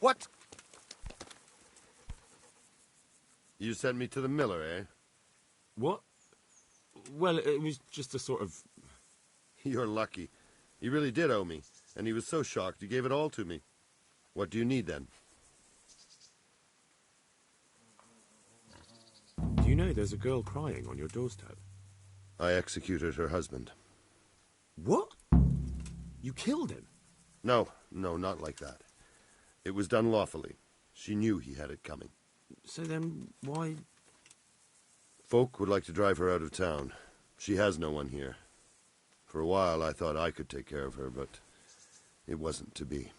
What? You sent me to the miller, eh? What? Well, it was just a sort of... You're lucky. He really did owe me, and he was so shocked he gave it all to me. What do you need, then? Do you know there's a girl crying on your doorstep? I executed her husband. What? You killed him? No, not like that. It was done lawfully. She knew he had it coming. So then, why... Folk would like to drive her out of town. She has no one here. For a while, I thought I could take care of her, but it wasn't to be.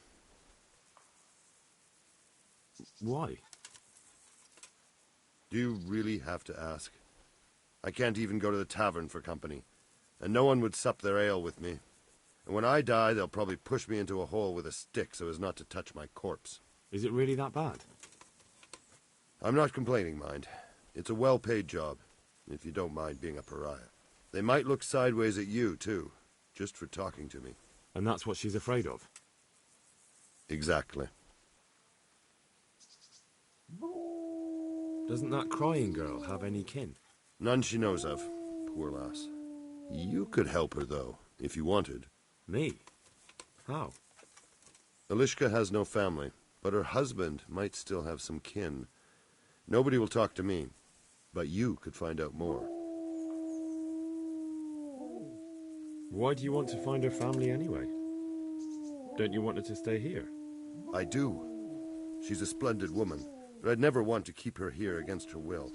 Why? Do you really have to ask? I can't even go to the tavern for company, and no one would sup their ale with me. And when I die, they'll probably push me into a hole with a stick so as not to touch my corpse. Is it really that bad? I'm not complaining, mind. It's a well-paid job, if you don't mind being a pariah. They might look sideways at you, too, just for talking to me. And that's what she's afraid of? Exactly. Doesn't that crying girl have any kin? None she knows of, poor lass. You could help her, though, if you wanted. Me? How? Elishka has no family, but her husband might still have some kin. Nobody will talk to me, but you could find out more. Why do you want to find her family anyway? Don't you want her to stay here? I do. She's a splendid woman, but I'd never want to keep her here against her will.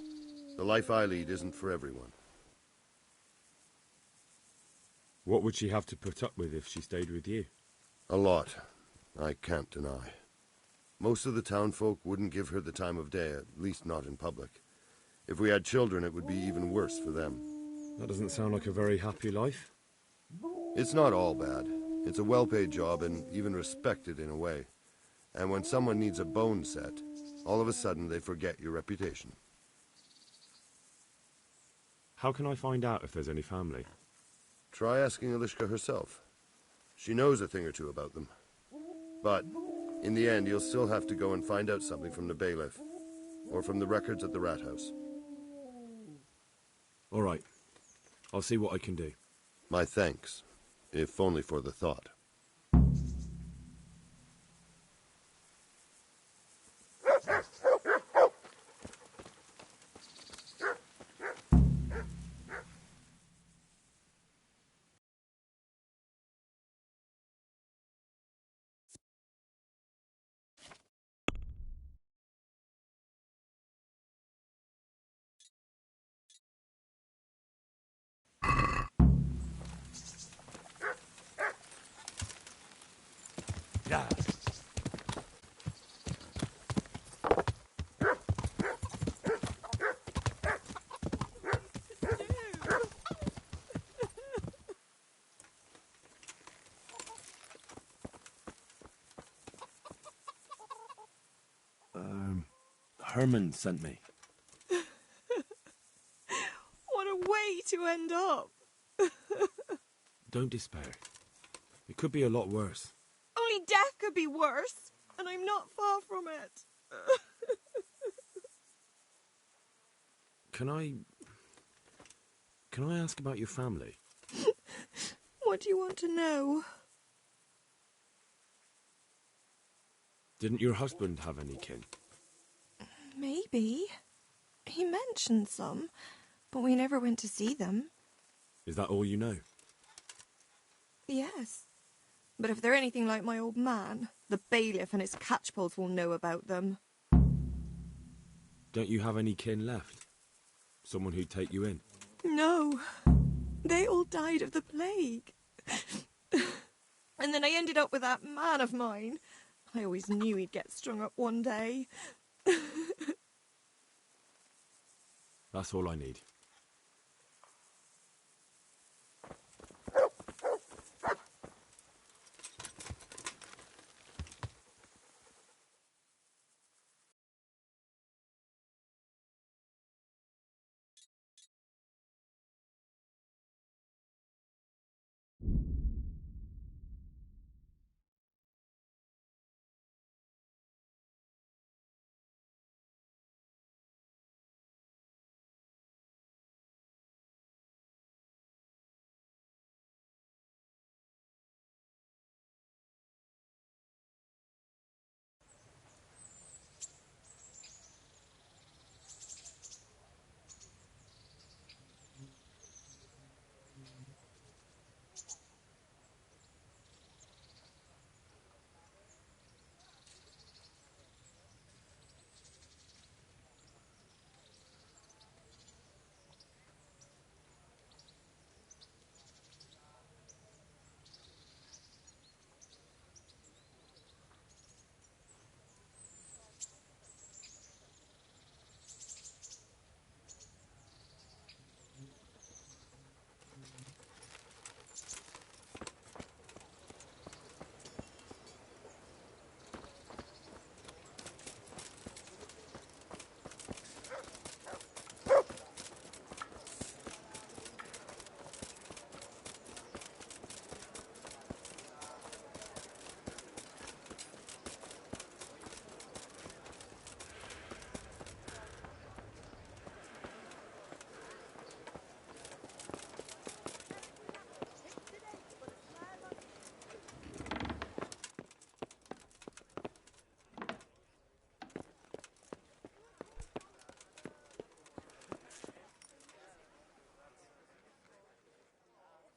The life I lead isn't for everyone. What would she have to put up with if she stayed with you? A lot, I can't deny. Most of the townfolk wouldn't give her the time of day, at least not in public. If we had children, it would be even worse for them. That doesn't sound like a very happy life. It's not all bad. It's a well-paid job and even respected in a way. And when someone needs a bone set, all of a sudden they forget your reputation. How can I find out if there's any family? Try asking Elishka herself. She knows a thing or two about them. But in the end, you'll still have to go and find out something from the bailiff, or from the records at the rat house. All right. I'll see what I can do. My thanks, if only for the thought. Yeah. Herman sent me. What a way to end up. Don't despair. It could be a lot worse. Only death could be worse, and I'm not far from it. Can I ask about your family? What do you want to know? Didn't your husband have any kin? Maybe. He mentioned some, but we never went to see them. Is that all you know? Yes. But if they're anything like my old man, the bailiff and his catchpolls will know about them. Don't you have any kin left? Someone who'd take you in? No. They all died of the plague. And then I ended up with that man of mine. I always knew he'd get strung up one day. That's all I need.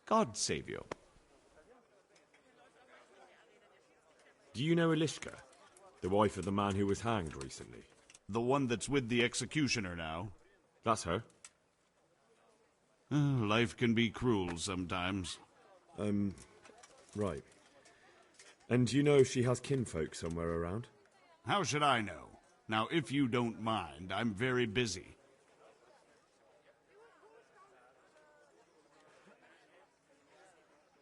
God save you. Do you know Elishka, the wife of the man who was hanged recently? The one that's with the executioner now. That's her. Life can be cruel sometimes. Right. And do you know if she has kinfolk somewhere around? How should I know? Now, if you don't mind, I'm very busy.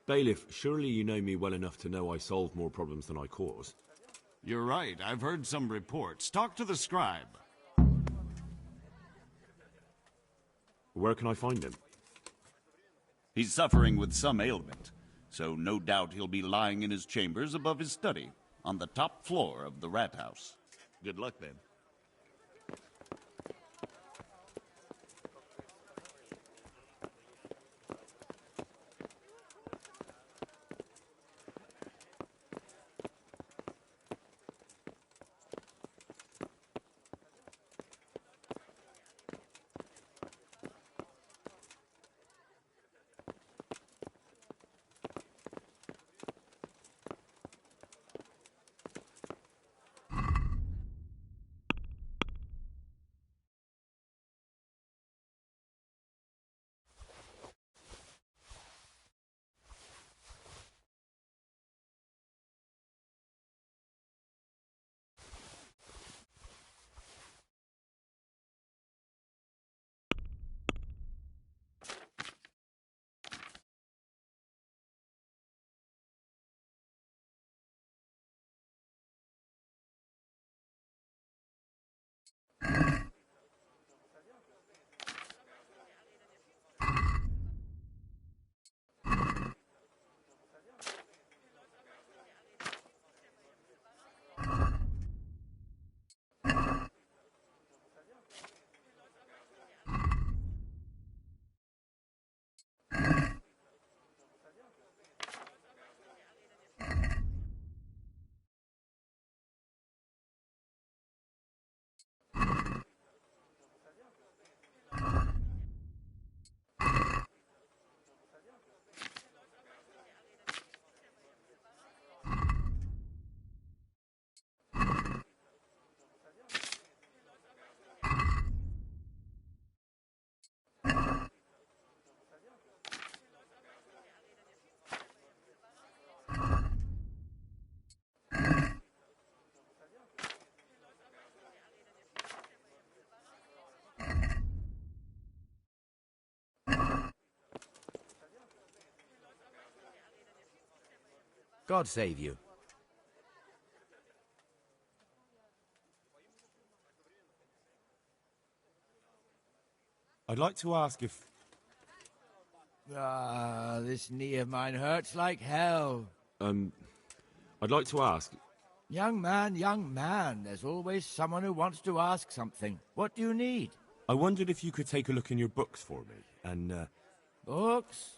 Bailiff, surely you know me well enough to know I solve more problems than I cause. You're right, I've heard some reports. Talk to the scribe. Where can I find him? He's suffering with some ailment, so no doubt he'll be lying in his chambers above his study, on the top floor of the rat house. Good luck, then. God save you. I'd like to ask if... This knee of mine hurts like hell. I'd like to ask... Young man, there's always someone who wants to ask something. What do you need? I wondered if you could take a look in your books for me, and, Books?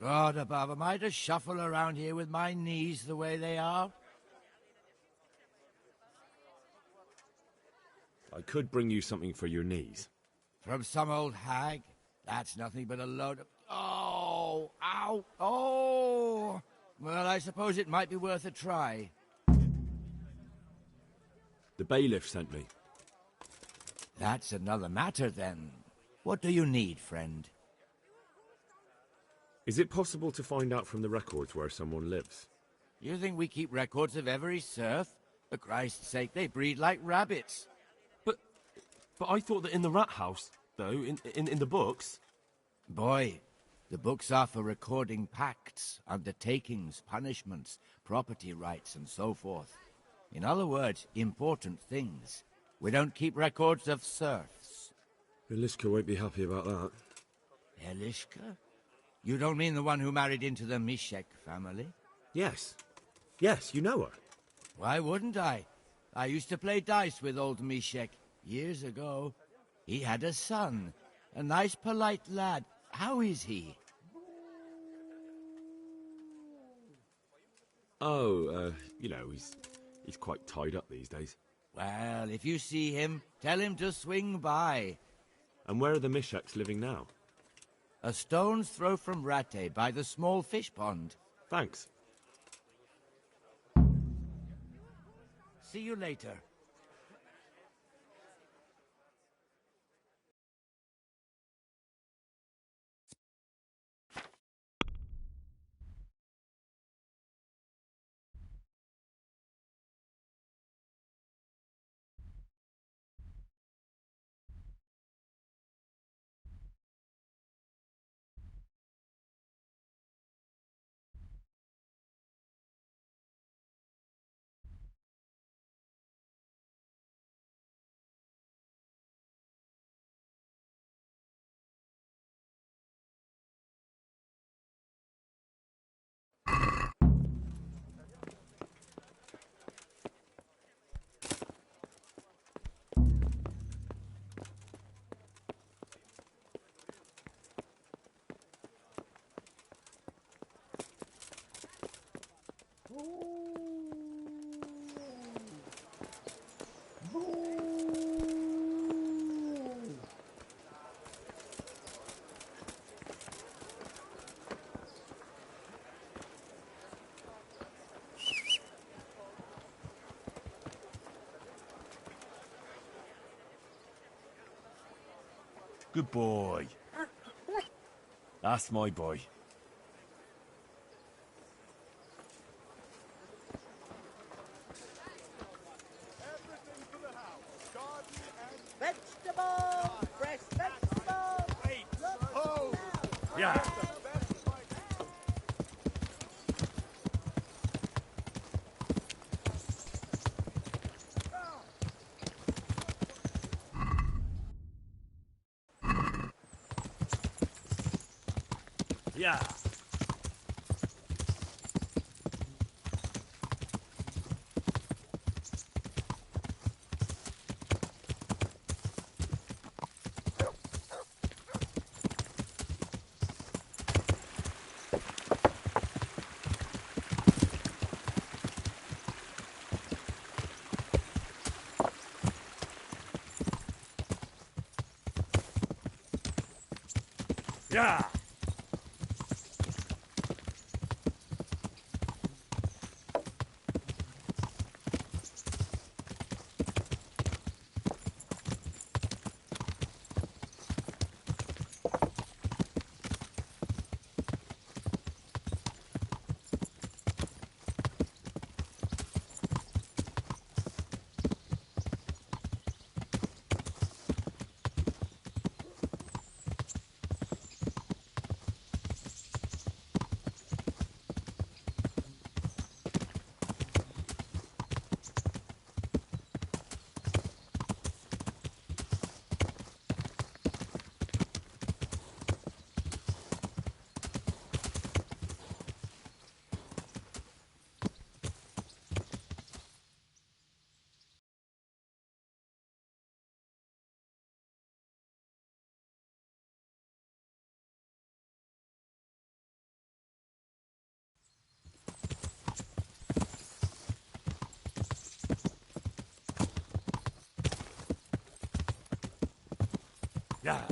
God above, am I to shuffle around here with my knees the way they are? I could bring you something for your knees. From some old hag? That's nothing but a load of... Oh! Ow! Oh! Well, I suppose it might be worth a try. The bailiff sent me. That's another matter, then. What do you need, friend? Is it possible to find out from the records where someone lives? You think we keep records of every serf? For Christ's sake, they breed like rabbits. But I thought that in the rat house, though, in the books... Boy, the books are for recording pacts, undertakings, punishments, property rights, and so forth. In other words, important things. We don't keep records of serfs. Elishka won't be happy about that. Elishka? You don't mean the one who married into the Mishek family? Yes. Yes, you know her. Why wouldn't I? I used to play dice with old Mishek years ago. He had a son, a nice, polite lad. How is he? Oh, you know, he's quite tied up these days. Well, if you see him, tell him to swing by. And where are the Misheks living now? A stone's throw from Ratte by the small fish pond. Thanks. See you later. Good boy. That's my boy. Vegetable! Fresh vegetable! Wait! Oh! Yeah. Yeah. Yeah. Yeah.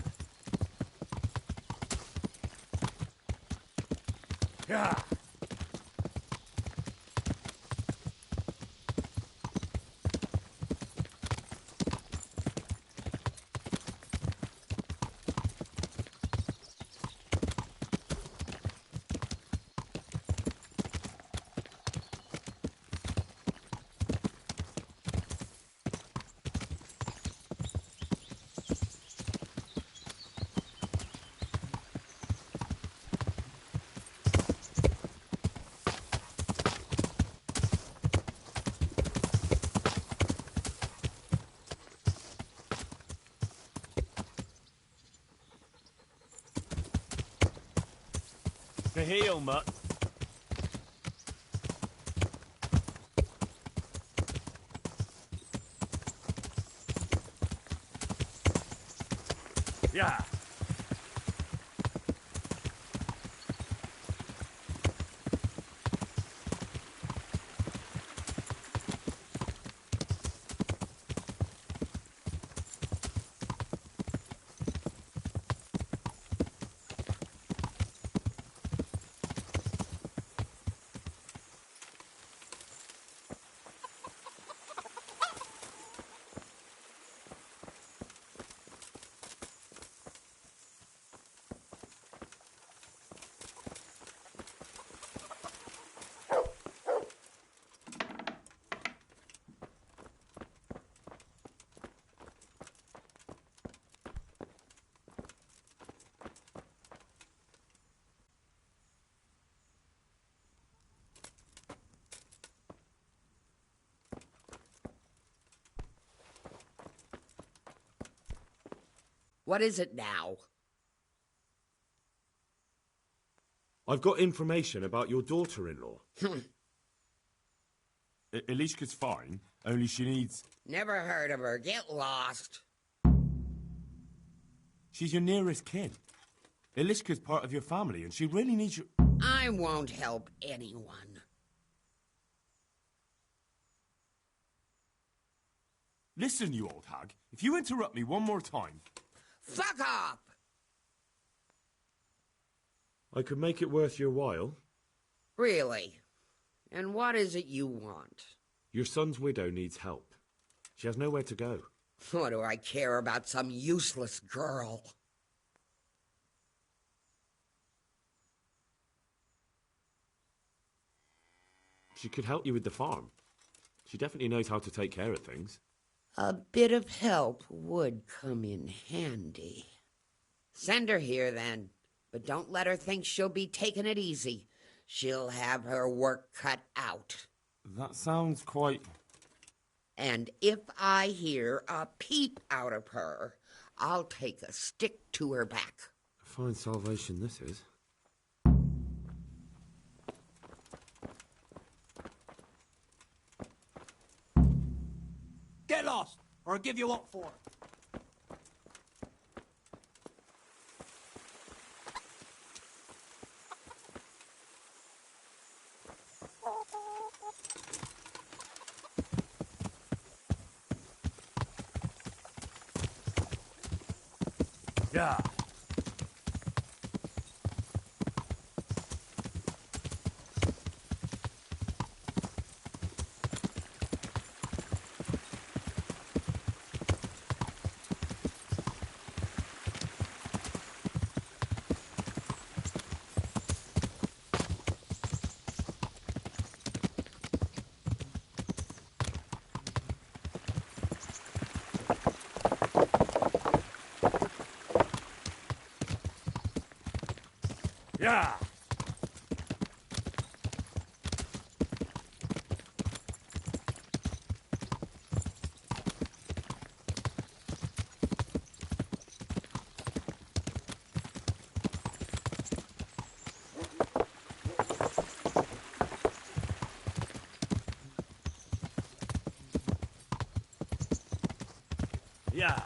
Yeah. The heel, mutt. Yeah. What is it now? I've got information about your daughter-in-law. Elishka's fine, only she needs... Never heard of her. Get lost. She's your nearest kin. Elishka's part of your family, and she really needs you... I won't help anyone. Listen, you old hag. If you interrupt me one more time... Fuck off! I could make it worth your while. Really? And what is it you want? Your son's widow needs help. She has nowhere to go. What do I care about some useless girl? She could help you with the farm. She definitely knows how to take care of things. A bit of help would come in handy. Send her here, then. But don't let her think she'll be taking it easy. She'll have her work cut out. That sounds quite... And if I hear a peep out of her, I'll take a stick to her back. A fine salvation this is. Get lost, or I'll give you up for it. Yeah. Yeah. Yeah.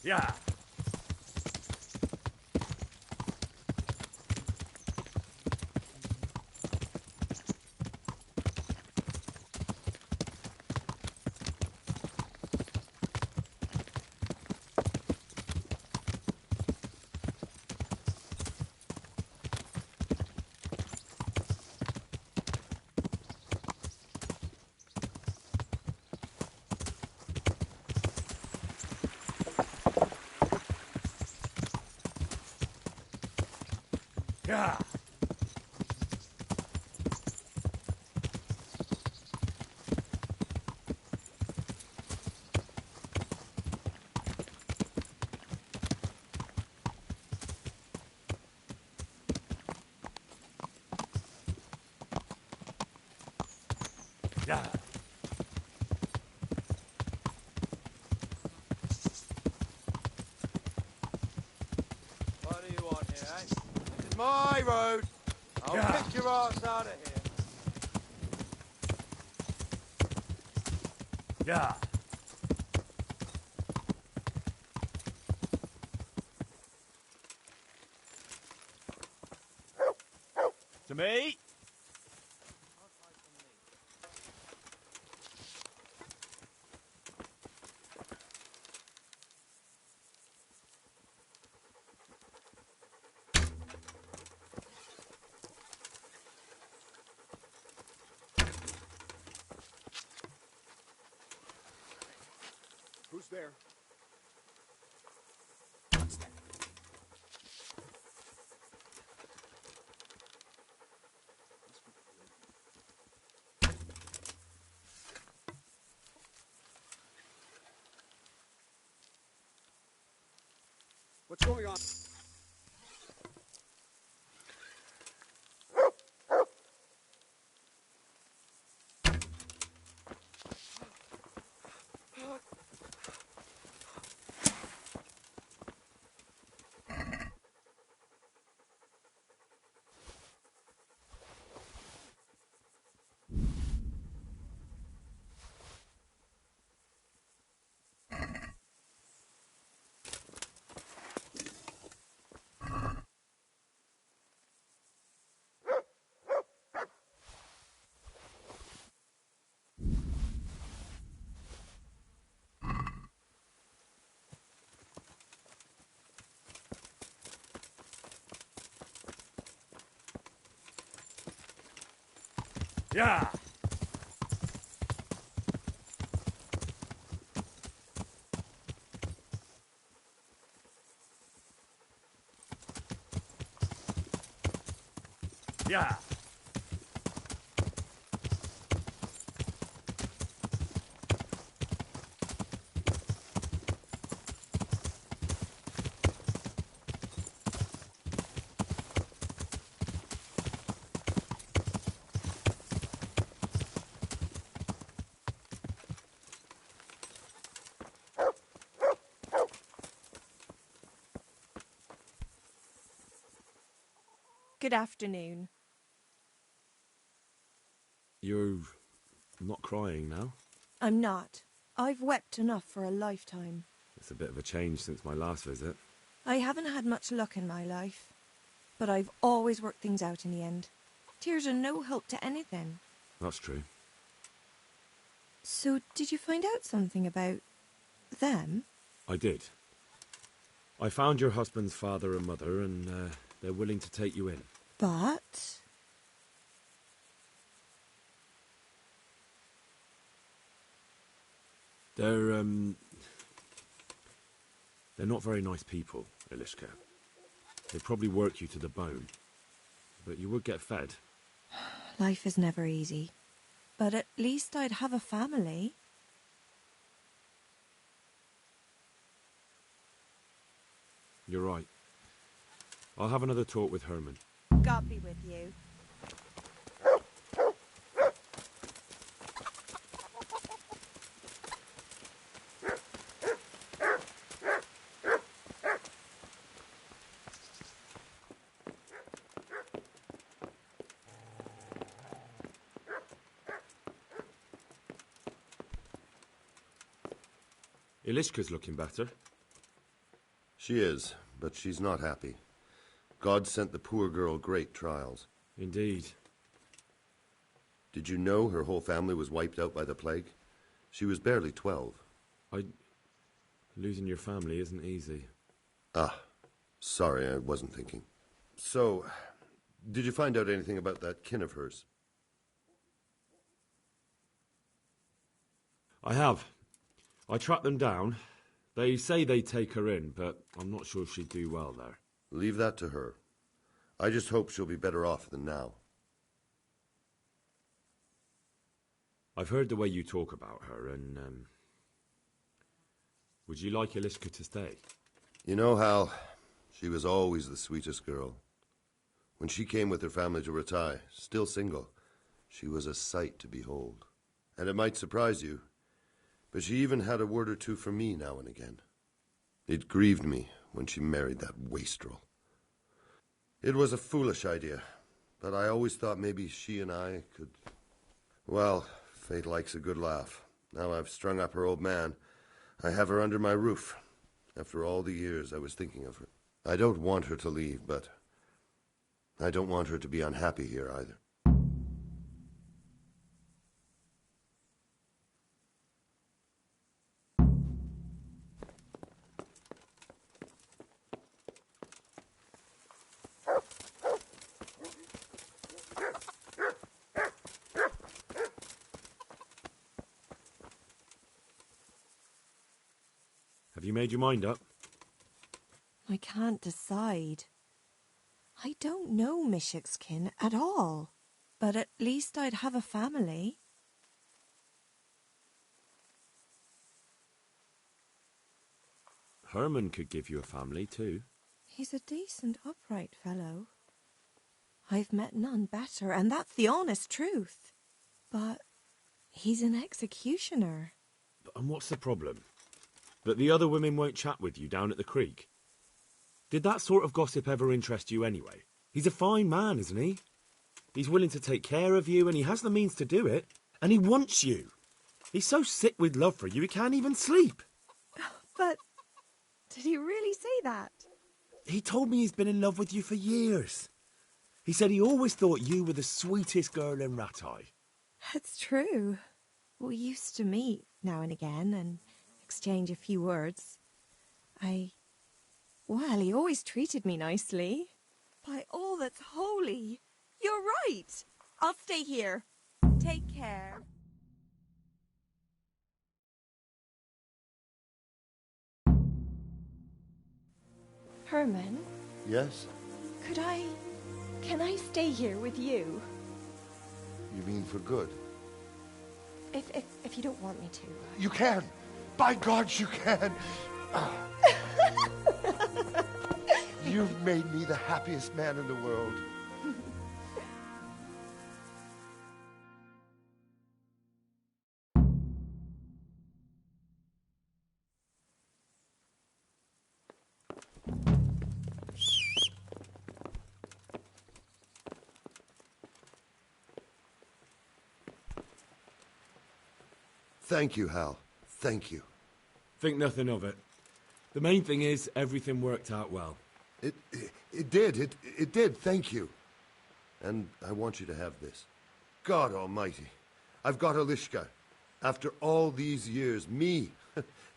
Yeah. Yeah. Yeah. What do you want here, eh? This is my road. I'll Yeah. kick your ass out of here. Yeah. To me. Who's there? What's going on? Yeah! Yeah! Good afternoon. You're not crying now? I'm not. I've wept enough for a lifetime. It's a bit of a change since my last visit. I haven't had much luck in my life, but I've always worked things out in the end. Tears are no help to anything. That's true. So, did you find out something about them? I did. I found your husband's father and mother, and they're willing to take you in. But... They're not very nice people, Elishka. They probably work you to the bone. But you would get fed. Life is never easy. But at least I'd have a family. You're right. I'll have another talk with Herman. God be with you. Elishka's looking better. She is, but she's not happy. God sent the poor girl great trials. Indeed. Did you know her whole family was wiped out by the plague? She was barely 12. Losing your family isn't easy. Ah, sorry, I wasn't thinking. So, did you find out anything about that kin of hers? I have. I tracked them down. They say they'd take her in, but I'm not sure she'd do well there. Leave that to her. I just hope she'll be better off than now. I've heard the way you talk about her, and, would you like Elishka to stay? You know, Hal, she was always the sweetest girl. When she came with her family to Ratai, still single, she was a sight to behold. And it might surprise you, but she even had a word or two for me now and again. It grieved me when she married that wastrel. It was a foolish idea, but I always thought maybe she and I could... Well, fate likes a good laugh. Now I've strung up her old man. I have her under my roof. After all the years I was thinking of her. I don't want her to leave, but I don't want her to be unhappy here either. Have you made your mind up? I can't decide. I don't know Mishik's at all, but at least I'd have a family. Herman could give you a family, too. He's a decent, upright fellow. I've met none better, and that's the honest truth. But he's an executioner. And what's the problem? That the other women won't chat with you down at the creek? Did that sort of gossip ever interest you anyway? He's a fine man, isn't he? He's willing to take care of you, and he has the means to do it. And he wants you. He's so sick with love for you, he can't even sleep. But did he really say that? He told me he's been in love with you for years. He said he always thought you were the sweetest girl in Rattay. That's true. We used to meet now and again and exchange a few words. Well, he always treated me nicely. By all that's holy, you're right. I'll stay here. Take care. Herman? Yes? Can I stay here with you? You mean for good? If you don't want me to. You can! By God, you can! You've made me the happiest man in the world. Thank you, Hal. Thank you. Think nothing of it. The main thing is everything worked out well. It did, thank you. And I want you to have this. God almighty, I've got Elishka. After all these years, me,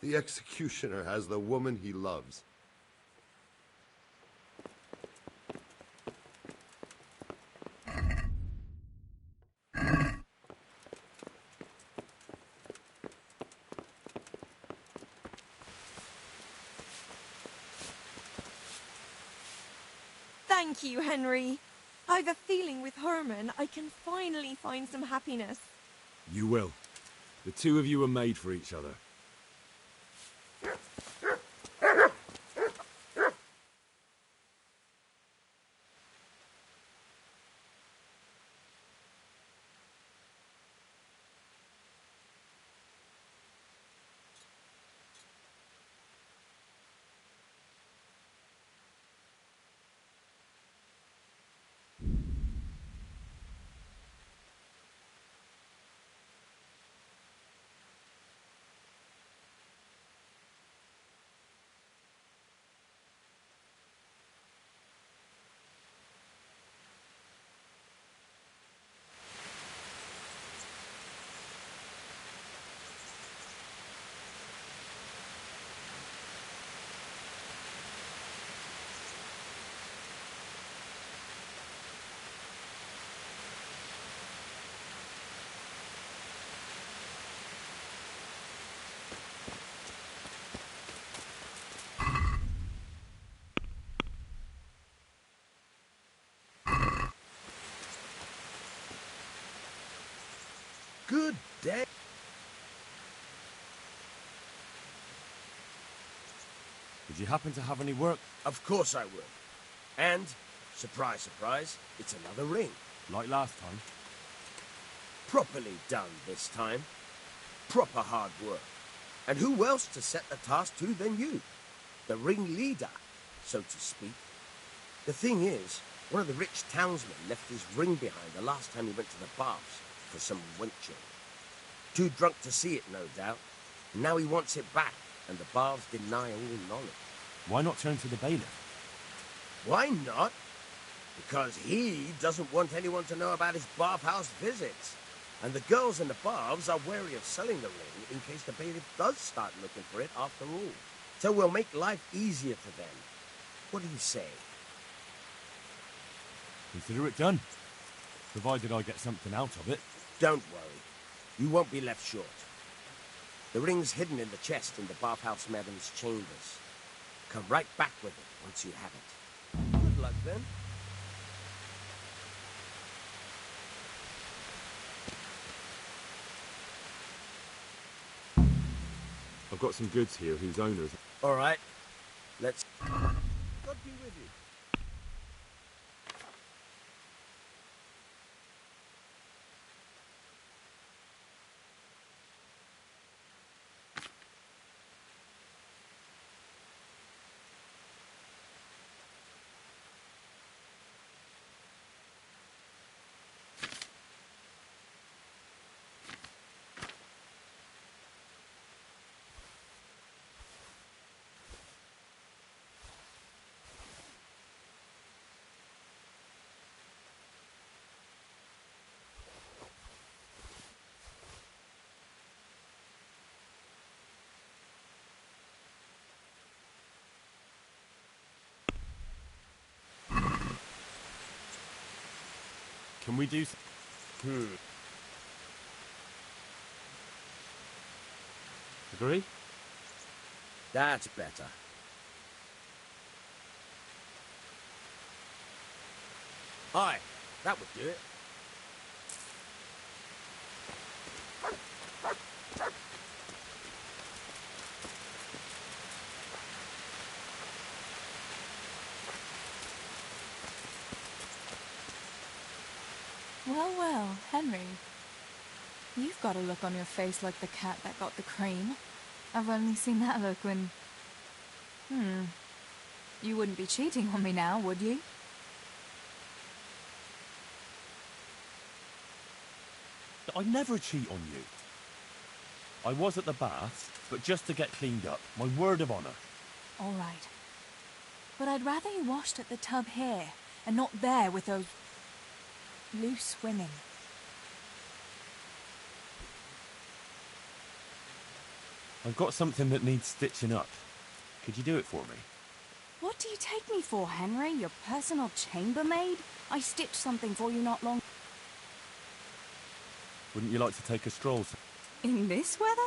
the executioner, has the woman he loves. Thank you, Henry. I've a feeling with Herman I can finally find some happiness. You will. The two of you are made for each other. Good day. Did you happen to have any work? Of course I will. And, surprise, surprise, it's another ring. Like last time? Properly done this time. Proper hard work. And who else to set the task to than you? The ringleader, so to speak. The thing is, one of the rich townsmen left his ring behind the last time he went to the baths for some wenching. Too drunk to see it, no doubt. And now he wants it back, and the baths deny all knowledge. Why not turn to the bailiff? Why not? Because he doesn't want anyone to know about his bathhouse visits. And the girls in the baths are wary of selling the ring in case the bailiff does start looking for it after all. So we'll make life easier for them. What do you say? Consider it done. Provided I get something out of it. Don't worry. You won't be left short. The ring's hidden in the chest in the bathhouse madam's chambers. Come right back with it once you have it. Good luck, then. I've got some goods here whose owners... All right. Let's... God be with you. Can we do... Agree? That's better. Aye, that would do it. Well, well, Henry. You've got a look on your face like the cat that got the cream. I've only seen that look when... You wouldn't be cheating on me now, would you? I'd never cheat on you. I was at the bath, but just to get cleaned up. My word of honour. All right. But I'd rather you washed at the tub here, and not there with those... loose women. I've got something that needs stitching up. Could you do it for me? What do you take me for, Henry? Your personal chambermaid? I stitched something for you not long... Wouldn't you like to take a stroll? In this weather?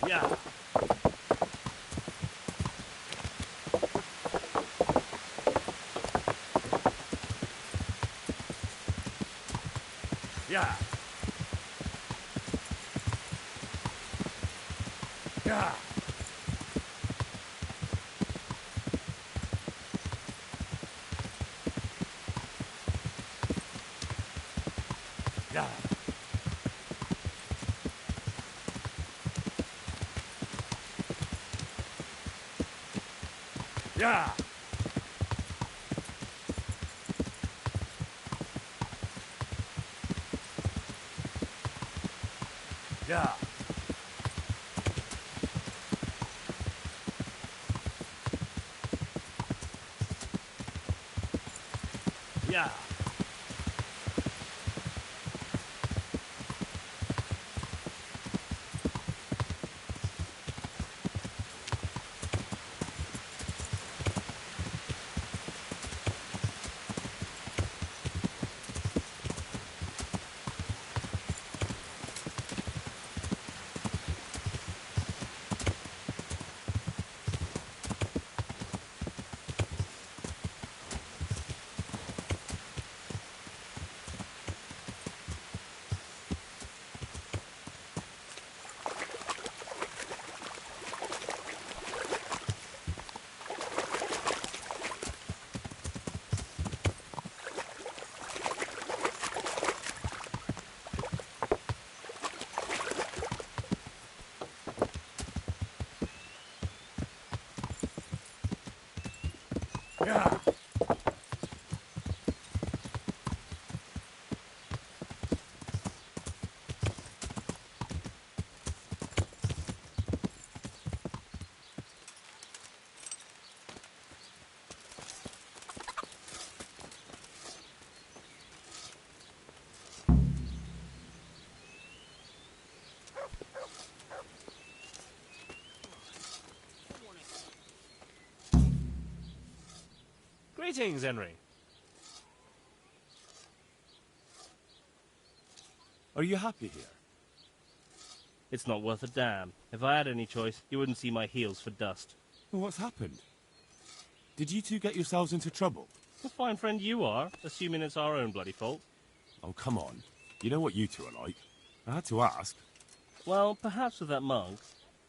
Yeah. Yeah. Yeah. Yeah. Yeah. Yeah. Yeah. Greetings, Henry. Are you happy here? It's not worth a damn. If I had any choice, you wouldn't see my heels for dust. Well, what's happened? Did you two get yourselves into trouble? A fine friend you are, assuming it's our own bloody fault. Oh, come on. You know what you two are like. I had to ask. Well, perhaps with that monk.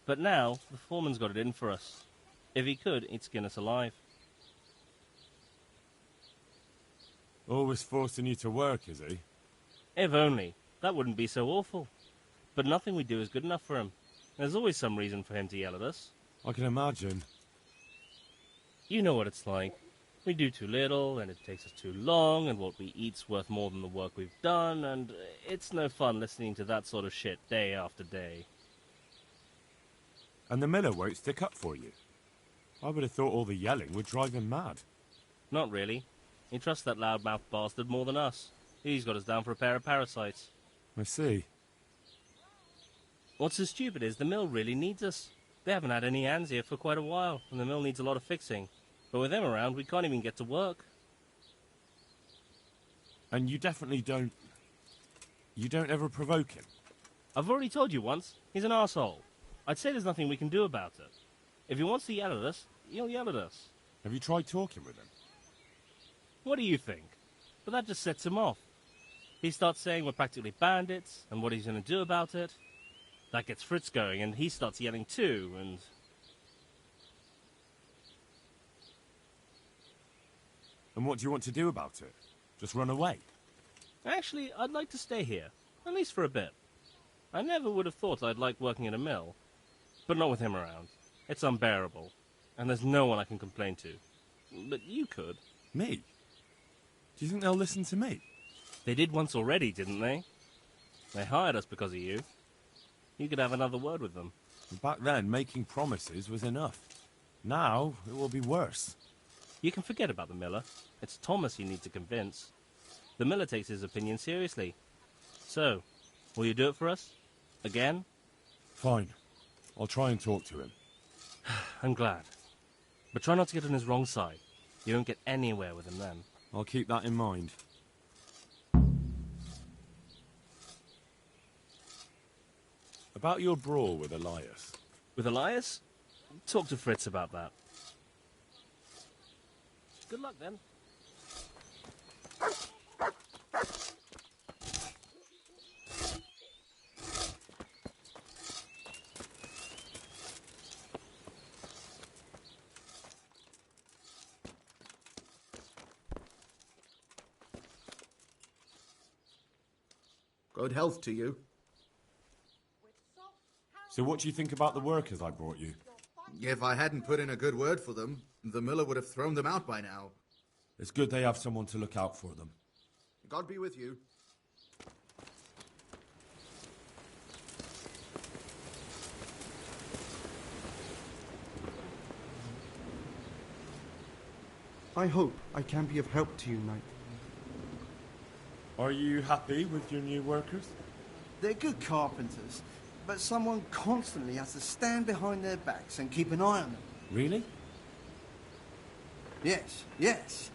But now, the foreman's got it in for us. If he could, he'd skin us alive. Always forcing you to work, is he? If only. That wouldn't be so awful. But nothing we do is good enough for him. There's always some reason for him to yell at us. I can imagine. You know what it's like. We do too little, and it takes us too long, and what we eat's worth more than the work we've done, and it's no fun listening to that sort of shit day after day. And the miller won't stick up for you. I would have thought all the yelling would drive him mad. Not really. He trusts that loudmouth bastard more than us. He's got us down for a pair of parasites. I see. What's so stupid is the mill really needs us. They haven't had any hands here for quite a while, and the mill needs a lot of fixing. But with them around, we can't even get to work. And you definitely don't... You don't ever provoke him? I've already told you once, he's an arsehole. I'd say there's nothing we can do about it. If he wants to yell at us, he'll yell at us. Have you tried talking with him? What do you think? But that just sets him off. He starts saying we're practically bandits, and what he's going to do about it. That gets Fritz going, and he starts yelling too, and... And what do you want to do about it? Just run away? Actually, I'd like to stay here, at least for a bit. I never would have thought I'd like working in a mill, but not with him around. It's unbearable, and there's no one I can complain to. But you could. Me? Do you think they'll listen to me? They did once already, didn't they? They hired us because of you. You could have another word with them. Back then, making promises was enough. Now, it will be worse. You can forget about the miller. It's Thomas you need to convince. The miller takes his opinion seriously. So, will you do it for us? Again? Fine. I'll try and talk to him. I'm glad. But try not to get on his wrong side. You don't get anywhere with him then. I'll keep that in mind. About your brawl with Elias. With Elias? Talk to Fritz about that. Good luck then. Good health to you. So what do you think about the workers I brought you? If I hadn't put in a good word for them, the miller would have thrown them out by now. It's good they have someone to look out for them. God be with you. I hope I can be of help to you, Knight. Are you happy with your new workers? They're good carpenters, but someone constantly has to stand behind their backs and keep an eye on them. Really? Yes, yes.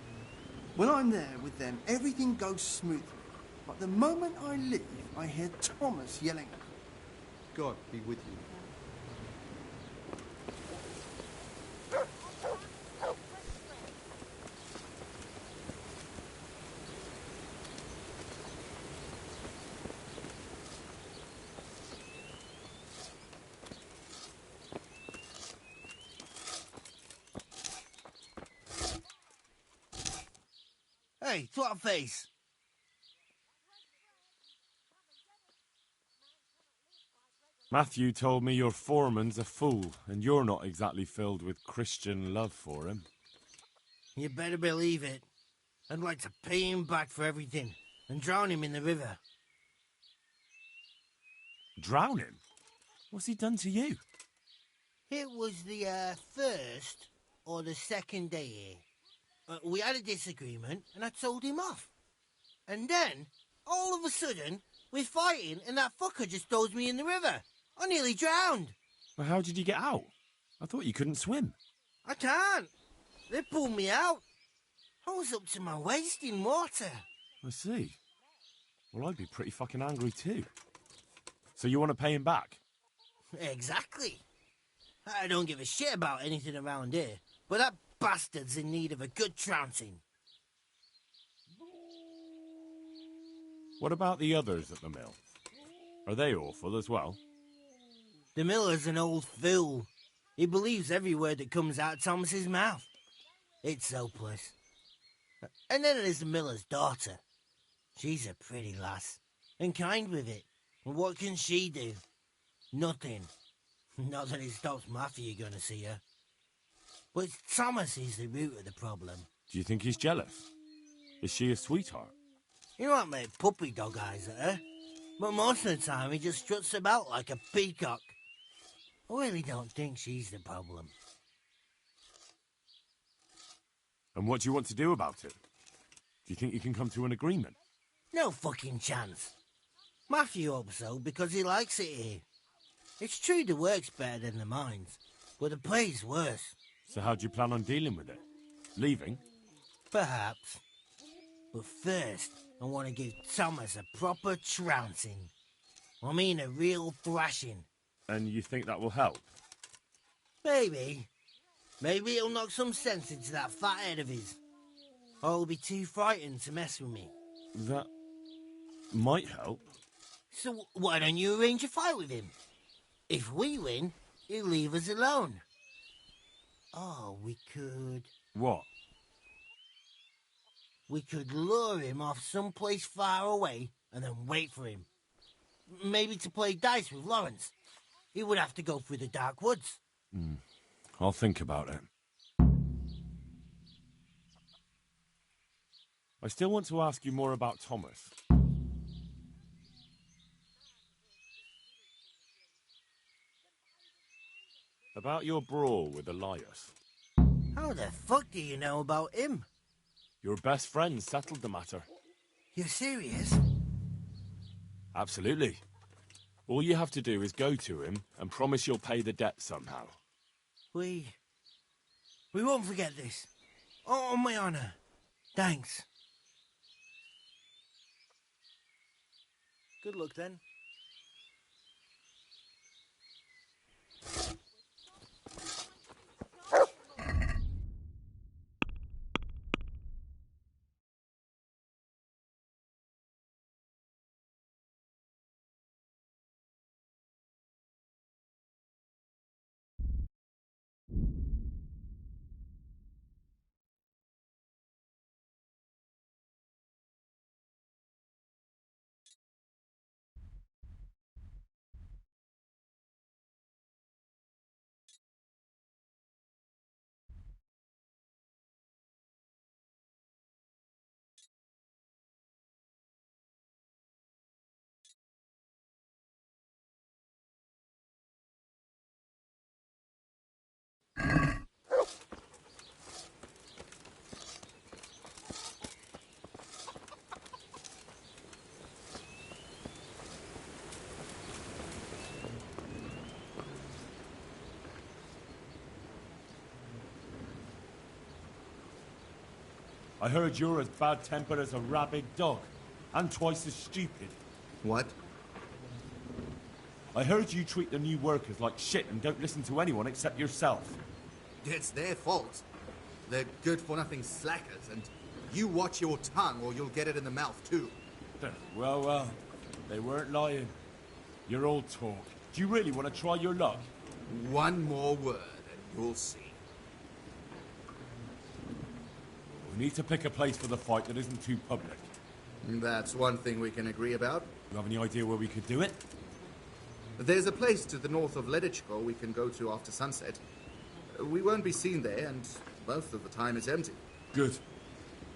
When I'm there with them, everything goes smoothly. But the moment I leave, I hear Thomas yelling. God be with you. Hey, twat face! Matthew told me your foreman's a fool, and you're not exactly filled with Christian love for him. You better believe it. I'd like to pay him back for everything and drown him in the river. Drown him? What's he done to you? It was the first or the second day here. We had a disagreement and I told him off. And then, all of a sudden, we're fighting and that fucker just throws me in the river. I nearly drowned. Well, how did you get out? I thought you couldn't swim. I can't. They pulled me out. I was up to my waist in water. I see. Well, I'd be pretty fucking angry too. So you want to pay him back? Exactly. I don't give a shit about anything around here, but that bastard's in need of a good trouncing. What about the others at the mill? Are they awful as well? The miller's an old fool. He believes every word that comes out of Thomas's mouth. It's hopeless. And then there's the miller's daughter. She's a pretty lass, and kind with it. And what can she do? Nothing. Not that it stops Matthew gonna see her. But Thomas is the root of the problem. Do you think he's jealous? Is she a sweetheart? He might make puppy dog eyes at her, but most of the time he just struts about like a peacock. I really don't think she's the problem. And what do you want to do about it? Do you think you can come to an agreement? No fucking chance. Matthew hopes so because he likes it here. It's true the work's better than the mines, but the pay's worse. So how do you plan on dealing with it? Leaving? Perhaps. But first, I want to give Thomas a proper trouncing. I mean a real thrashing. And you think that will help? Maybe. Maybe it'll knock some sense into that fat head of his. Or he'll be too frightened to mess with me. That might help. So why don't you arrange a fight with him? If we win, he'll leave us alone. Oh, we could... What? We could lure him off someplace far away and then wait for him. Maybe to play dice with Lawrence. He would have to go through the dark woods. I'll think about it. I still want to ask you more about Thomas. About your brawl with Elias. How the fuck do you know about him? Your best friend settled the matter. You're serious? Absolutely. All you have to do is go to him and promise you'll pay the debt somehow. We won't forget this. On my honor. Thanks. Good luck then. I heard you're as bad-tempered as a rabid dog, and twice as stupid. What? I heard you treat the new workers like shit and don't listen to anyone except yourself. It's their fault. They're good-for-nothing slackers, and you watch your tongue or you'll get it in the mouth, too. Well, they weren't lying. You're all talk. Do you really want to try your luck? One more word, and you'll see. We need to pick a place for the fight that isn't too public. That's one thing we can agree about. Do you have any idea where we could do it? There's a place to the north of Ledichko we can go to after sunset. We won't be seen there, and most of the time it's empty. Good.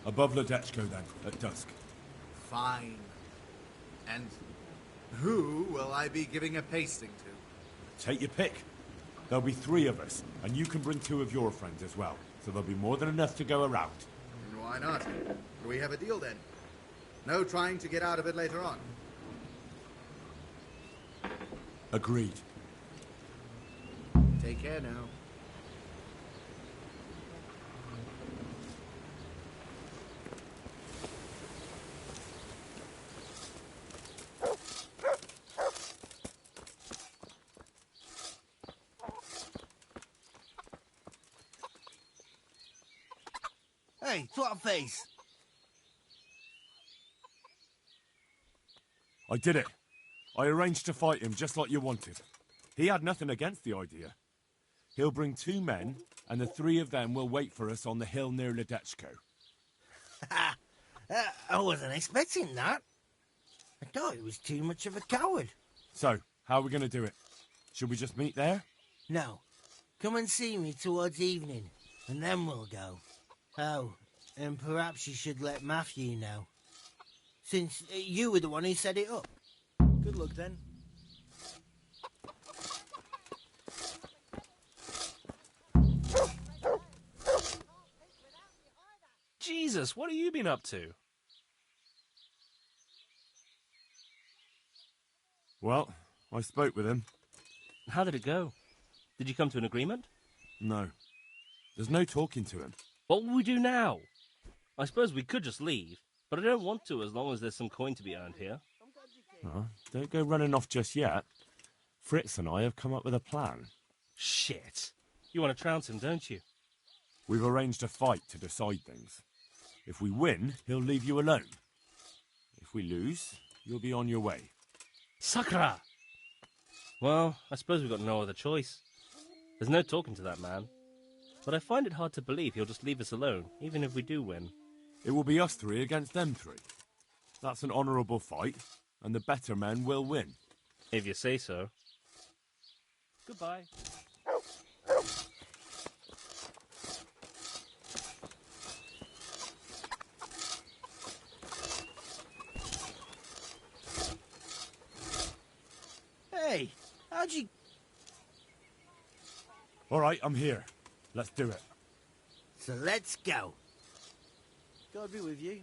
Above Ledechko, then, at dusk. Fine. And who will I be giving a pasting to? Take your pick. There'll be 3 of us, and you can bring 2 of your friends as well, so there'll be more than enough to go around. And why not? Do we have a deal then? No trying to get out of it later on. Agreed. Take care now. Hey, twat face. I did it. I arranged to fight him just like you wanted. He had nothing against the idea. He'll bring 2 men, and the 3 of them will wait for us on the hill near Ledechko. I wasn't expecting that. I thought he was too much of a coward. So, how are we going to do it? Should we just meet there? No. Come and see me towards evening, and then we'll go. Oh, and perhaps you should let Matthew know. Since you were the one who set it up. Good luck, then. Jesus, what have you been up to? Well, I spoke with him. How did it go? Did you come to an agreement? No. There's no talking to him. What will we do now? I suppose we could just leave, but I don't want to as long as there's some coin to be earned here. Don't go running off just yet. Fritz and I have come up with a plan. Shit. You want to trounce him, don't you? We've arranged a fight to decide things. If we win, he'll leave you alone. If we lose, you'll be on your way. Sakra! Well, I suppose we've got no other choice. There's no talking to that man. But I find it hard to believe he'll just leave us alone, even if we do win. It will be us 3 against them 3. That's an honourable fight, and the better men will win. If you say so. Goodbye. Hey, how'd you... All right, I'm here. Let's do it. So let's go. God be with you.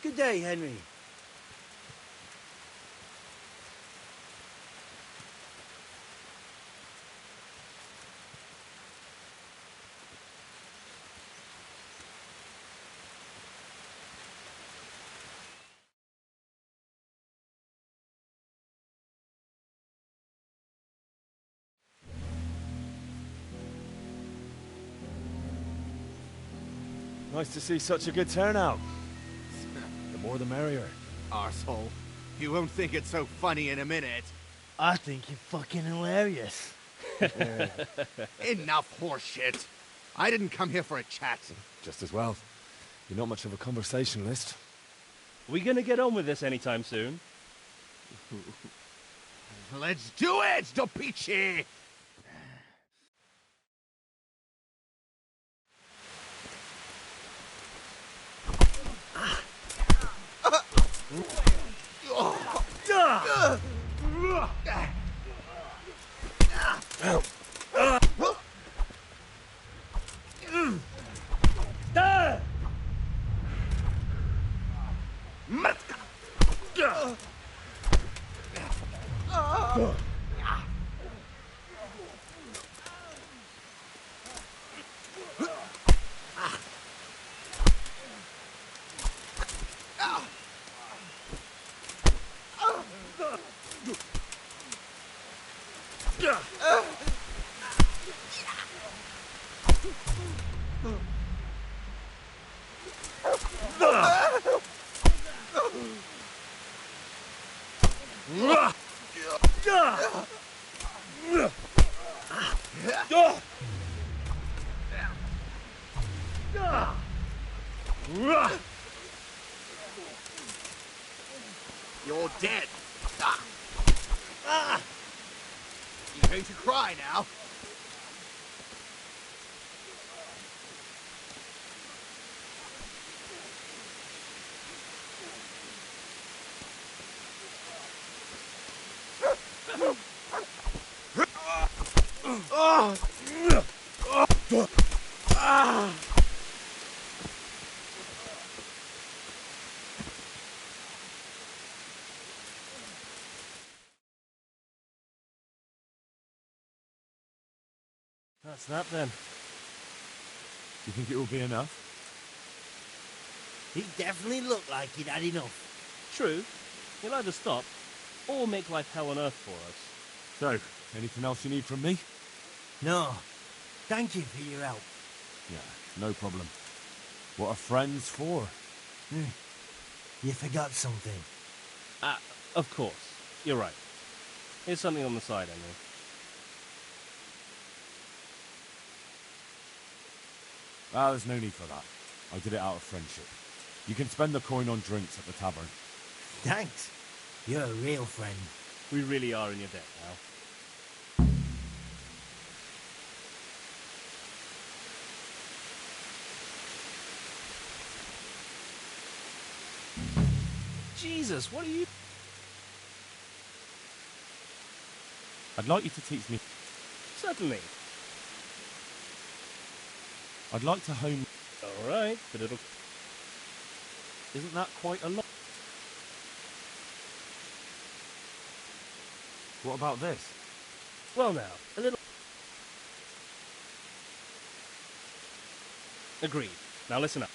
Good day, Henry. Nice to see such a good turnout. The more the merrier. Arsehole. You won't think it's so funny in a minute. I think you're fucking hilarious. Enough horseshit. I didn't come here for a chat. Just as well. You're not much of a conversationalist. Are we gonna get on with this anytime soon? Let's do it, Dopici! You're dead. You're going to cry now. That's that then. Do you think it will be enough? He definitely looked like he'd had enough. True. He'll either stop or make life hell on earth for us. So, anything else you need from me? No. Thank you for your help. Yeah, no problem. What are friends for? You forgot something. Of course. You're right. Here's something on the side, Henry. Ah, there's no need for that. I did it out of friendship. You can spend the coin on drinks at the tavern. Thanks. You're a real friend. We really are in your debt now. Jesus, what are you... I'd like you to teach me... Certainly. I'd like to hone... Alright, but it'll... Isn't that quite a lot? What about this? Well now, a little... Agreed. Now listen up.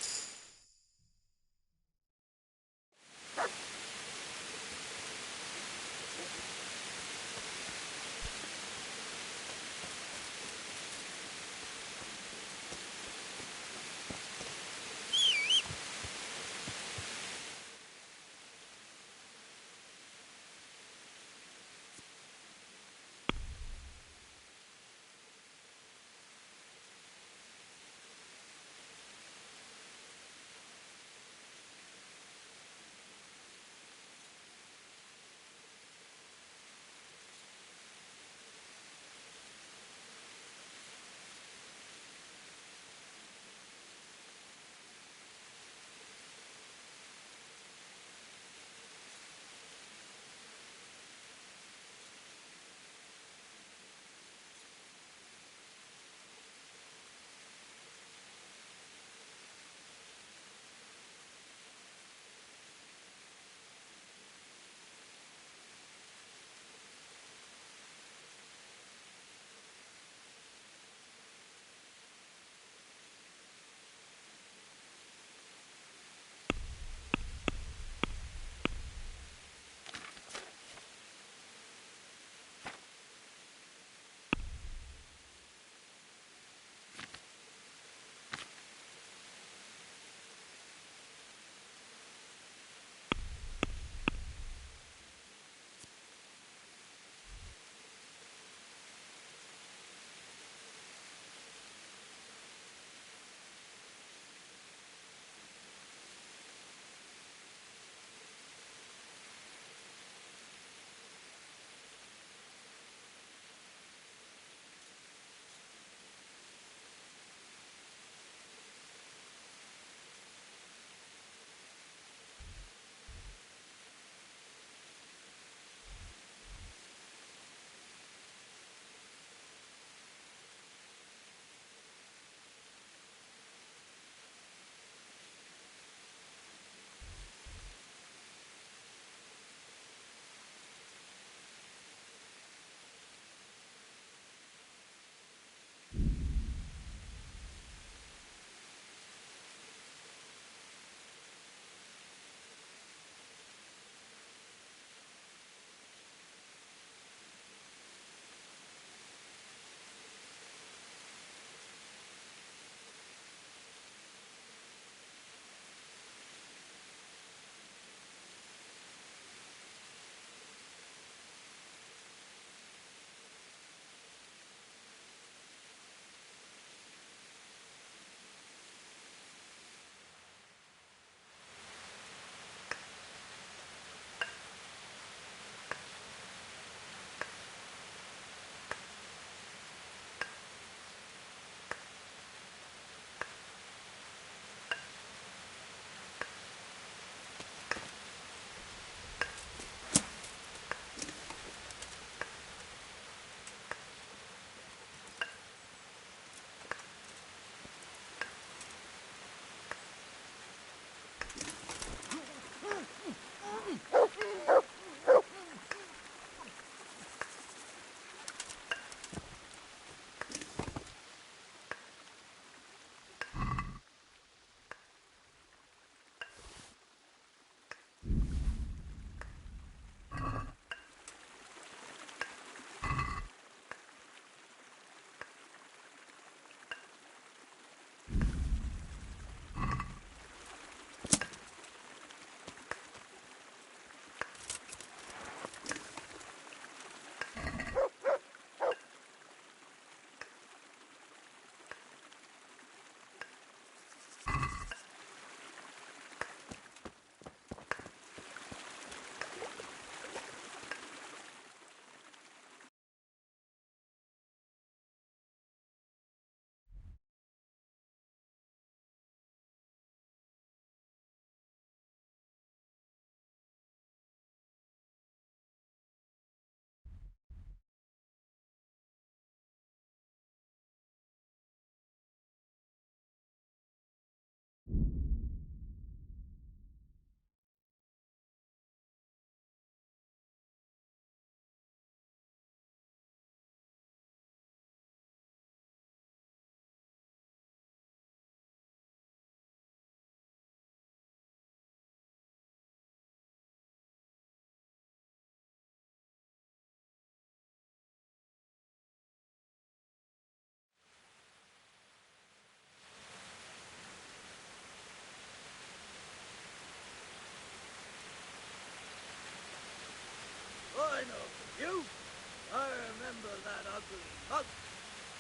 Hug.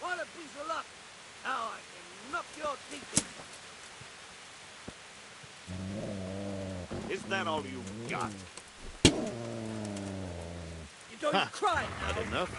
What a piece of luck. Now I can knock your teeth in. Is that all you've got? You don't cry now. Had enough?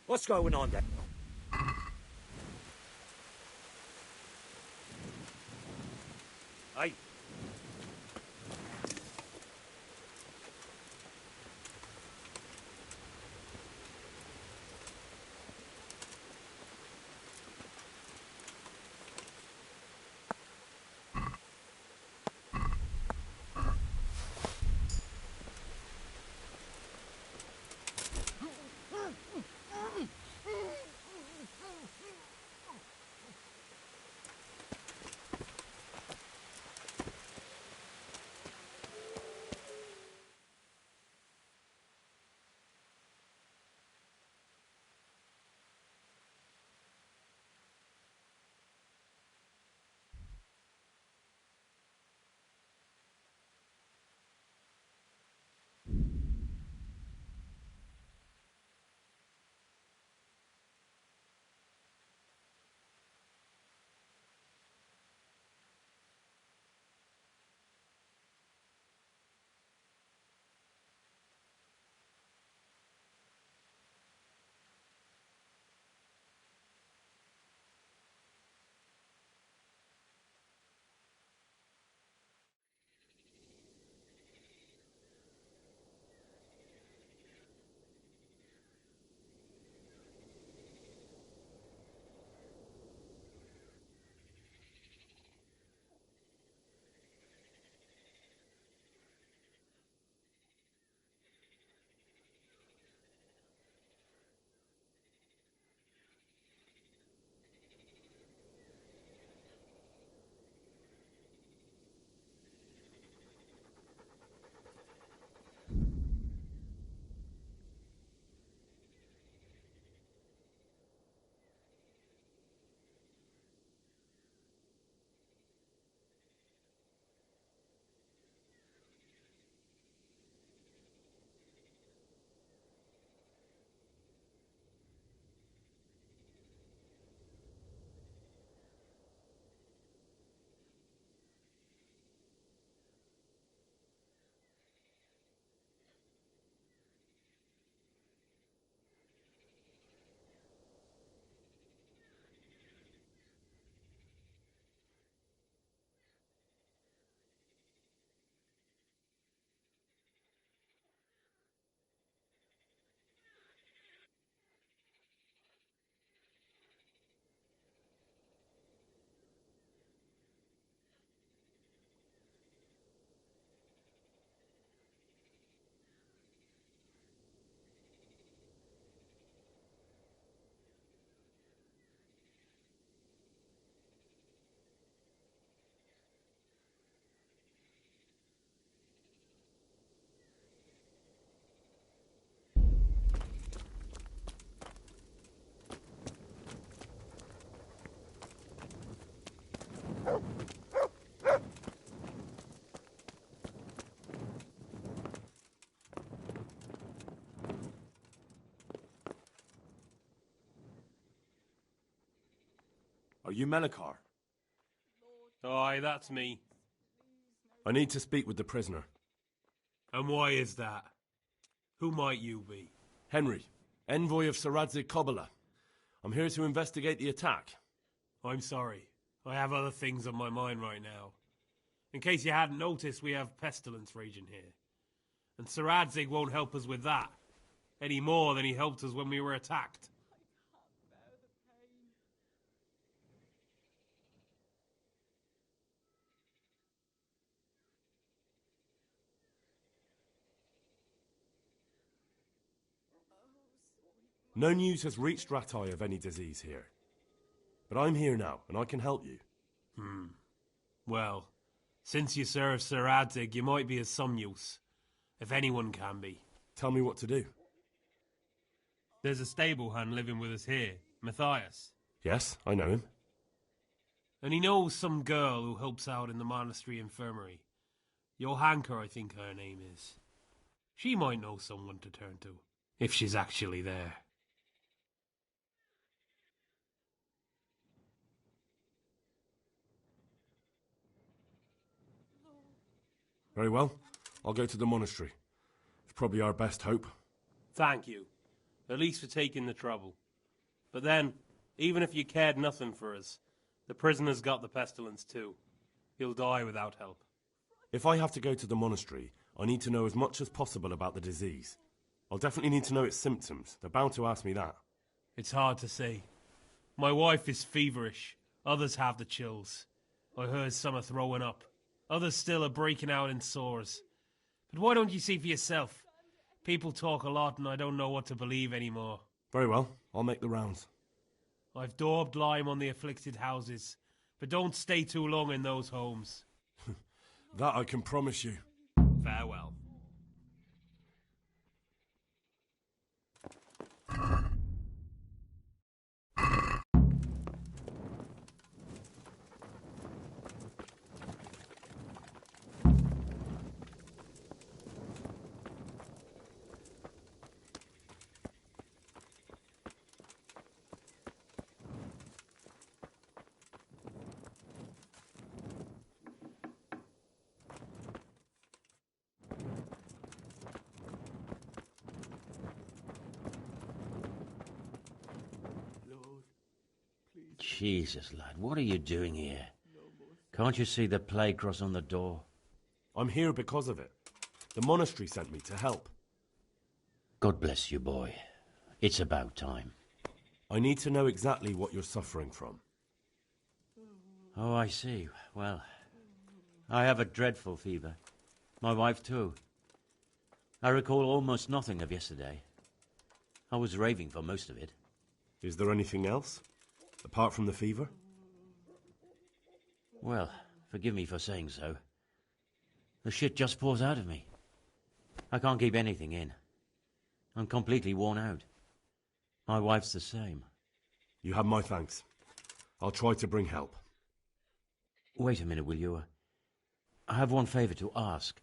What's going on there? Aye. Are you Melikar? Aye, that's me. I need to speak with the prisoner. And why is that? Who might you be? Henry, envoy of Sir Radzig Kobyla. I'm here to investigate the attack. I'm sorry. I have other things on my mind right now. In case you hadn't noticed, we have pestilence raging here. And Sir Radzig won't help us with that, any more than he helped us when we were attacked. No news has reached Ratai of any disease here. But I'm here now, and I can help you. Well, since you serve Sir Radzig, you might be of some use. If anyone can be. Tell me what to do. There's a stable hand living with us here, Matthias. Yes, I know him. And he knows some girl who helps out in the monastery infirmary. Johanka, I think her name is. She might know someone to turn to, if she's actually there. Very well. I'll go to the monastery. It's probably our best hope. Thank you. At least for taking the trouble. But then, even if you cared nothing for us, the prisoner's got the pestilence too. He'll die without help. If I have to go to the monastery, I need to know as much as possible about the disease. I'll definitely need to know its symptoms. They're bound to ask me that. It's hard to say. My wife is feverish. Others have the chills. I heard some are throwing up. Others still are breaking out in sores. But why don't you see for yourself? People talk a lot and I don't know what to believe anymore. Very well. I'll make the rounds. I've daubed lime on the afflicted houses, but don't stay too long in those homes. That I can promise you. Farewell. Jesus, lad, what are you doing here? Can't you see the plague cross on the door? I'm here because of it. The monastery sent me to help. God bless you, boy. It's about time. I need to know exactly what you're suffering from. Oh, I see. Well, I have a dreadful fever. My wife, too. I recall almost nothing of yesterday. I was raving for most of it. Is there anything else? Apart from the fever? Well, forgive me for saying so. The shit just pours out of me. I can't keep anything in. I'm completely worn out. My wife's the same. You have my thanks. I'll try to bring help. Wait a minute, will you? I have one favor to ask.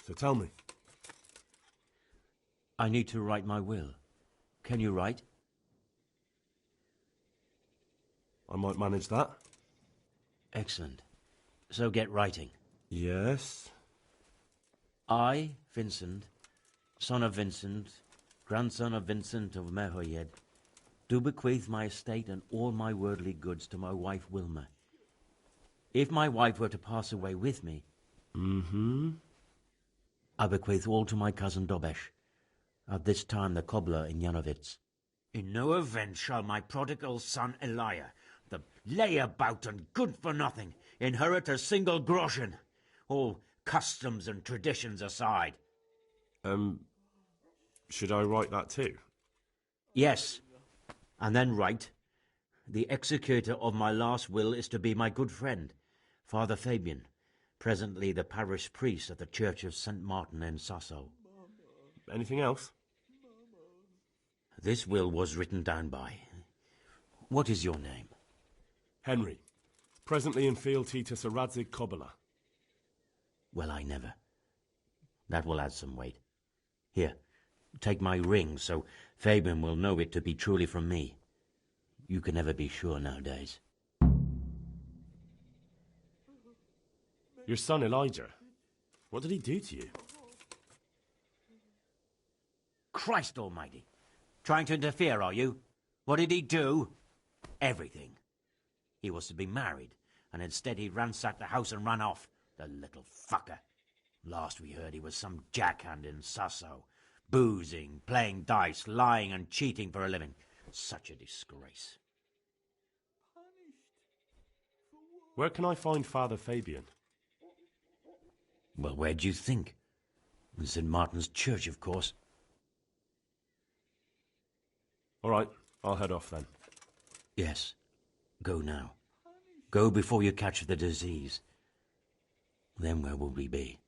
So tell me. I need to write my will. Can you write? I might manage that. Excellent. So get writing. Yes? I, Vincent, son of Vincent, grandson of Vincent of Merhoyed, do bequeath my estate and all my worldly goods to my wife Wilma. If my wife were to pass away with me, I bequeath all to my cousin Dobesh, at this time the cobbler in Janovitz. In no event shall my prodigal son Elia, the layabout and good-for-nothing, inherit a single groschen, all customs and traditions aside. Should I write that too? Yes, and then write, the executor of my last will is to be my good friend, Father Fabian, presently the parish priest at the Church of St. Martin in Sasso. Anything else? This will was written down by. What is your name? Henry, presently in fealty to Sir Radzig Kobyla. Well, I never. That will add some weight. Here, take my ring, so Fabian will know it to be truly from me. You can never be sure nowadays. Your son Elijah? What did he do to you? Christ almighty. Trying to interfere, are you? What did he do? Everything. He was to be married, and instead he ransacked the house and ran off. The little fucker. Last we heard he was some jackhand in Sasso. Boozing, playing dice, lying and cheating for a living. Such a disgrace. Where can I find Father Fabian? Well, where do you think? In St. Martin's Church, of course. All right, I'll head off then. Yes. Go now. Go before you catch the disease. Then where will we be?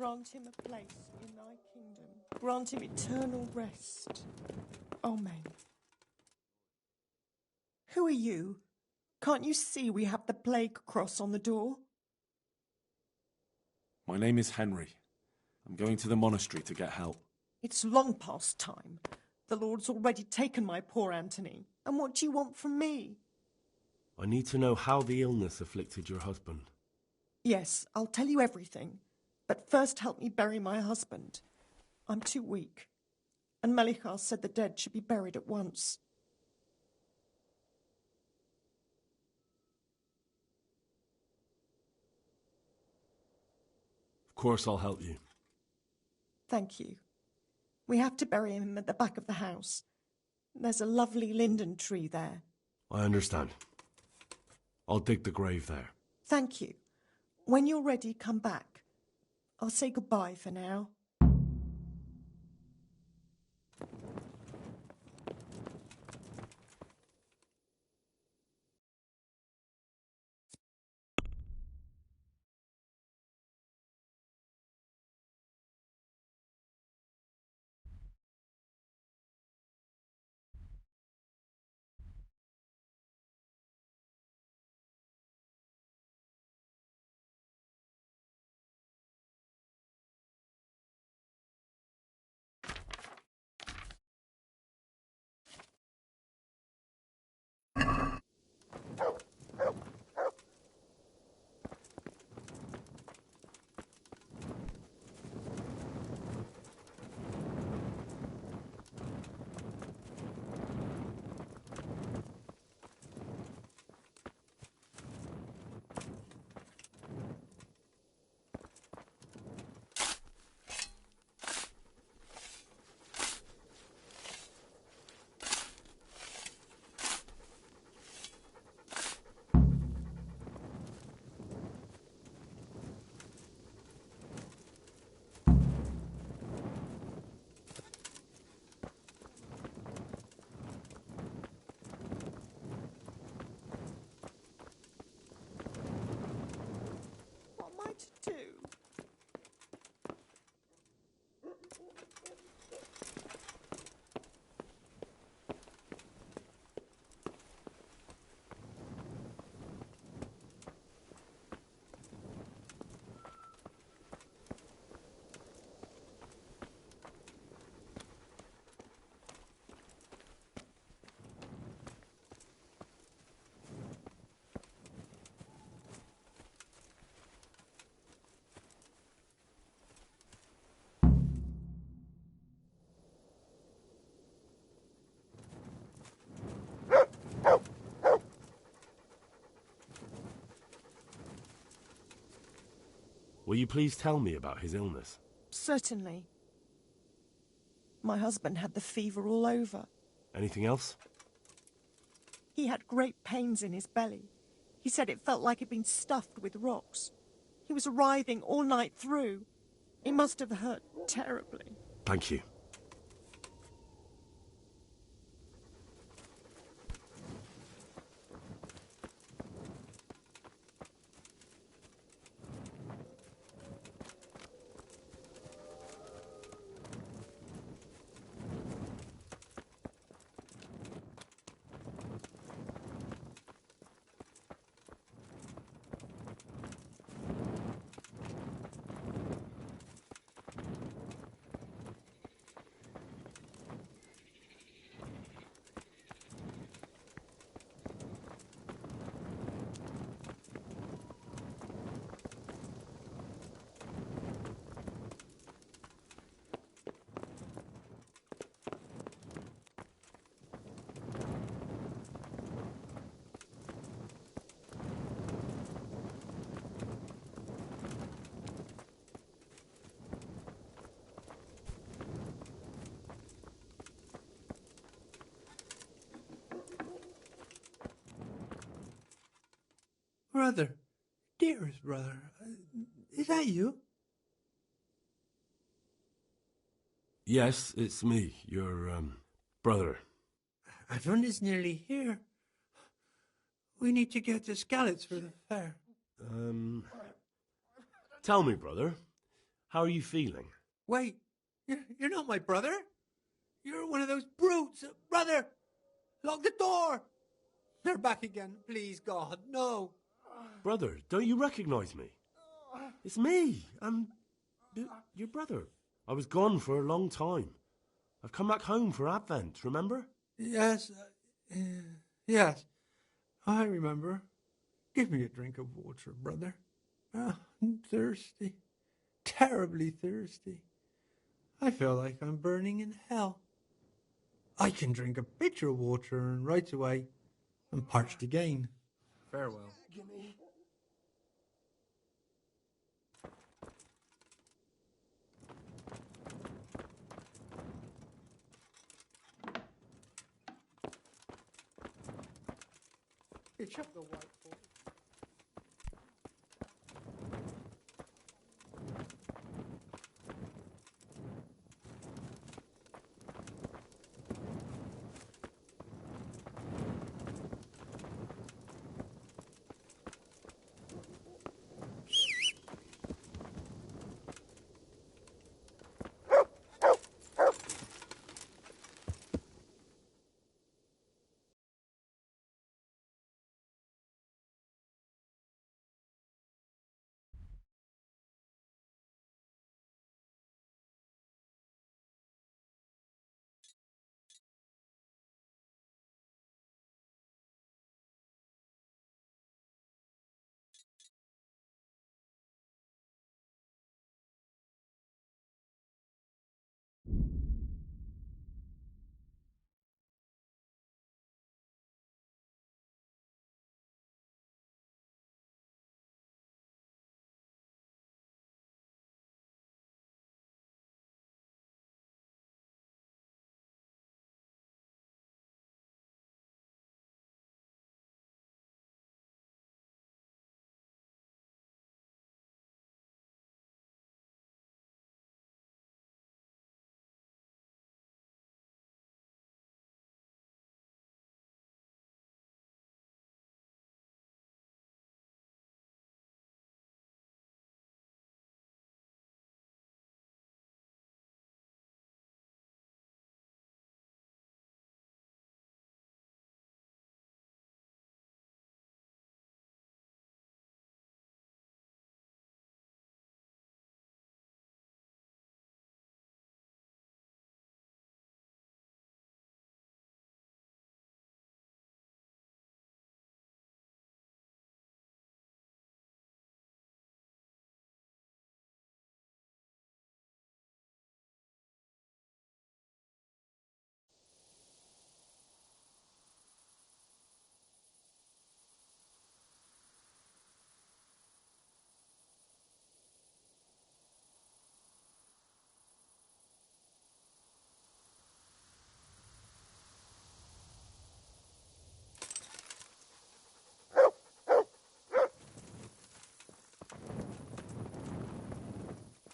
Grant him a place in thy kingdom. Grant him eternal rest. Amen. Who are you? Can't you see we have the plague cross on the door? My name is Henry. I'm going to the monastery to get help. It's long past time. The Lord's already taken my poor Anthony. And what do you want from me? I need to know how the illness afflicted your husband. Yes, I'll tell you everything. But first help me bury my husband. I'm too weak. And Melichar said the dead should be buried at once. Of course I'll help you. Thank you. We have to bury him at the back of the house. There's a lovely linden tree there. I understand. I'll dig the grave there. Thank you. When you're ready, come back. I'll say goodbye for now. Will you please tell me about his illness? Certainly. My husband had the fever all over. Anything else? He had great pains in his belly. He said it felt like it'd been stuffed with rocks. He was writhing all night through. It must have hurt terribly. Thank you. Brother, dearest brother, is that you? Yes, it's me, your, brother. Everyone is nearly here. We need to get to Skalitz for the fair. Tell me, brother, how are you feeling? Wait, you're not my brother? You're one of those brutes. Brother, lock the door. They're back again. Please, God, no. Brother, don't you recognize me? It's me. I'm your brother. I was gone for a long time. I've come back home for Advent, remember? Yes, yes, I remember. Give me a drink of water, brother. I'm thirsty, terribly thirsty. I feel like I'm burning in hell. I can drink a pitcher of water and right away I'm parched again. Farewell. Pitch up the white boy.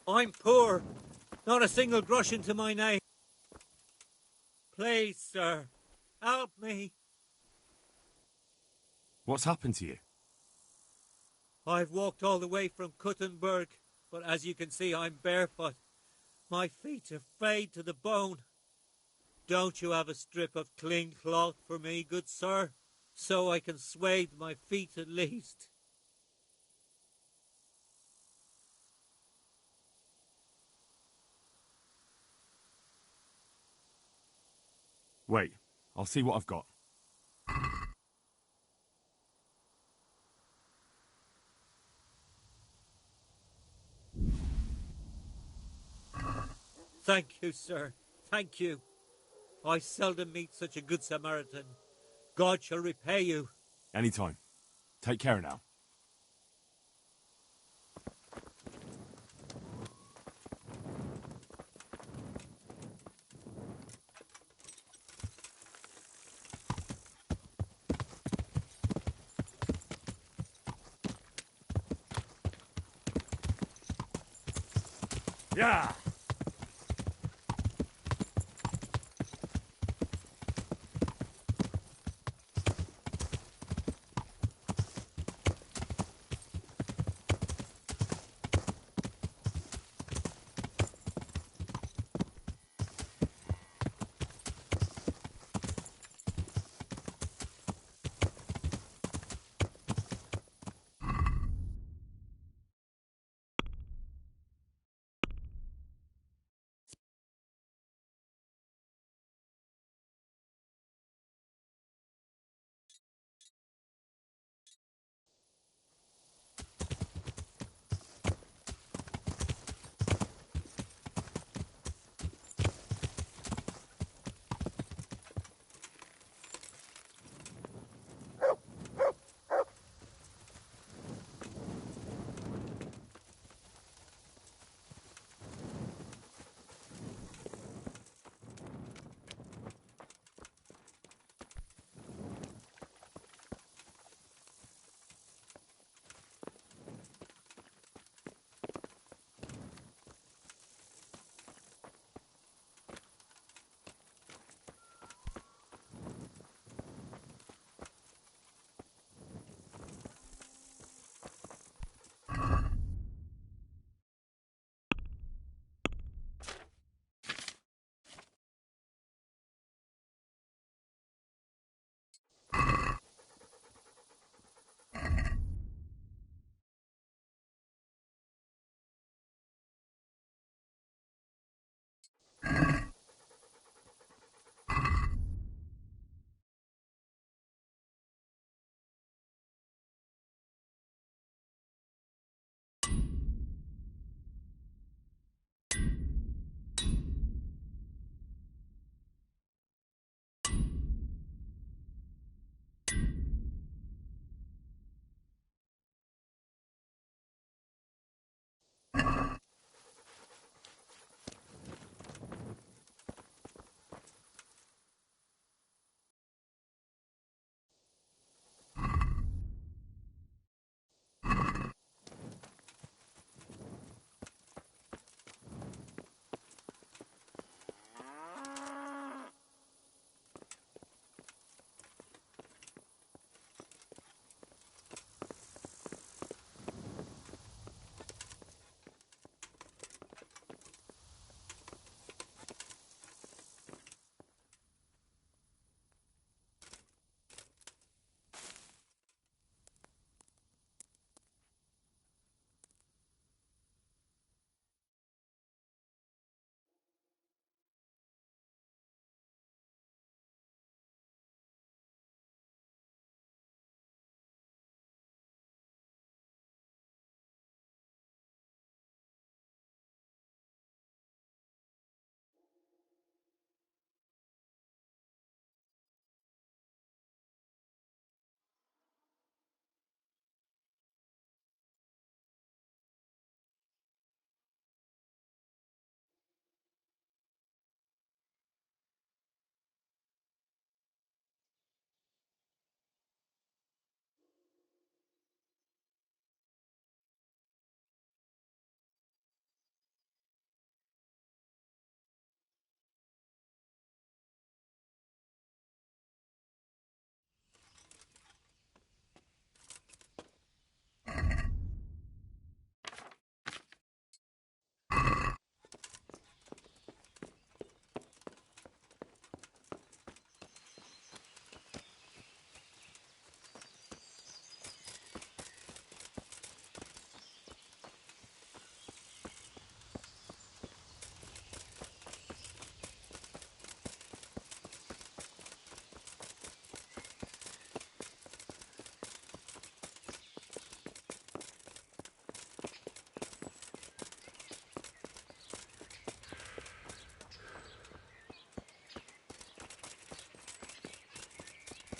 I'm poor. Not a single grosh into my name. Please, sir, help me. What's happened to you? I've walked all the way from Kuttenberg, but as you can see, I'm barefoot. My feet are frayed to the bone. Don't you have a strip of clean cloth for me, good sir, so I can swathe my feet at least? Wait, I'll see what I've got. Thank you, sir. Thank you. I seldom meet such a good Samaritan. God shall repay you. Anytime. Take care now. Yeah!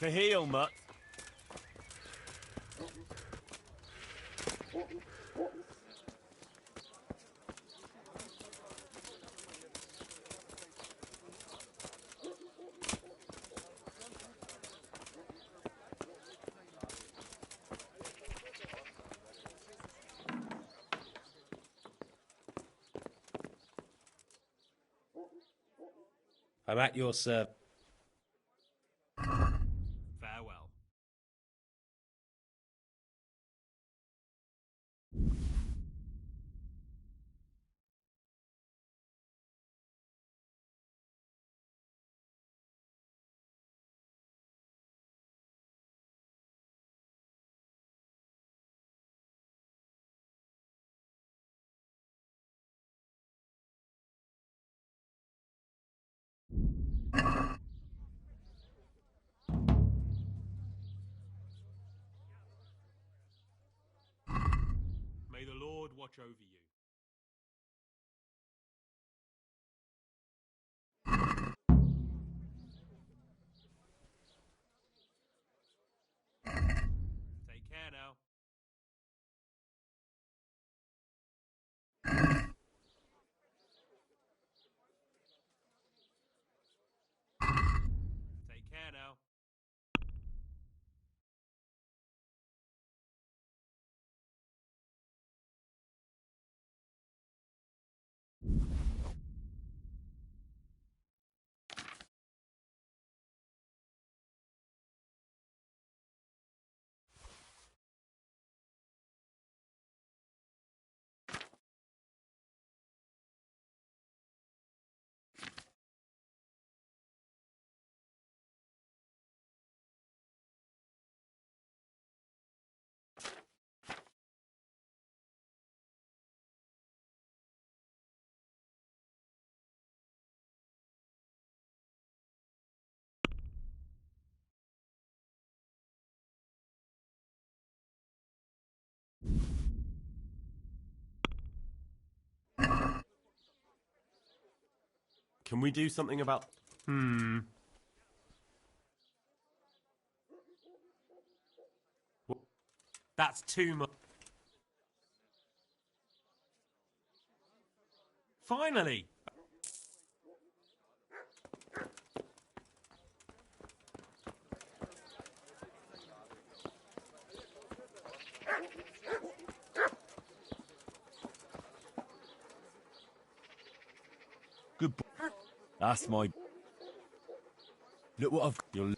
to heal, Mutt. I'm at your service. Farewell. May the Lord watch over you. Take care now. Take care now. Can we do something about... That's too much. Finally! Good boy. That's my... Look what I've... You're...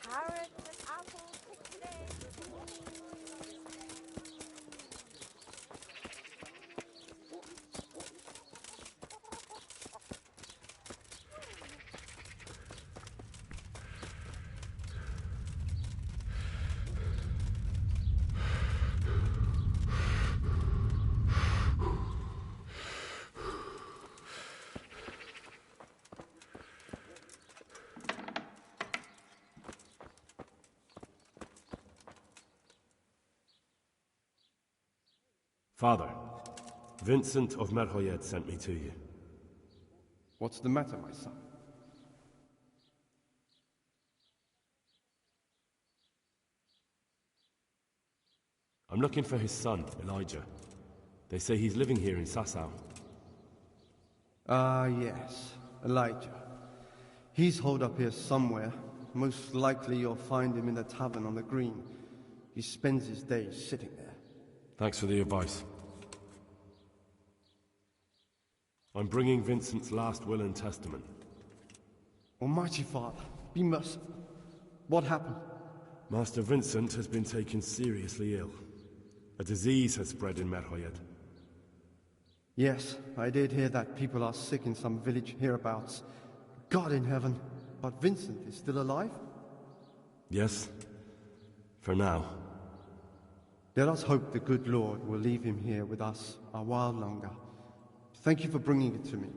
Carrots and apples today. Father, Vincent of Merhoyed sent me to you. What's the matter, my son? I'm looking for his son, Elijah. They say he's living here in Sasau. Ah, yes, Elijah. He's holed up here somewhere. Most likely you'll find him in the tavern on the green. He spends his days sitting there. Thanks for the advice. I'm bringing Vincent's last will and testament. Almighty Father, be merciful. What happened? Master Vincent has been taken seriously ill. A disease has spread in Merhoyed. Yes, I did hear that people are sick in some village hereabouts. God in heaven, but Vincent is still alive? Yes, for now. Let us hope the good Lord will leave him here with us a while longer. Thank you for bringing it to me.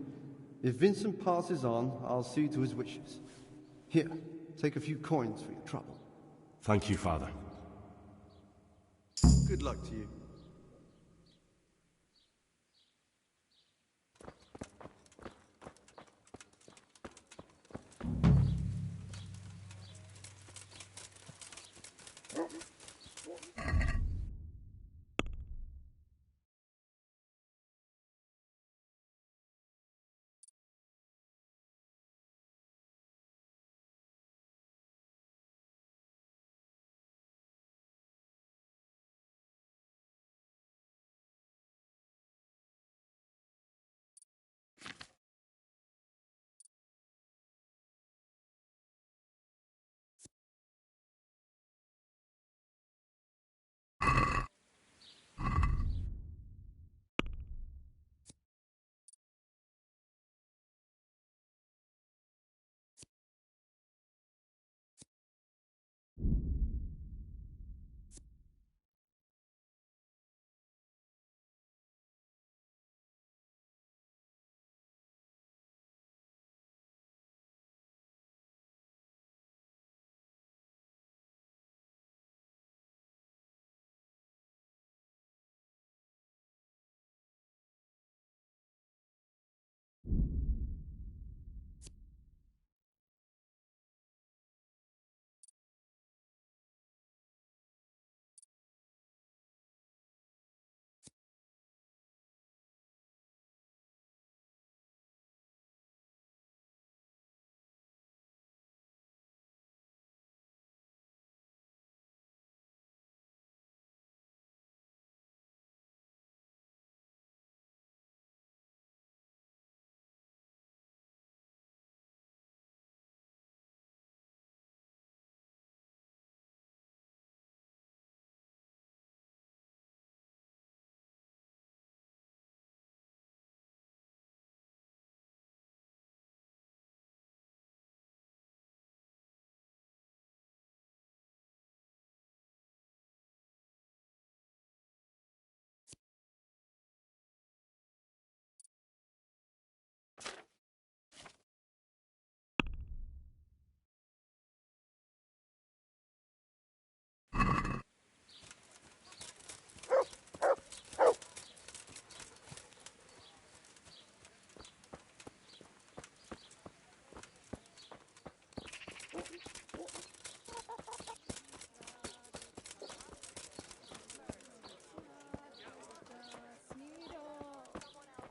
If Vincent passes on, I'll see to his wishes. Here, take a few coins for your trouble. Thank you, Father. Good luck to you.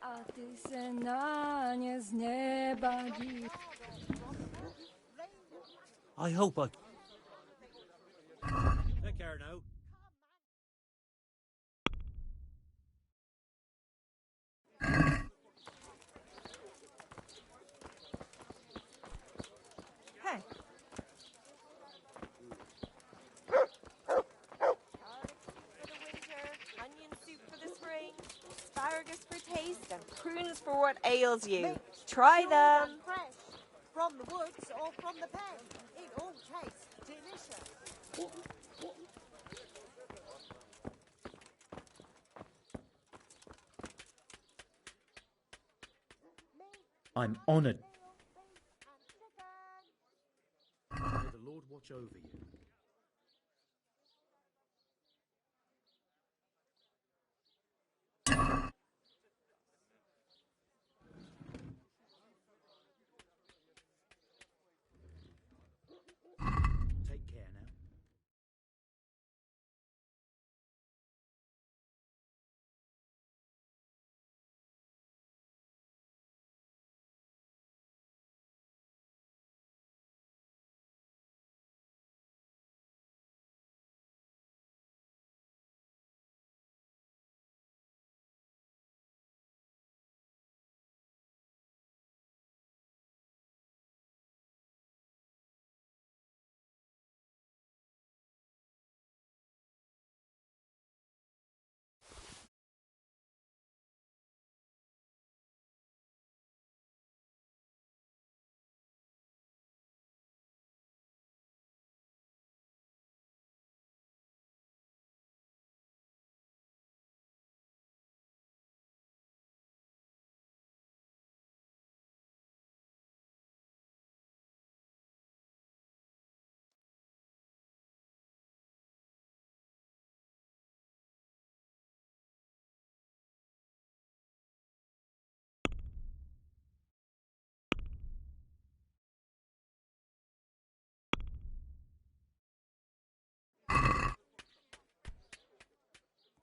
A ty se na nie z nieba dziś. I hope I... Take care now. Hey. Onion soup for the spring, asparagus for taste, and prunes for what ails you. Try them. Fresh, from the woods or from the pen. It all tastes delicious. I'm honored. May the Lord watch over you.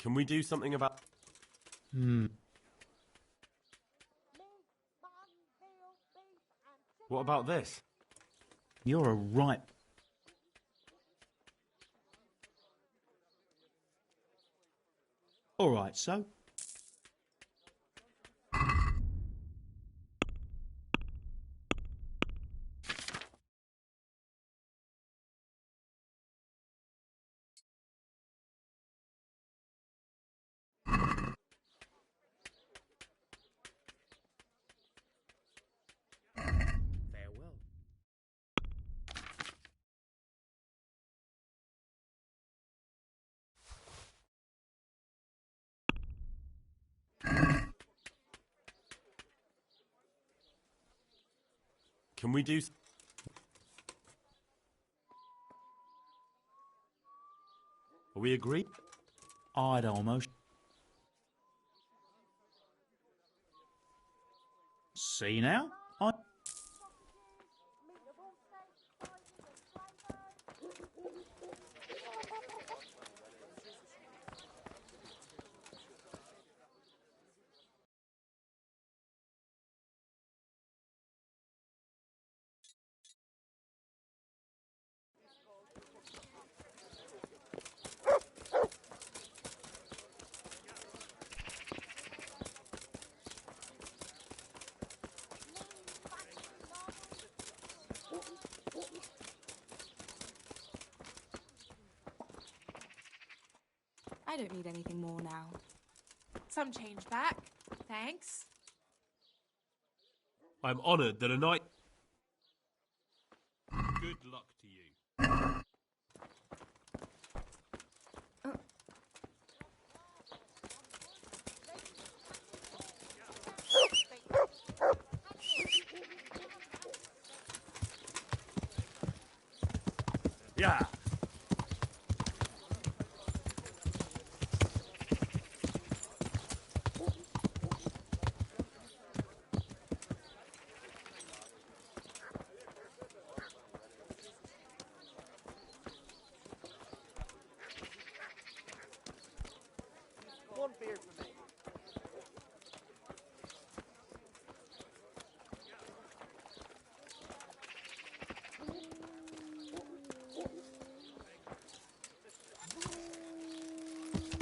Can we do something about... What about this? You're a right... All right, so... Farewell. Can we do... Are we agreed? I'd almost... See now? I don't need anything more now. Some change back. Thanks. I'm honoured that a knight... Good luck to you. Yeah. One beer for me.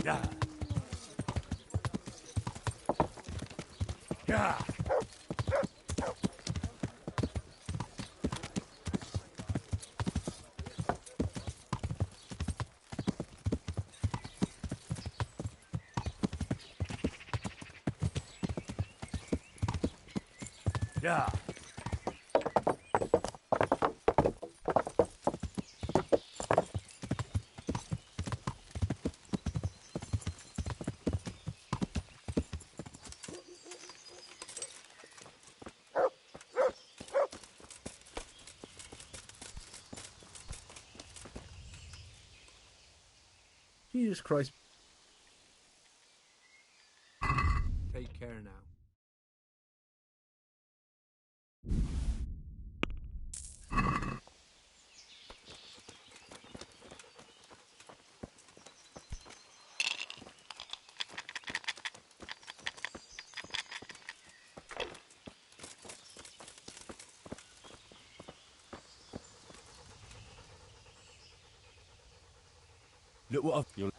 Yeah. Yeah. Yeah. Jesus Christ. Take care now. Look what I've...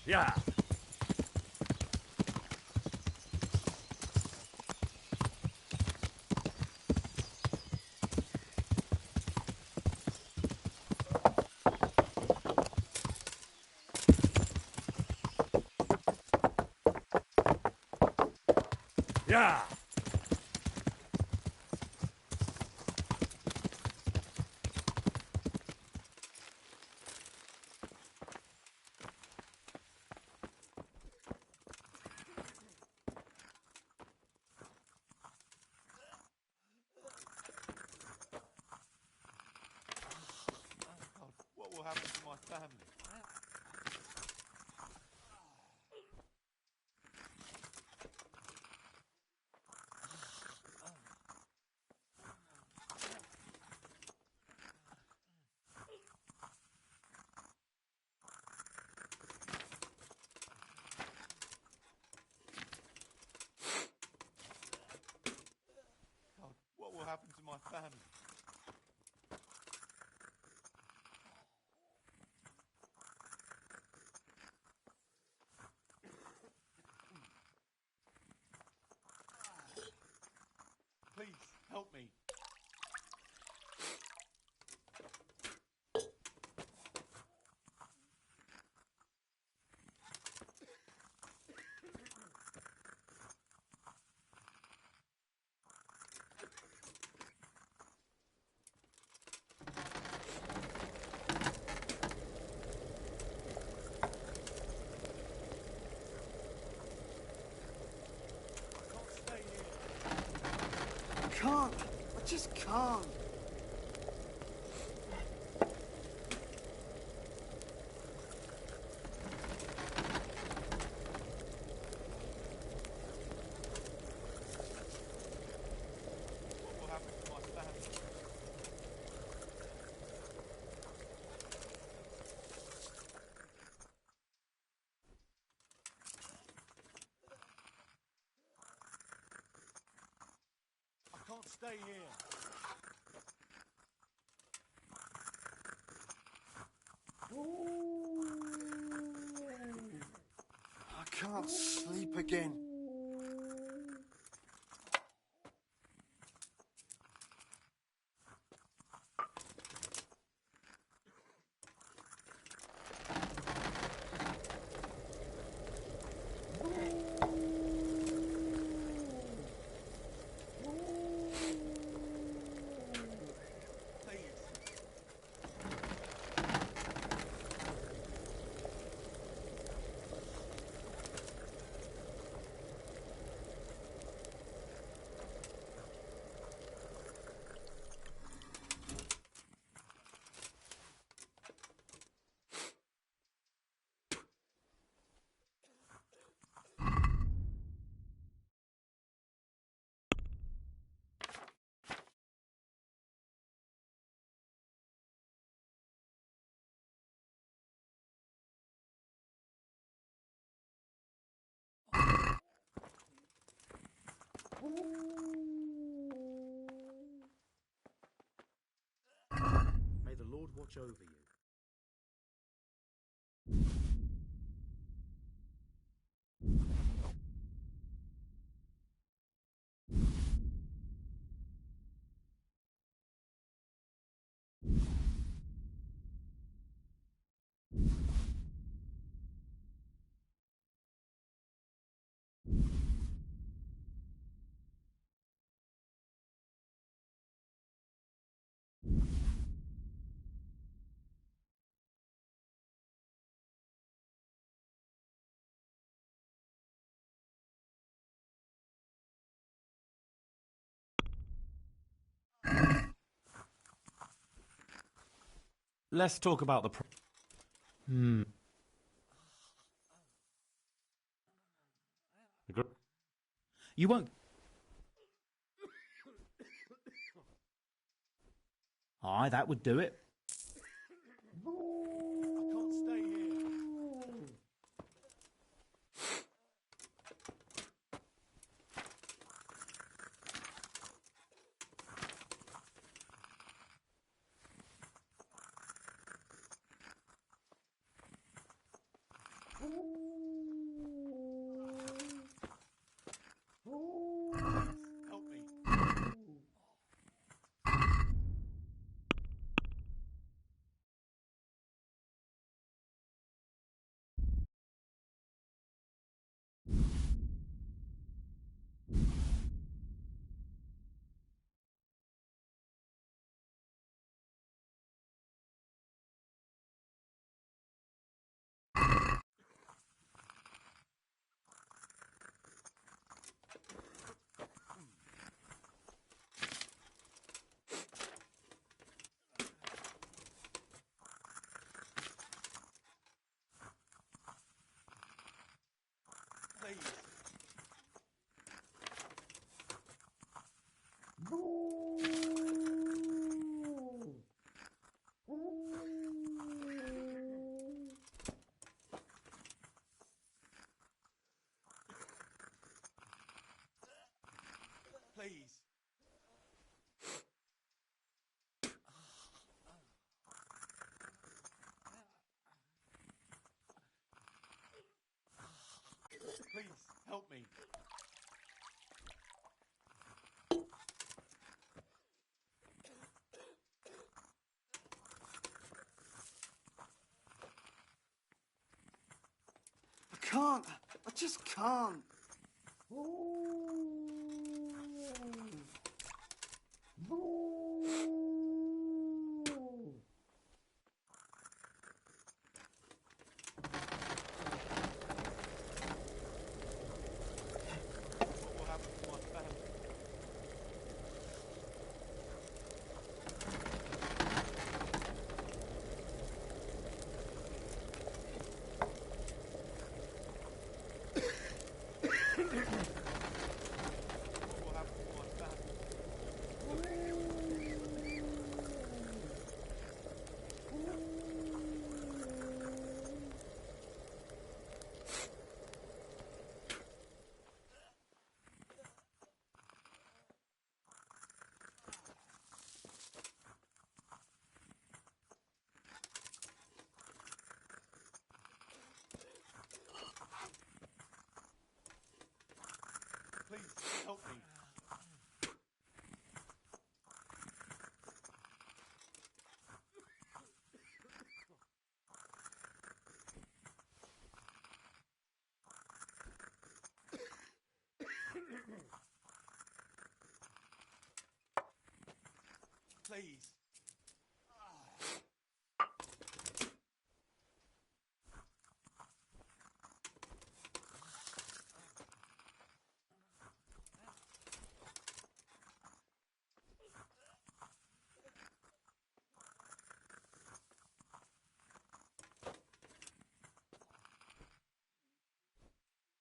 Yeah. Yeah. God, what will happen to my family? God, what will happen to my family? Please, help me. I can't. I just can't. What will happen to my family? I can't stay here. I can't sleep again. May the Lord watch over you. Let's talk about the You won't. Aye, that would do it. I can't stay here. Help me. Please. Please. Please, help me. I can't. I just can't. What will happen to my family? What will happen to my family? Please, help me. Please.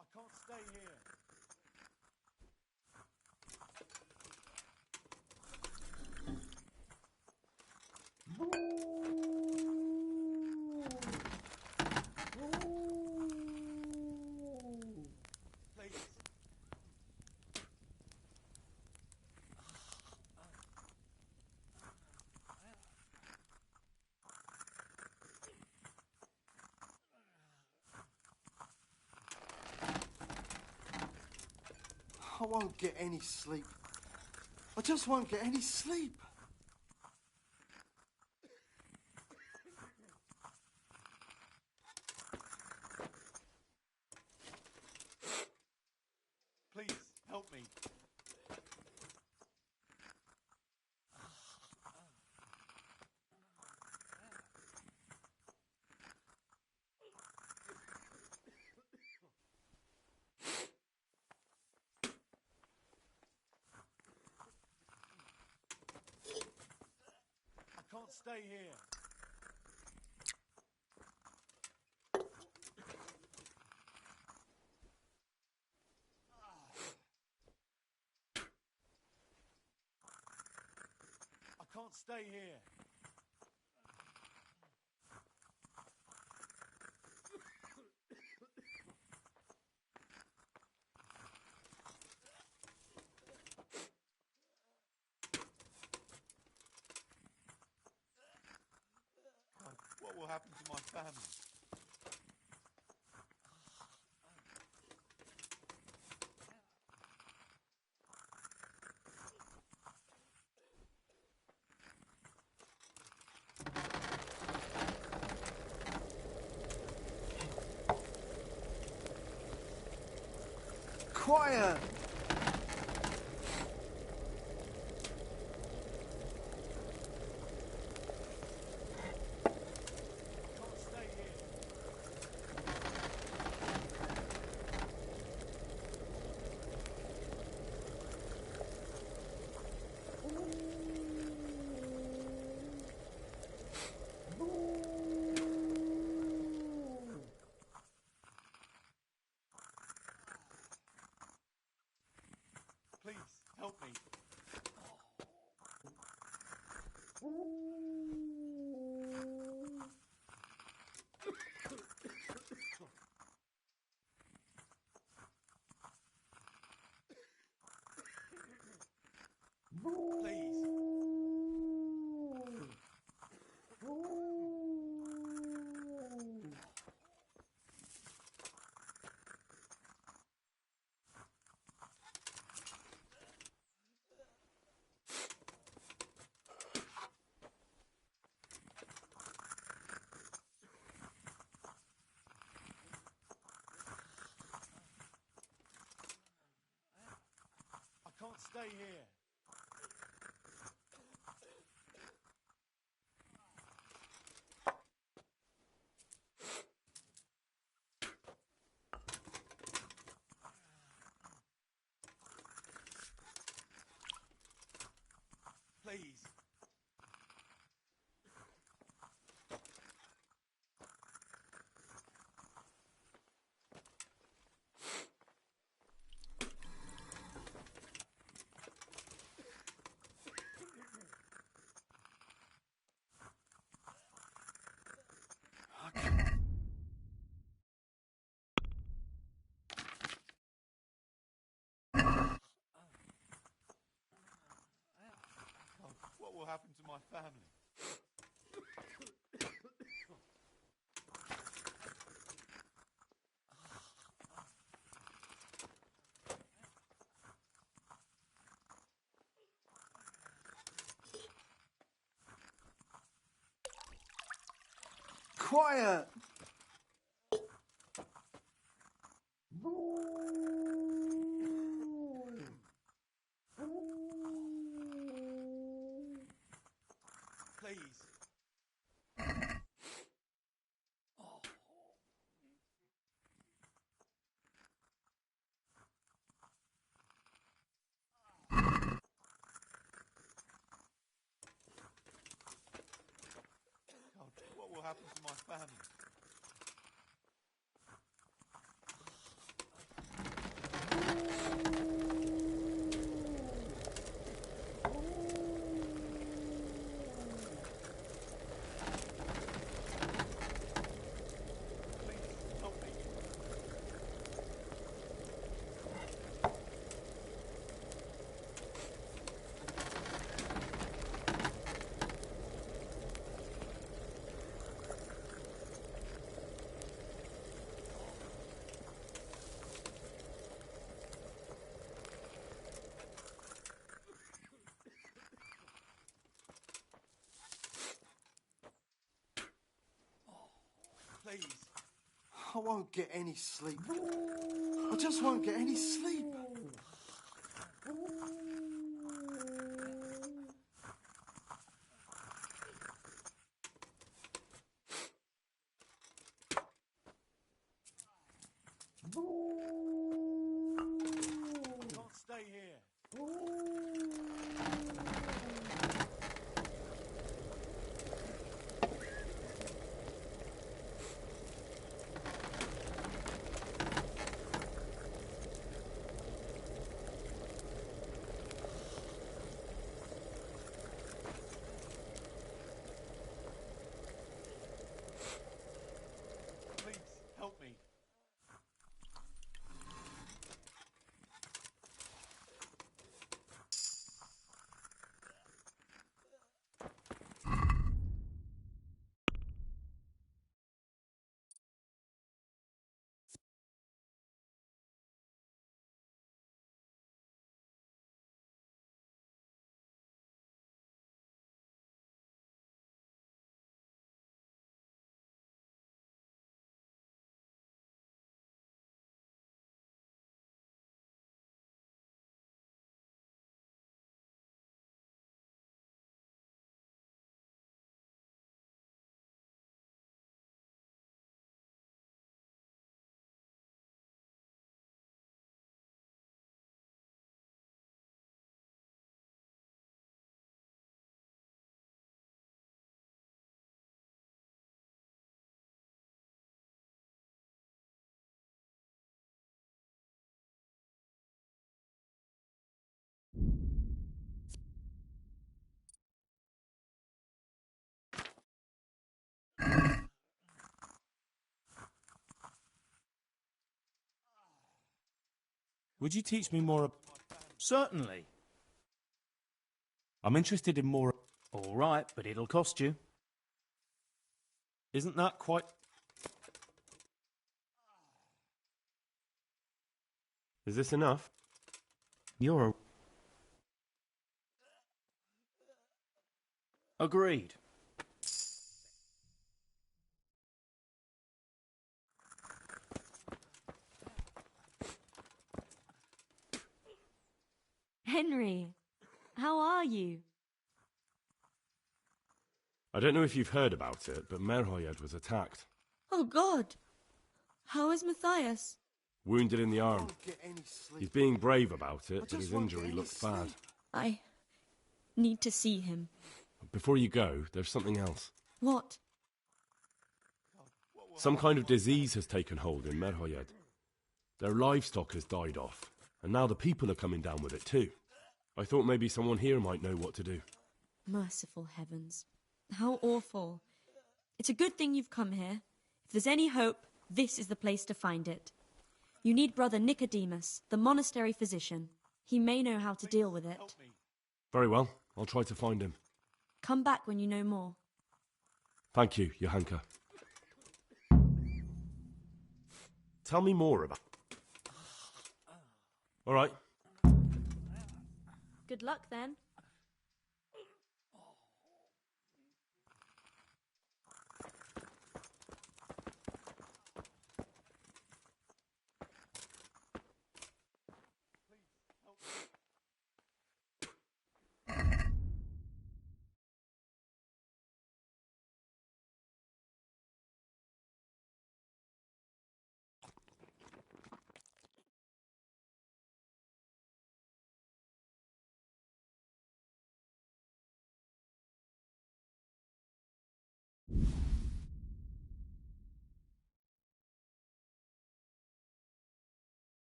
I can't stay here. Please. I won't get any sleep. I just won't get any sleep. Please, help me. I can't stay here. I can't stay here. God, what will happen to my family? Quiet! Can't stay here. help me. Please. I can't stay here. Please. God, what will happen to my family? Quiet! Please. God, what will happen to my family? Please, help me. Please. I won't get any sleep. I just won't get any sleep. I can't stay here. Please, help me. Would you teach me more? Certainly. I'm interested in more. All right, but it'll cost you. Isn't that quite... Is this enough? You're a... Agreed. Henry, how are you? I don't know if you've heard about it, but Merhoyed was attacked. Oh, God. How is Matthias? Wounded in the arm. He's being brave about it, but his injury looks bad. I need to see him. Before you go, there's something else. What? Some kind of disease has taken hold in Merhoyed. Their livestock has died off, and now the people are coming down with it too. I thought maybe someone here might know what to do. Merciful heavens. How awful. It's a good thing you've come here. If there's any hope, this is the place to find it. You need Brother Nicodemus, the monastery physician. He may know how to deal with it. Very well, I'll try to find him. Come back when you know more. Thank you, Johanka. Tell me more about... All right. Good luck, then.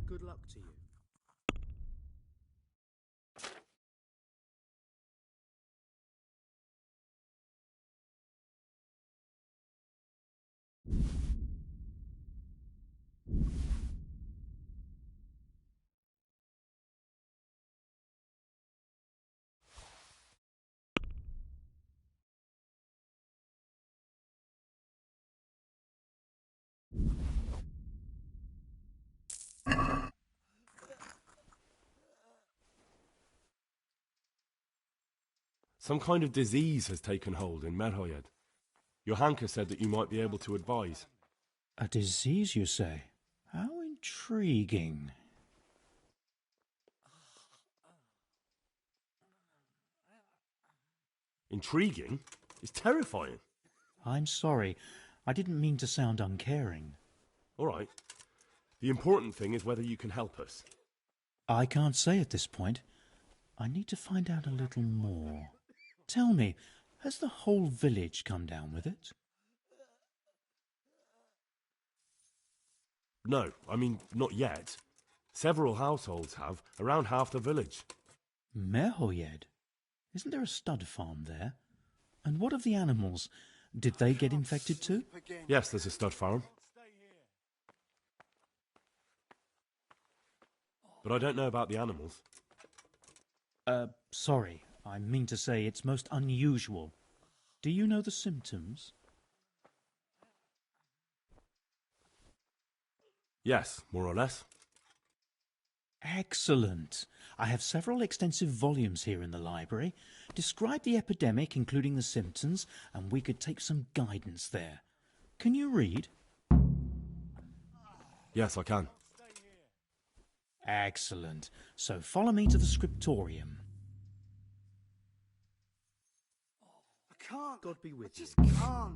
Good luck to you. Some kind of disease has taken hold in Merhoyed. Johanka said that you might be able to advise. A disease, you say? How intriguing. Intriguing? It's terrifying. I'm sorry. I didn't mean to sound uncaring. All right. The important thing is whether you can help us. I can't say at this point. I need to find out a little more. Tell me, has the whole village come down with it? No, I mean, not yet. Several households have, around half the village. Merhoyed? Isn't there a stud farm there? And what of the animals? Did they get infected too? Yes, there's a stud farm. But I don't know about the animals. Sorry. I mean to say it's most unusual. Do you know the symptoms? Yes, more or less. Excellent. I have several extensive volumes here in the library. Describe the epidemic, including the symptoms, and we could take some guidance there. Can you read? Yes, I can. Excellent. So follow me to the scriptorium. I can't. God be with I just can't.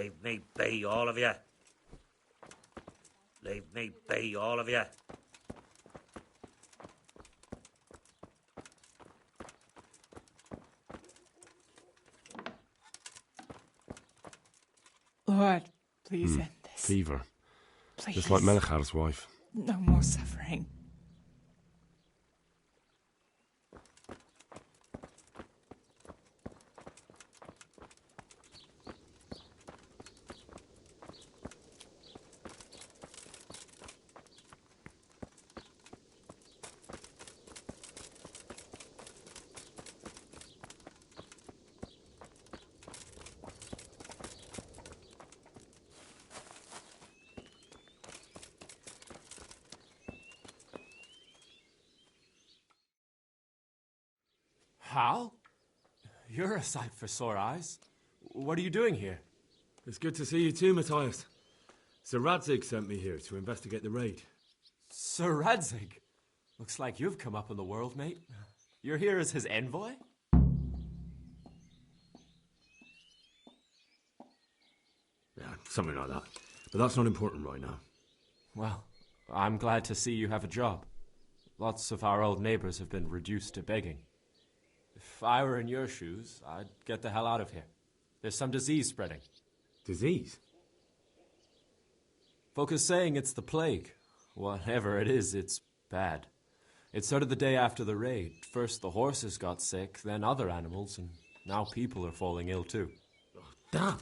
Leave me be, all of you. Leave me be, all of you. Lord, please end this. Fever. Please. Just like Melichar's wife. No more suffering. Hal? You're a sight for sore eyes. What are you doing here? It's good to see you too, Matthias. Sir Radzig sent me here to investigate the raid. Sir Radzig? Looks like you've come up in the world, mate. You're here as his envoy? Yeah, something like that. But that's not important right now. Well, I'm glad to see you have a job. Lots of our old neighbors have been reduced to begging. If I were in your shoes, I'd get the hell out of here. There's some disease spreading. Disease? Folk are saying it's the plague. Whatever it is, it's bad. It started the day after the raid. First the horses got sick, then other animals, and now people are falling ill too. Oh, damn!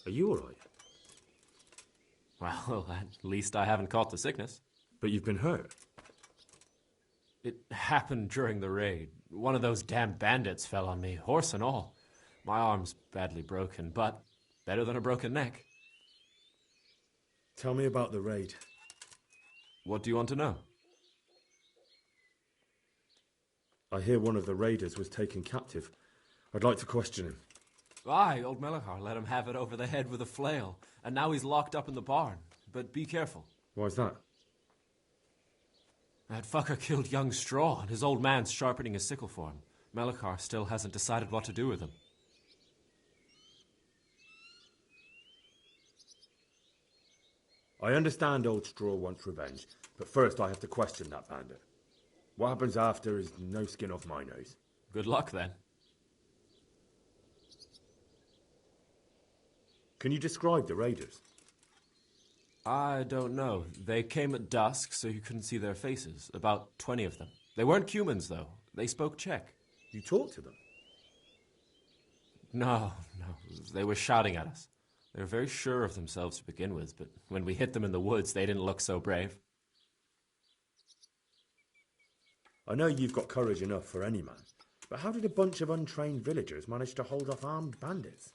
Are you alright? Well, at least I haven't caught the sickness. But you've been hurt? It happened during the raid. One of those damn bandits fell on me, horse and all. My arm's badly broken, but better than a broken neck. Tell me about the raid. What do you want to know? I hear one of the raiders was taken captive. I'd like to question him. Aye, old Melachar let him have it over the head with a flail, and now he's locked up in the barn. But be careful. Why's that? That fucker killed young Straw, and his old man's sharpening his sickle for him. Melachar still hasn't decided what to do with him. I understand old Straw wants revenge, but first I have to question that bandit. What happens after is no skin off my nose. Good luck, then. Can you describe the raiders? I don't know. They came at dusk, so you couldn't see their faces. About 20 of them. They weren't humans, though. They spoke Czech. You talked to them? No. They were shouting at us. They were very sure of themselves to begin with, but when we hit them in the woods, they didn't look so brave. I know you've got courage enough for any man, but how did a bunch of untrained villagers manage to hold off armed bandits?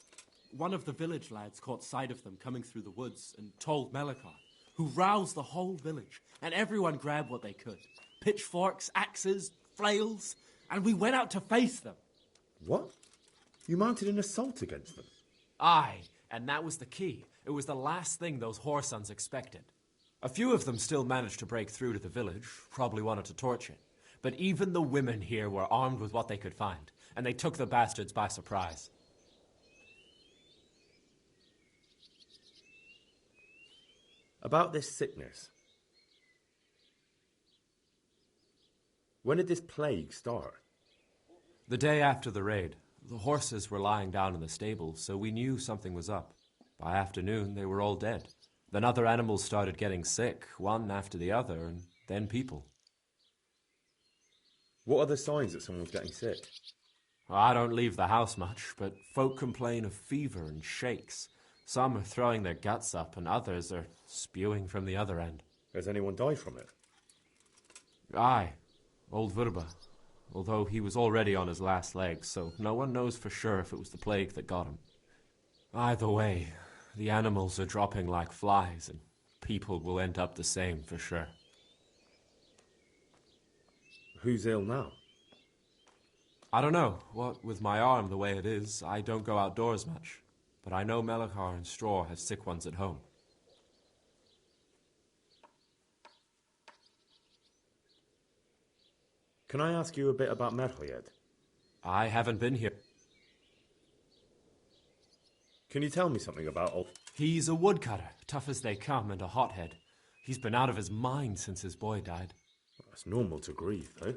One of the village lads caught sight of them coming through the woods and told Melachar, who roused the whole village, and everyone grabbed what they could. Pitchforks, axes, flails, and we went out to face them. What? You mounted an assault against them? Aye, and that was the key. It was the last thing those whoresons expected. A few of them still managed to break through to the village, probably wanted to torch it. But even the women here were armed with what they could find, and they took the bastards by surprise. About this sickness. When did this plague start? The day after the raid. The horses were lying down in the stable, so we knew something was up. By afternoon, they were all dead. Then other animals started getting sick, one after the other, and then people. What are the signs that someone's getting sick? Well, I don't leave the house much, but folk complain of fever and shakes. Some are throwing their guts up, and others are spewing from the other end. Has anyone died from it? Aye, old Verba. Although he was already on his last legs, so no one knows for sure if it was the plague that got him. Either way, the animals are dropping like flies, and people will end up the same for sure. Who's ill now? I don't know. What with my arm the way it is, I don't go outdoors much. But I know Melachar and Straw have sick ones at home. Can I ask you a bit about Merhoyed? I haven't been here. Can you tell me something about old... He's a woodcutter, tough as they come, and a hothead. He's been out of his mind since his boy died. That's normal to grieve, though.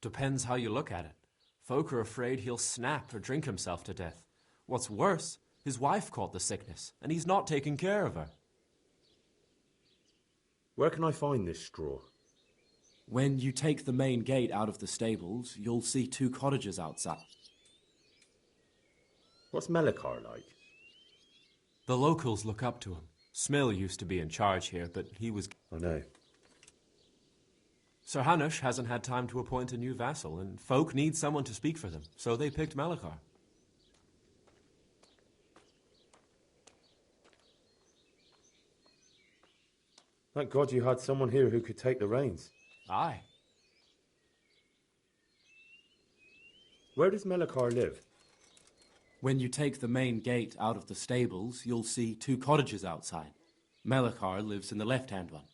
Depends how you look at it. Folk are afraid he'll snap or drink himself to death. What's worse, his wife caught the sickness, and he's not taking care of her. Where can I find this straw? When you take the main gate out of the stables, you'll see 2 cottages outside. What's Melikar like? The locals look up to him. Smill used to be in charge here, but he was... I know. Sir Hanush hasn't had time to appoint a new vassal, and folk need someone to speak for them, so they picked Melikar. Thank God you had someone here who could take the reins. Aye. Where does Melikar live? When you take the main gate out of the stables, you'll see 2 cottages outside. Melikar lives in the left-hand one.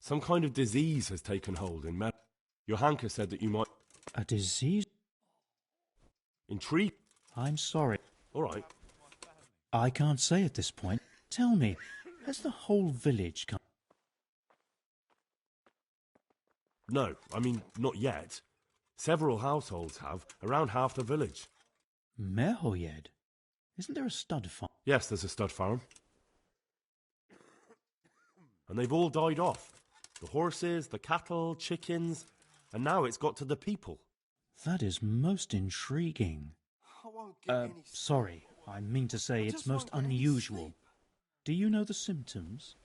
Some kind of disease has taken hold in Johanka said that you might... A disease? Intrigue? I'm sorry. All right. I can't say at this point. Tell me, has the whole village come? No, I mean, not yet. Several households have, around half the village. Mehoyed? Isn't there a stud farm? Yes, there's a stud farm. And they've all died off. The horses, the cattle, chickens, and now it's got to the people. That is most intriguing. I won't get any sleep. Sorry, I mean to say it's most unusual. Do you know the symptoms?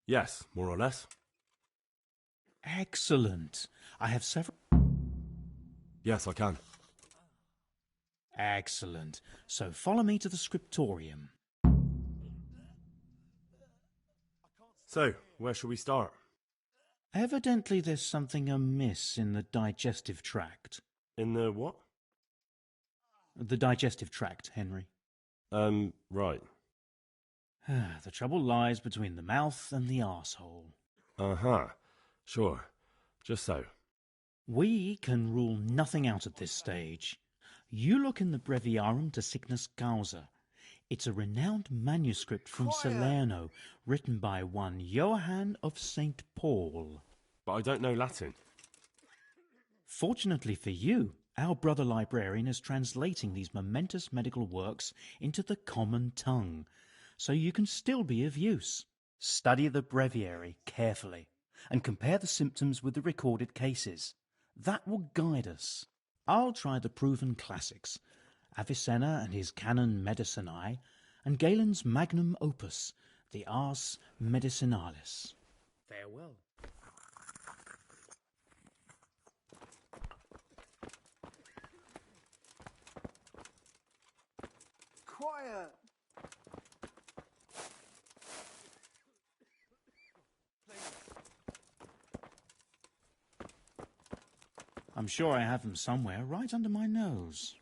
Yes, more or less. Excellent. I have several... Yes, I can. Excellent. So follow me to the scriptorium. So, where shall we start? Evidently there's something amiss in the digestive tract. In the what? The digestive tract, Henry. Right. The trouble lies between the mouth and the arsehole. Uh-huh. Sure. Just so. We can rule nothing out at this stage. You look in the Breviarium de Sickness Causa. It's a renowned manuscript from Salerno, written by one Johann of St. Paul. But I don't know Latin. Fortunately for you, our brother librarian is translating these momentous medical works into the common tongue, so you can still be of use. Study the breviary carefully and compare the symptoms with the recorded cases. That will guide us. I'll try the proven classics, Avicenna and his Canon Medicinae, and Galen's magnum opus, the Ars Medicinalis. Farewell. Quiet! I'm sure I have them somewhere, right under my nose.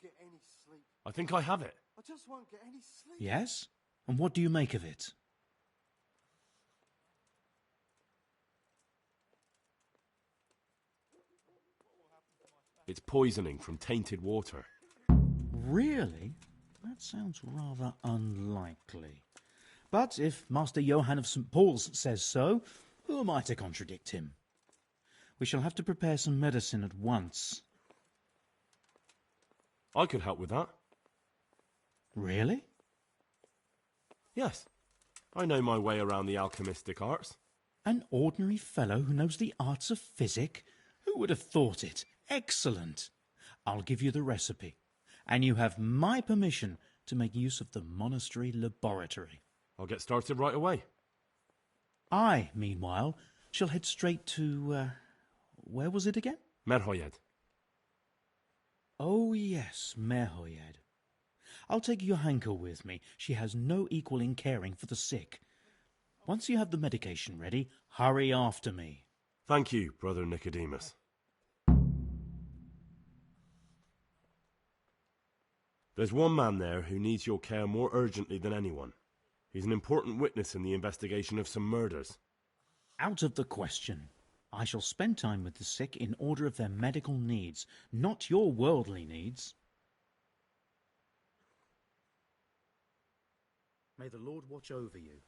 Get any sleep. I think I have it. I just won't get any sleep. Yes? And what do you make of it? It's poisoning from tainted water. Really? That sounds rather unlikely. But if Master Johann of St. Paul's says so, who am I to contradict him? We shall have to prepare some medicine at once. I could help with that. Really? Yes. I know my way around the alchemistic arts. An ordinary fellow who knows the arts of physic? Who would have thought it? Excellent. I'll give you the recipe, and you have my permission to make use of the monastery laboratory. I'll get started right away. I, meanwhile, shall head straight to, where was it again? Merhoyed. Oh, yes, Merhoyed. I'll take Johanka with me. She has no equal in caring for the sick. Once you have the medication ready, hurry after me. Thank you, Brother Nicodemus. There's one man there who needs your care more urgently than anyone. He's an important witness in the investigation of some murders. Out of the question. I shall spend time with the sick in order of their medical needs, not your worldly needs. May the Lord watch over you.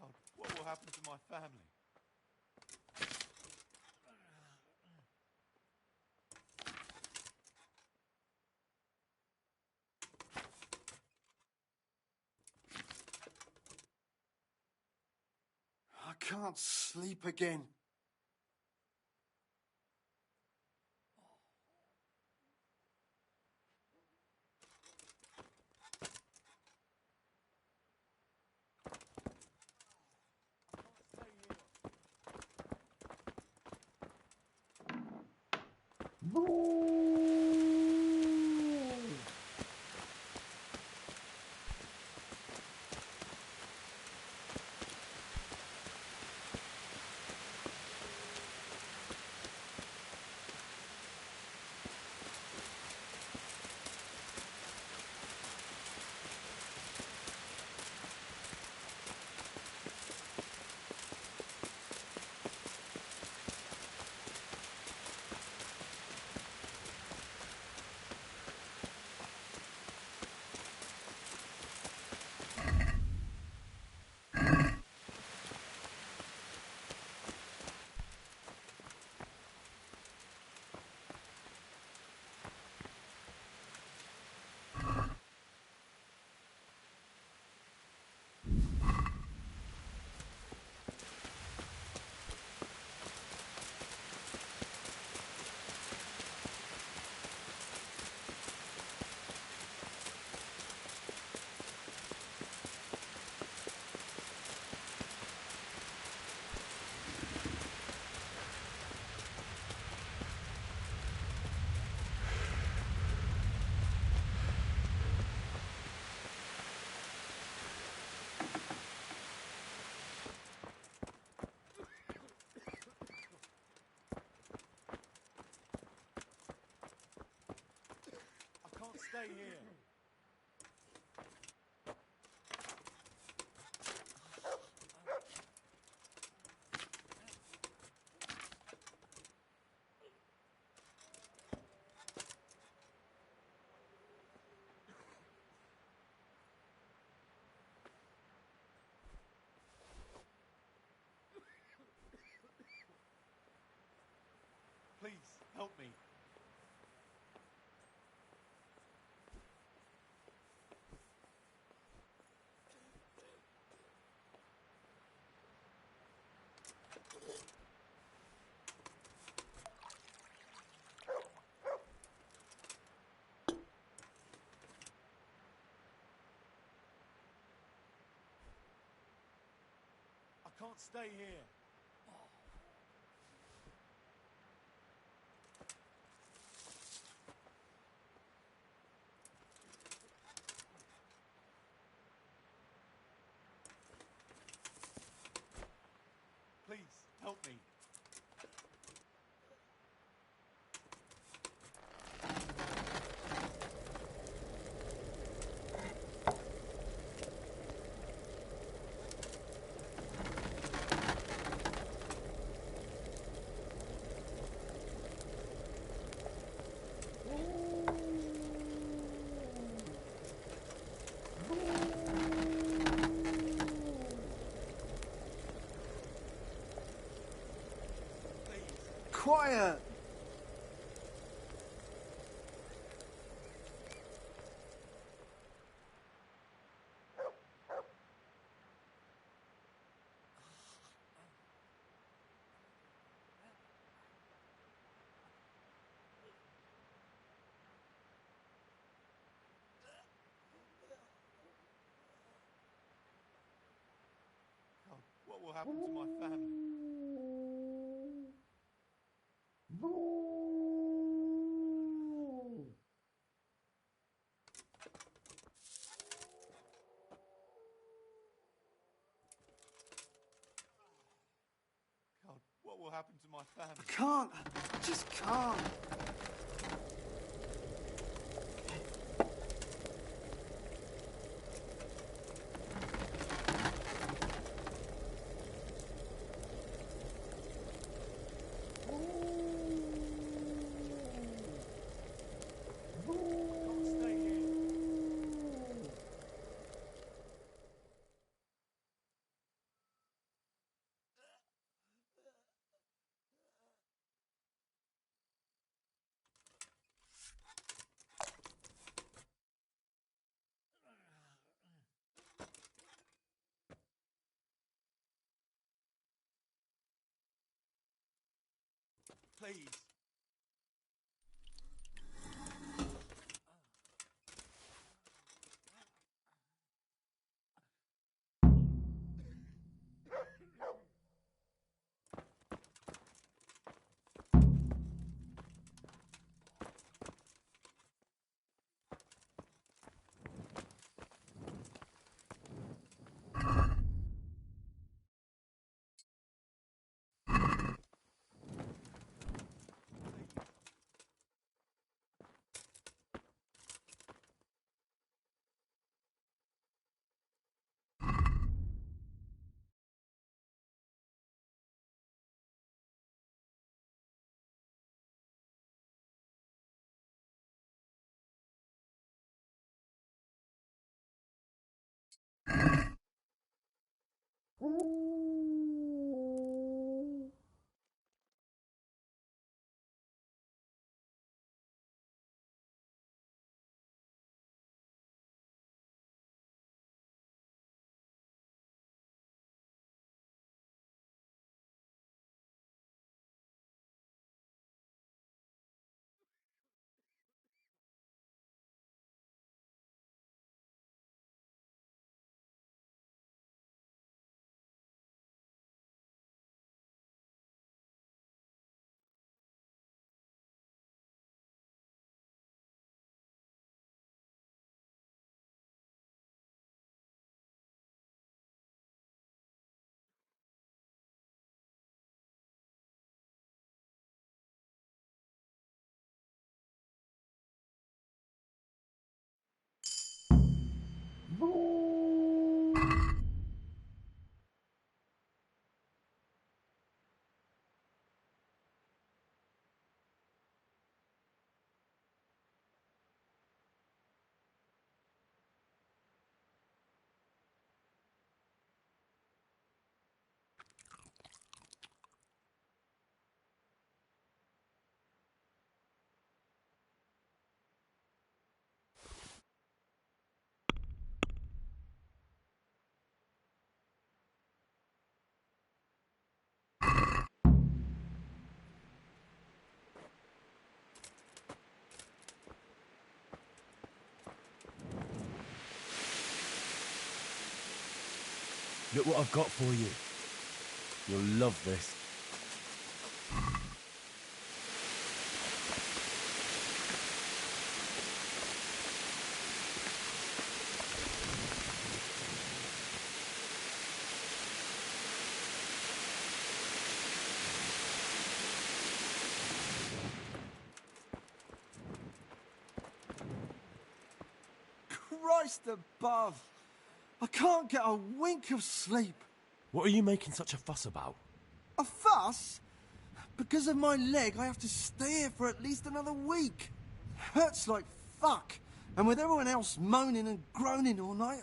God, what will happen to my family? I can't sleep again. Stay here. Please, help me. I can't stay here. Please, help me. quiet. God, what will happen to my family? God, what will happen to my family? I can't. I just can't. Please. Look what I've got for you. You'll love this. Christ above. I can't get a wink of sleep. What are you making such a fuss about? A fuss? Because of my leg, I have to stay here for at least another week. Hurts like fuck. And with everyone else moaning and groaning all night,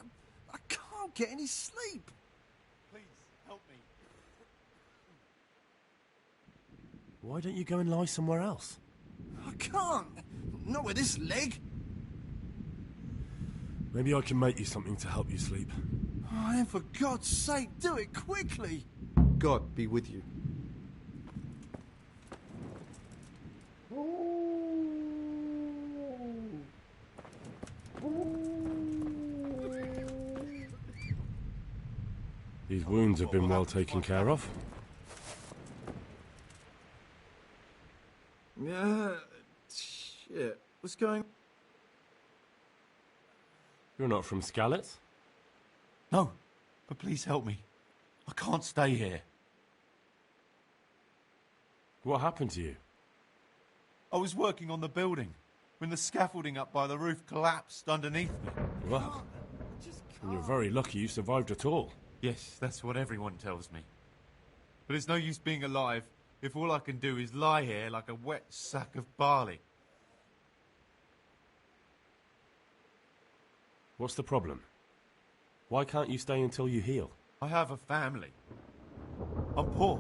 I can't get any sleep. Please, help me. Why don't you go and lie somewhere else? I can't. Not with this leg. Maybe I can make you something to help you sleep. Oh, then for God's sake, do it quickly. God be with you. These wounds have been well taken care of. Yeah, shit. What's going... You're not from Skalitz? No, but please help me. I can't stay here. What happened to you? I was working on the building when the scaffolding up by the roof collapsed underneath me. Well, you're very lucky you survived at all. Yes, that's what everyone tells me. But it's no use being alive if all I can do is lie here like a wet sack of barley. What's the problem? Why can't you stay until you heal? I have a family. I'm poor.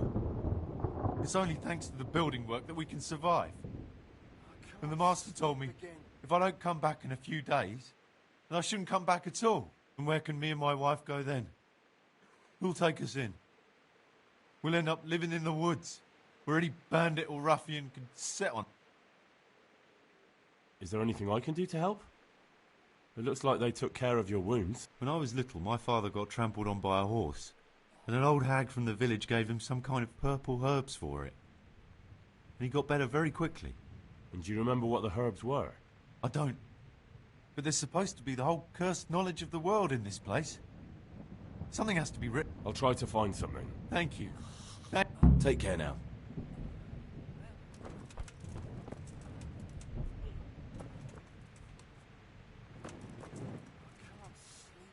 It's only thanks to the building work that we can survive. And the master told me if I don't come back in a few days, then I shouldn't come back at all. And where can me and my wife go then? Who'll take us in? We'll end up living in the woods, where any bandit or ruffian can set on. Is there anything I can do to help? It looks like they took care of your wounds. When I was little, my father got trampled on by a horse, and an old hag from the village gave him some kind of purple herbs for it. And he got better very quickly. And do you remember what the herbs were? I don't. But there's supposed to be the whole cursed knowledge of the world in this place. Something has to be written. I'll try to find something. Thank you. Take care now.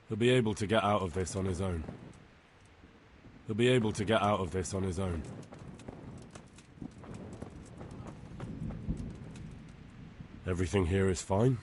He'll be able to get out of this on his own. He'll be able to get out of this on his own. Everything here is fine?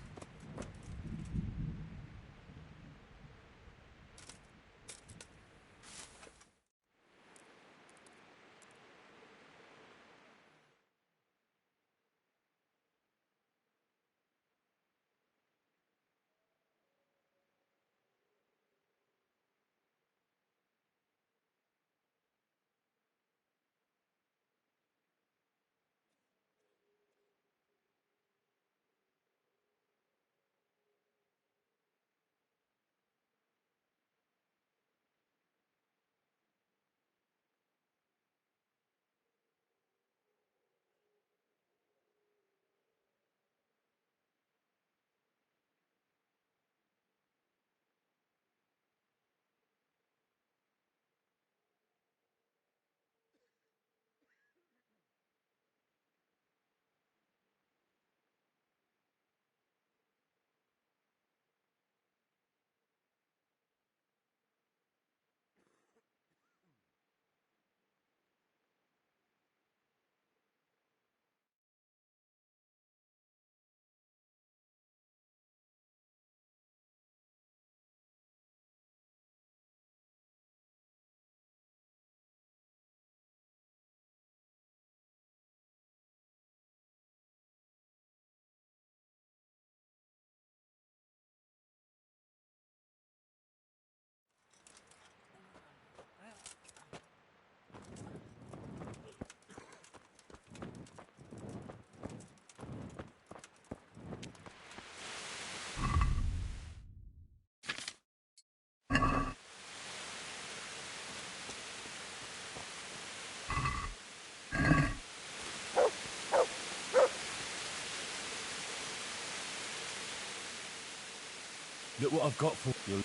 Look what I've got for you.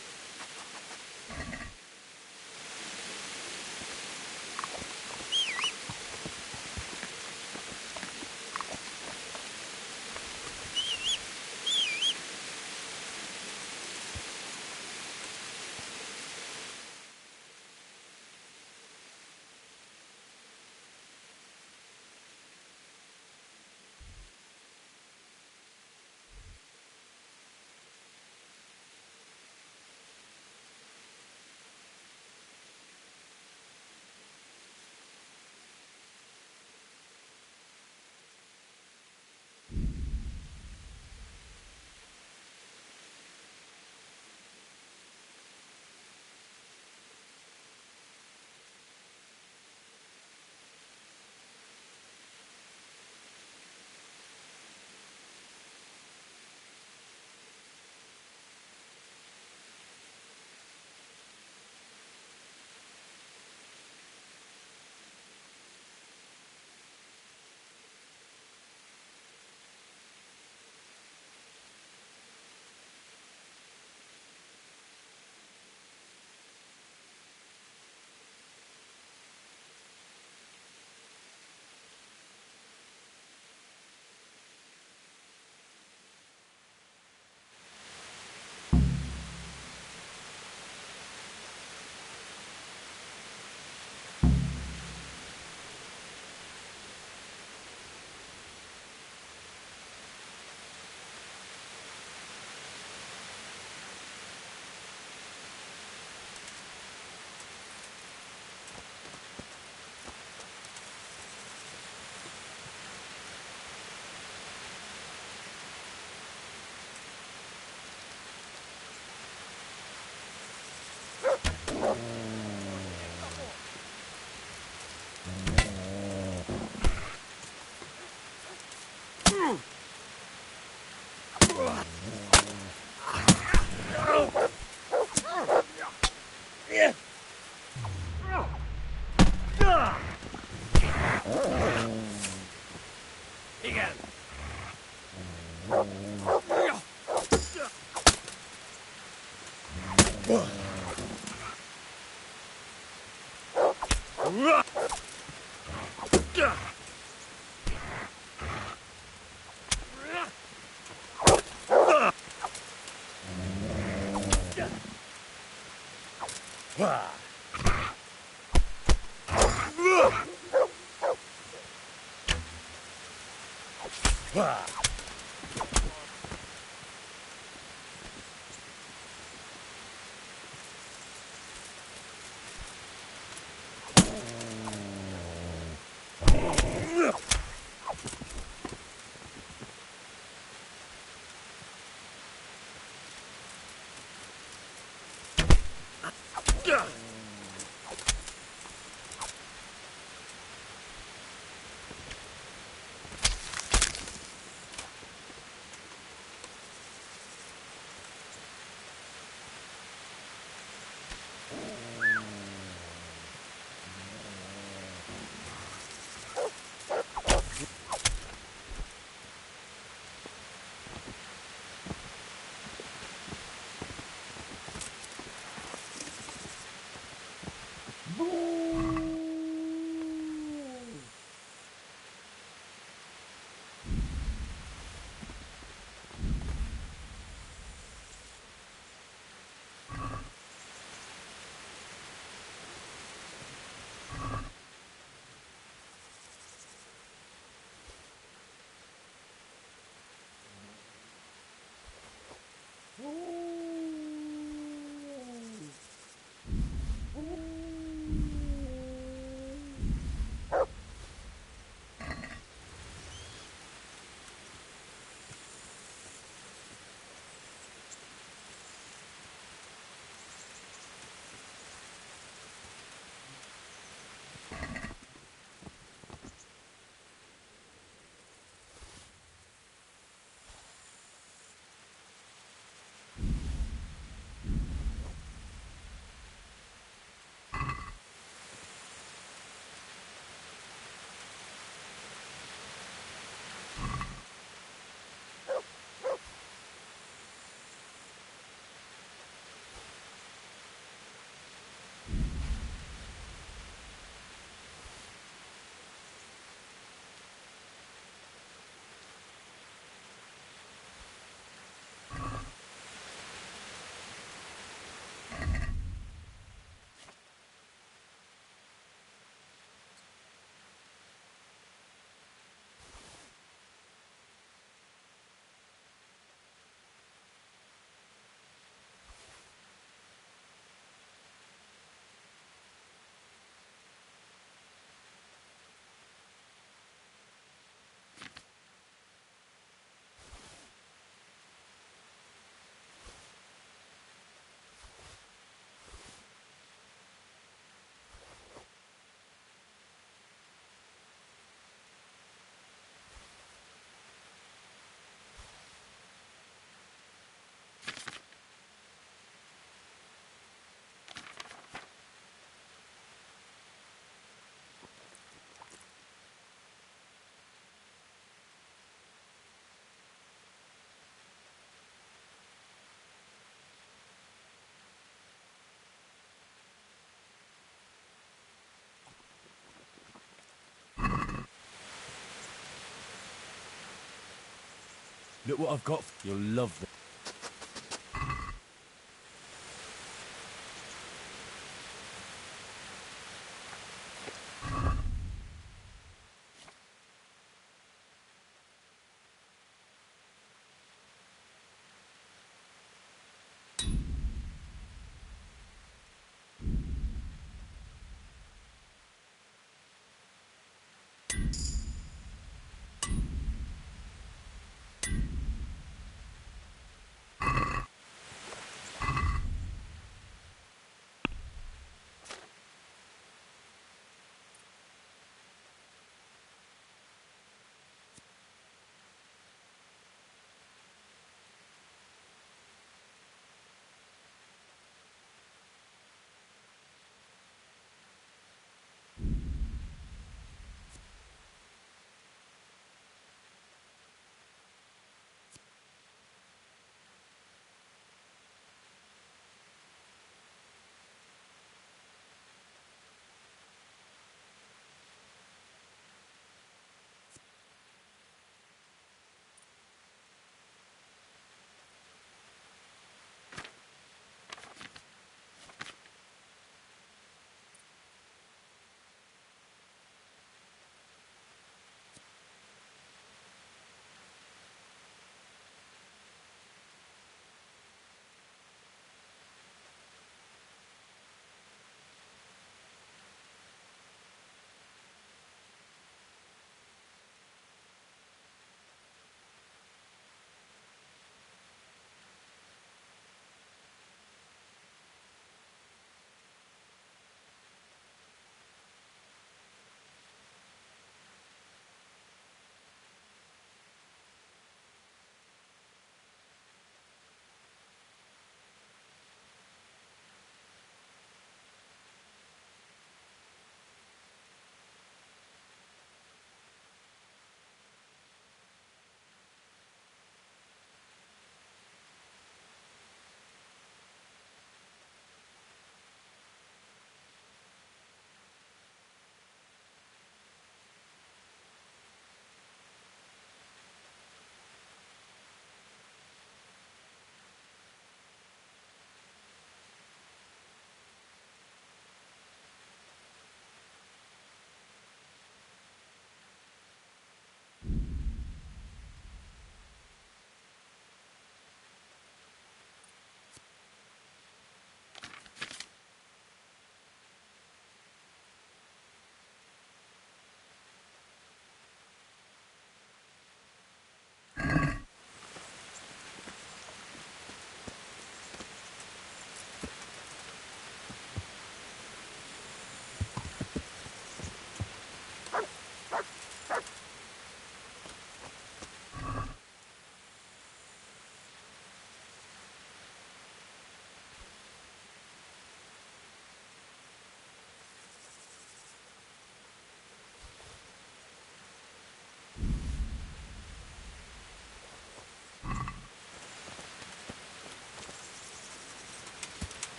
Look what I've got. You'll love them.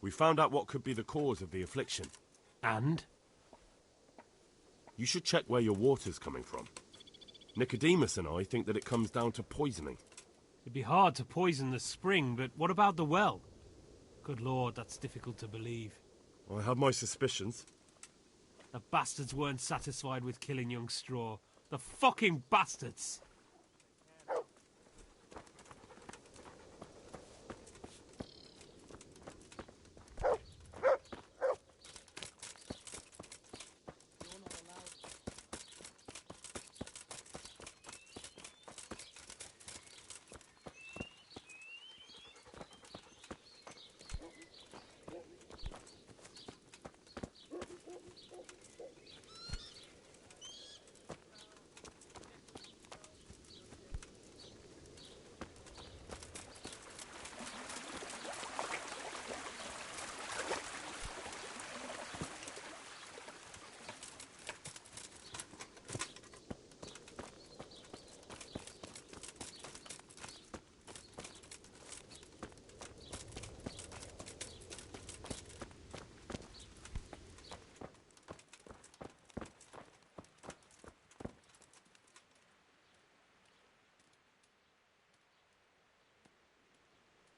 We found out what could be the cause of the affliction. And? You should check where your water's coming from. Nicodemus and I think that it comes down to poisoning. It'd be hard to poison the spring, but what about the well? Good Lord, that's difficult to believe. I have my suspicions. The bastards weren't satisfied with killing young Straw. The fucking bastards!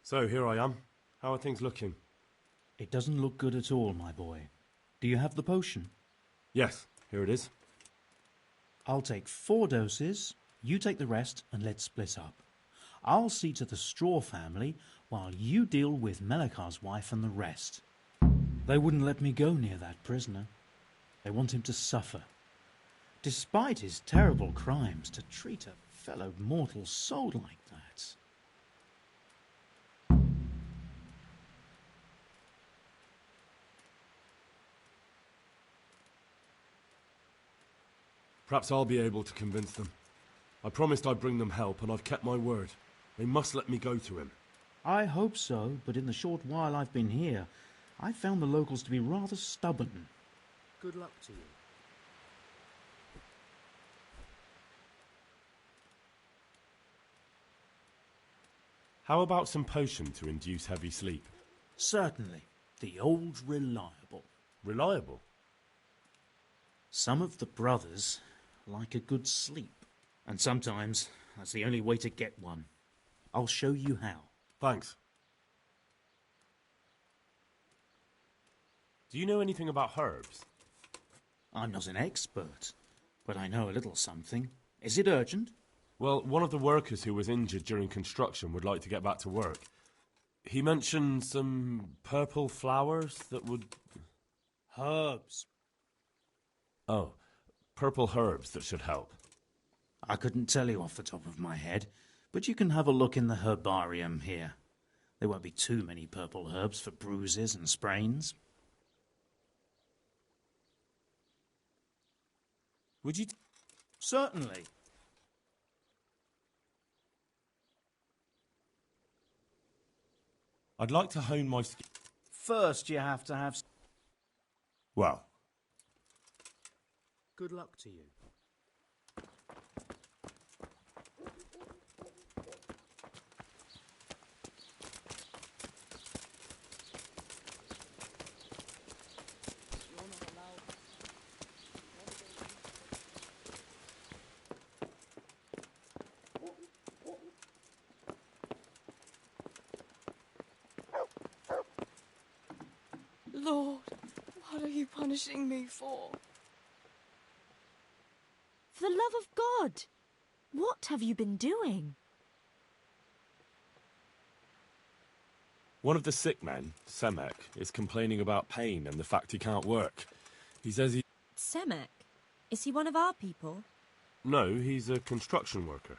So, here I am. How are things looking? It doesn't look good at all, my boy. Do you have the potion? Yes, here it is. I'll take 4 doses, you take the rest, and let's split up. I'll see to the Straw family, while you deal with Melikar's wife and the rest. They wouldn't let me go near that prisoner. They want him to suffer. Despite his terrible crimes, to treat a fellow mortal soul like that. Perhaps I'll be able to convince them. I promised I'd bring them help, and I've kept my word. They must let me go to him. I hope so, but in the short while I've been here, I've found the locals to be rather stubborn. Good luck to you. How about some potion to induce heavy sleep? Certainly. The old reliable. Reliable? Some of the brothers like a good sleep, and sometimes that's the only way to get one. I'll show you how. Thanks. Do you know anything about herbs? I'm not an expert, but I know a little something. Is it urgent? Well, one of the workers who was injured during construction would like to get back to work. He mentioned some purple flowers that would... Herbs. Oh, purple herbs that should help. I couldn't tell you off the top of my head, but you can have a look in the herbarium here. There won't be too many purple herbs for bruises and sprains. Would you... Certainly. I'd like to hone my... First you have to have... Well... Good luck to you. Lord, what are you punishing me for? For the love of God, what have you been doing? One of the sick men, Semek, is complaining about pain and the fact he can't work. He says he... Semek? Is he one of our people? No, he's a construction worker.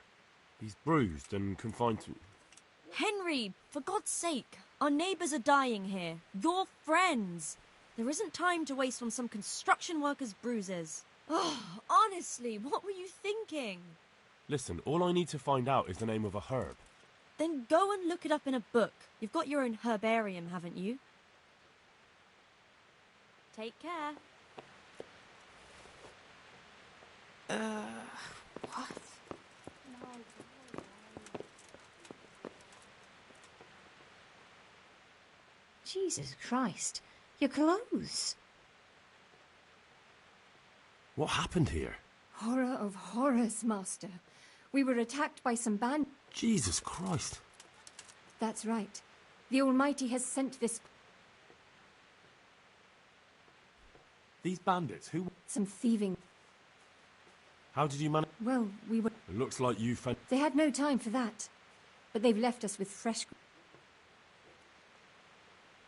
He's bruised and confined to... Henry, for God's sake, our neighbours are dying here. Your friends. There isn't time to waste on some construction worker's bruises. Oh, honestly, what were you thinking? Listen, all I need to find out is the name of a herb. Then go and look it up in a book. You've got your own herbarium, haven't you? Take care. What? Jesus Christ. Your clothes. What happened here? Horror of horrors, Master. We were attacked by some band... Jesus Christ. That's right. The Almighty has sent this... These bandits, who... Some thieving... How did you manage... Well, we were... It looks like you found... They had no time for that. But they've left us with fresh...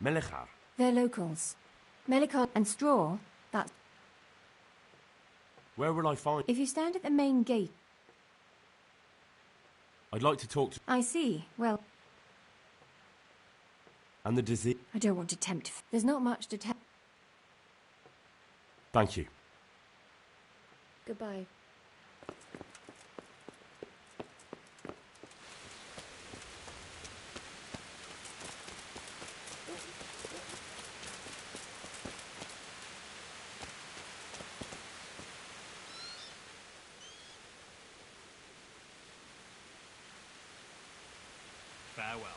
Melechar. They're locals. Melikar and Straw, that's... Where will I find... If you stand at the main gate... I'd like to talk to... I see. Well... And the disease... I don't want to tempt... There's not much to tempt... Thank you. Goodbye. Farewell.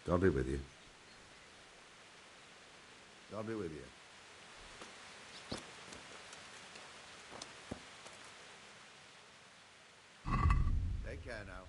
God be with you. God be with you. Take care now.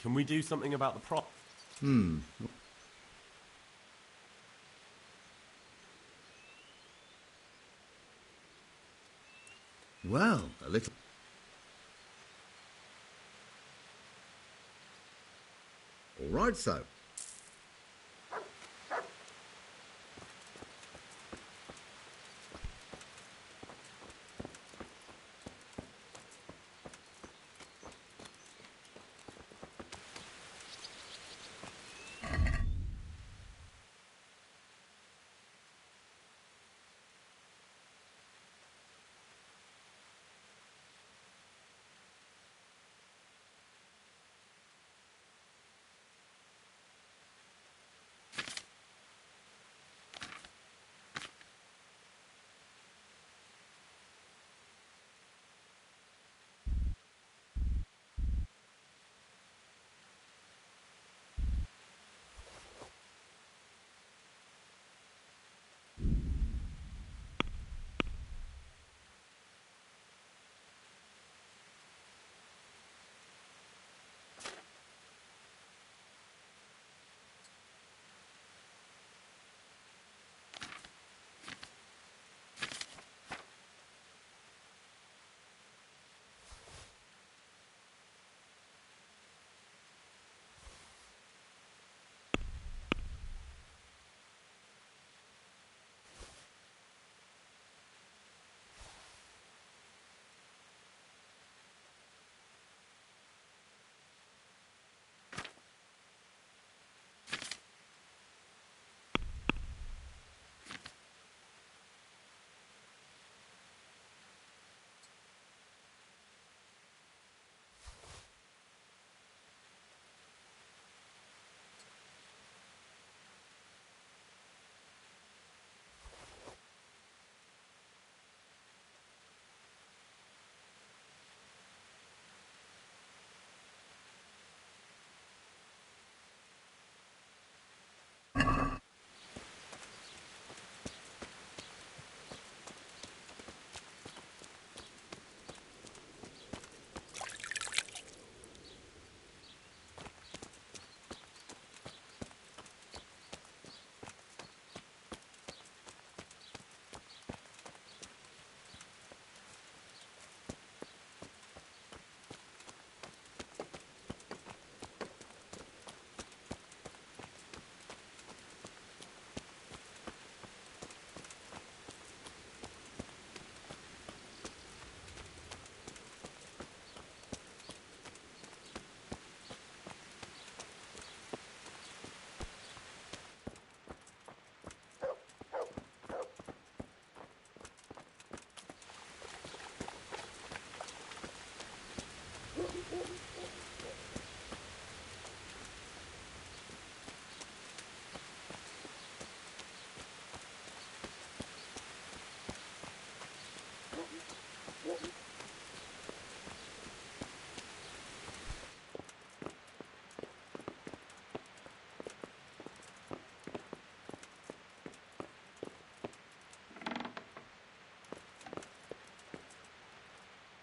Can we do something about the prop? Well, a little... All right, so.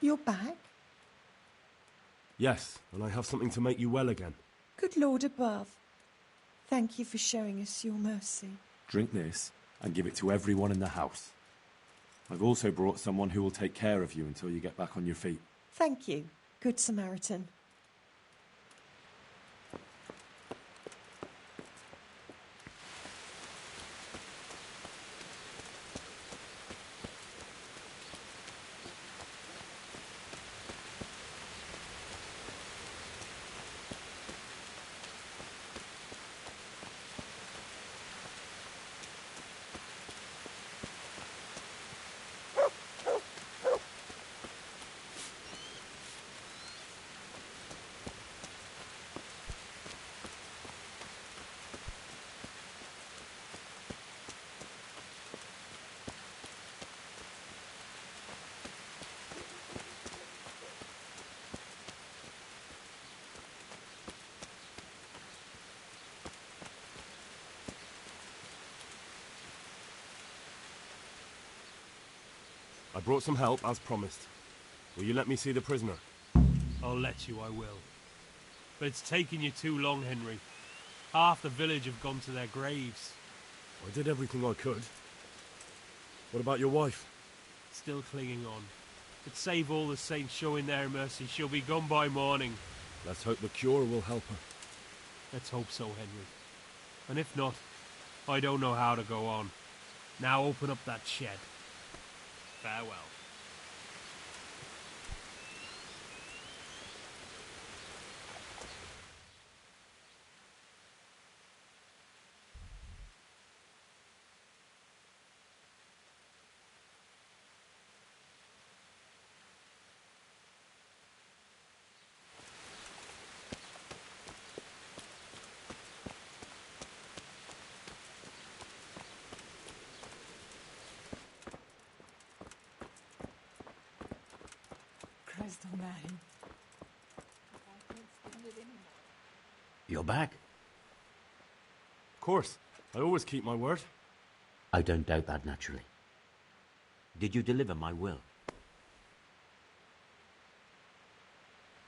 You're back? Yes, and I have something to make you well again. Good Lord above. Thank you for showing us your mercy. Drink this and give it to everyone in the house. I've also brought someone who will take care of you until you get back on your feet. Thank you, Good Samaritan. I brought some help, as promised. Will you let me see the prisoner? I'll let you, I will. But it's taken you too long, Henry. Half the village have gone to their graves. I did everything I could. What about your wife? Still clinging on. But save all the saints showing their mercy, she'll be gone by morning. Let's hope the cure will help her. Let's hope so, Henry. And if not, I don't know how to go on. Now open up that shed. Farewell. Christ almighty. You're back? Of course. I always keep my word. I don't doubt that, naturally. Did you deliver my will?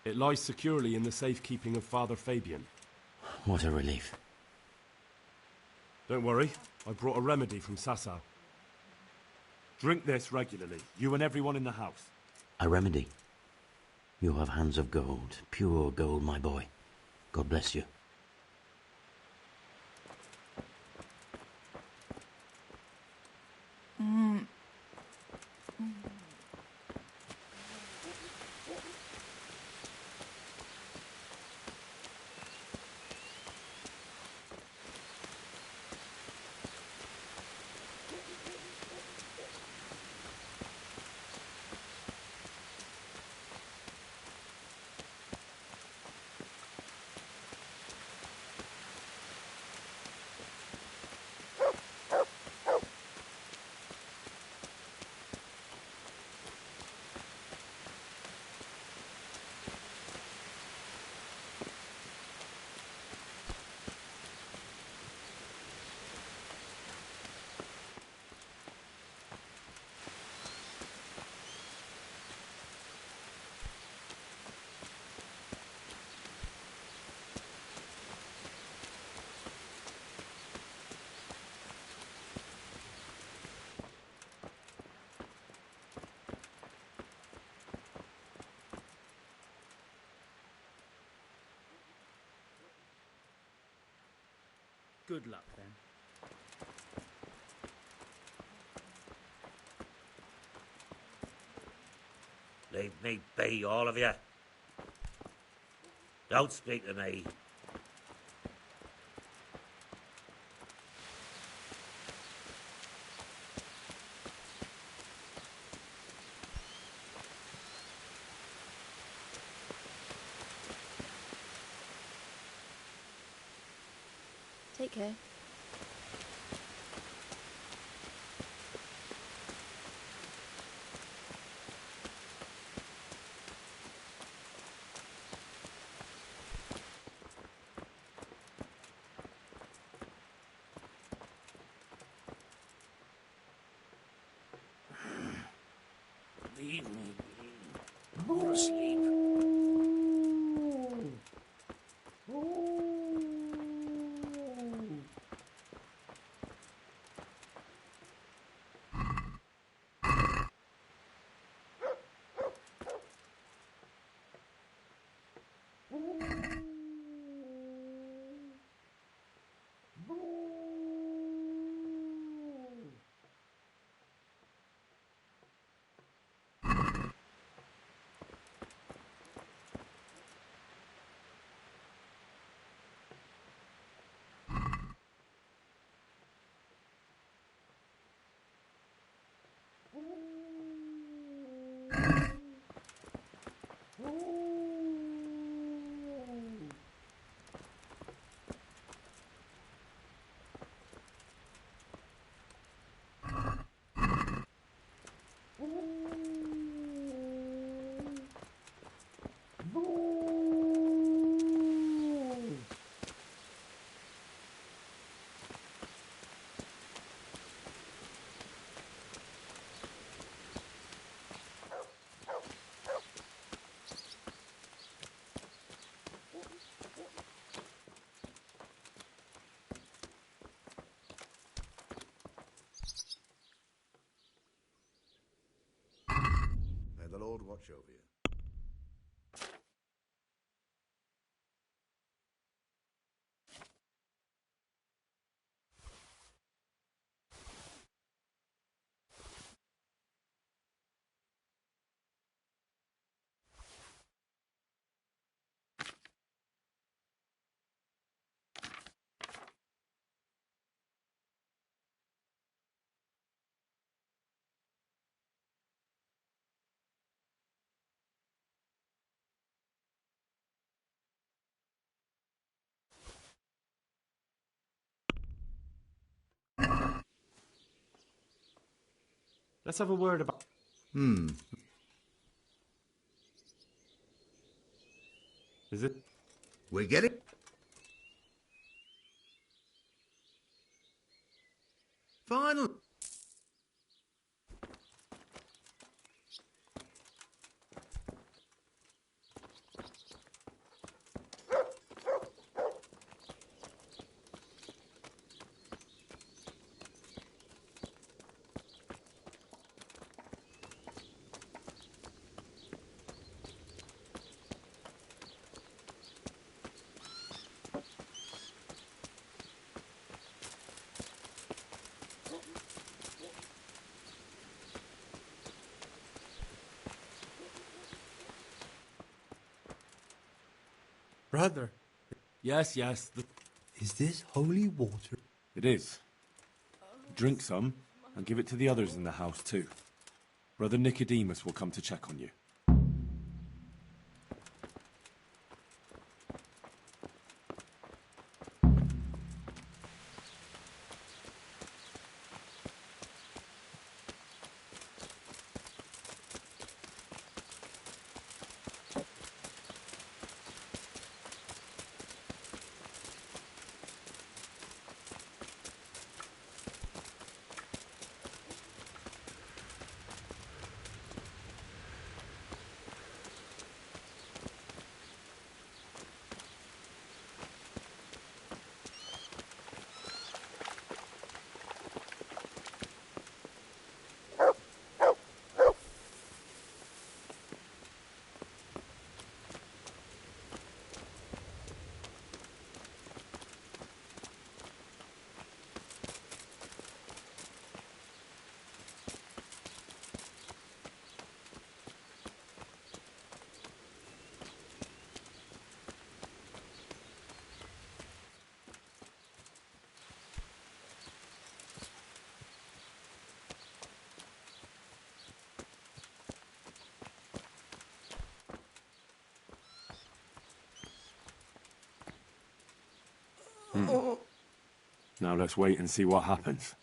It lies securely in the safekeeping of Father Fabian. What a relief. Don't worry. I brought a remedy from Sasau. Drink this regularly, you and everyone in the house. A remedy? You have hands of gold, pure gold, my boy. God bless you. Good luck, then. Leave me be, all of you. Don't speak to me. Take care. Leave me be. Fall asleep. May the Lord watch over you. Let's have a word about... Is it? We get it? Final. Brother. Yes. Is this holy water? It is. Drink some, and give it to the others in the house too. Brother Nicodemus will come to check on you. Now let's wait and see what happens.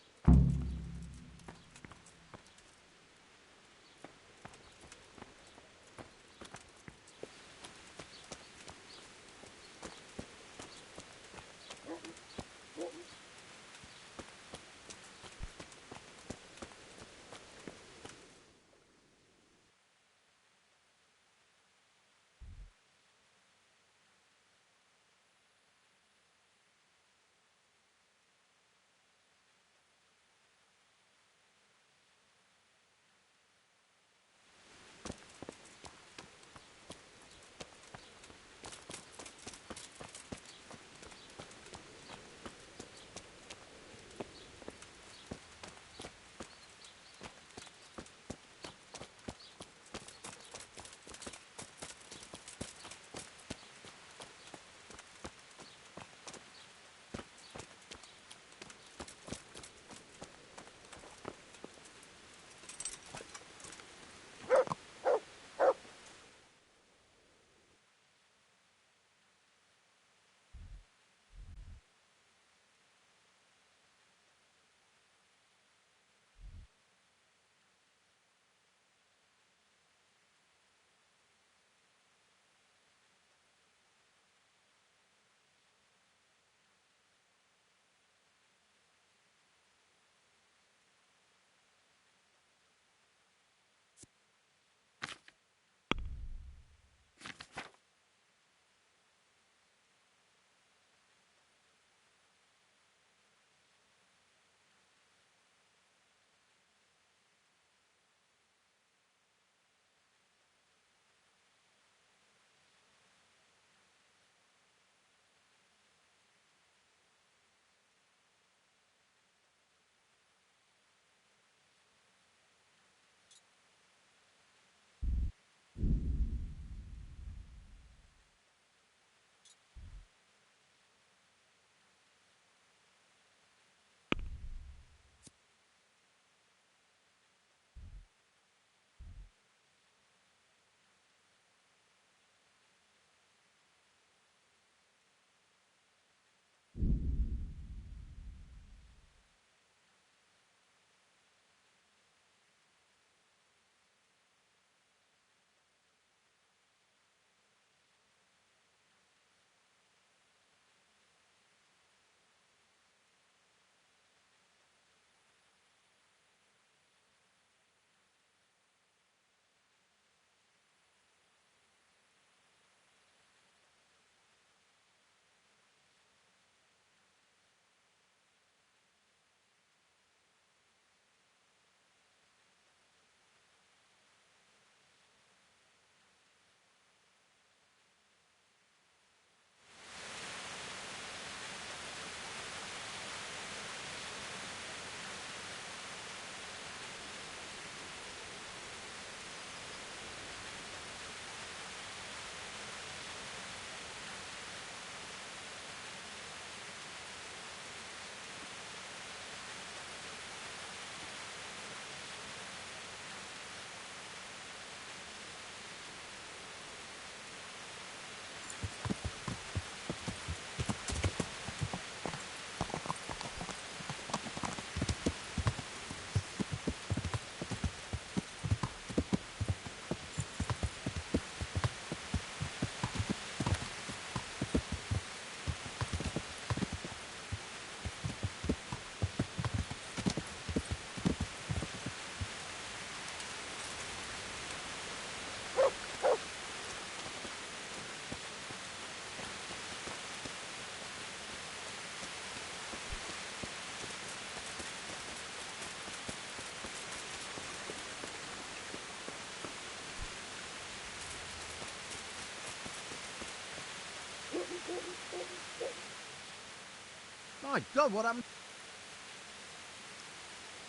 My God, what happened?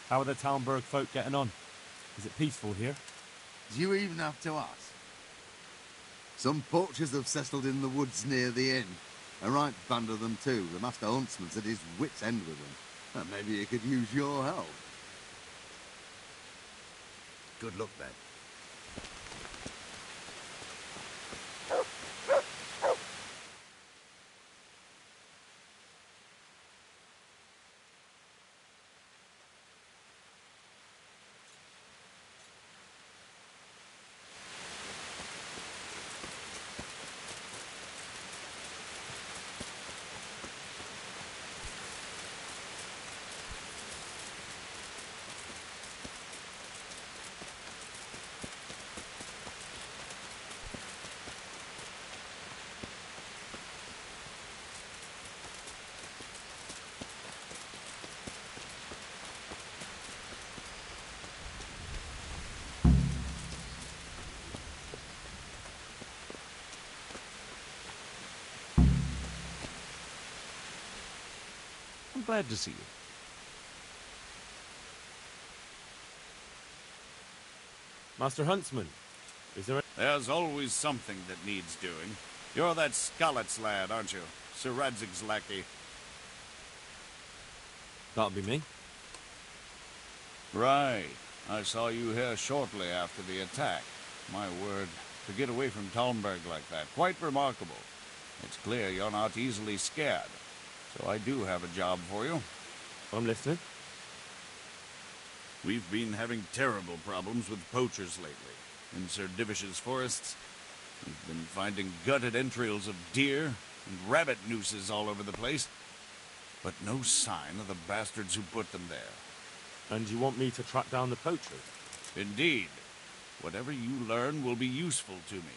How are the Talmberg folk getting on? Is it peaceful here? Do you even have to ask? Some poachers have settled in the woods near the inn. A right band of them too. The master huntsman's at his wit's end with them. And maybe he could use your help. Good luck, then. I'm glad to see you. Master Huntsman, is there There's always something that needs doing. You're that Scarlet's lad, aren't you? Sir Radzig's lackey. That'll be me. Right. I saw you here shortly after the attack. My word, to get away from Talmberg like that, quite remarkable. It's clear you're not easily scared. So I do have a job for you. I'm listening. We've been having terrible problems with poachers lately. In Sir Divish's forests, we've been finding gutted entrails of deer and rabbit nooses all over the place. But no sign of the bastards who put them there. And you want me to track down the poachers? Indeed. Whatever you learn will be useful to me.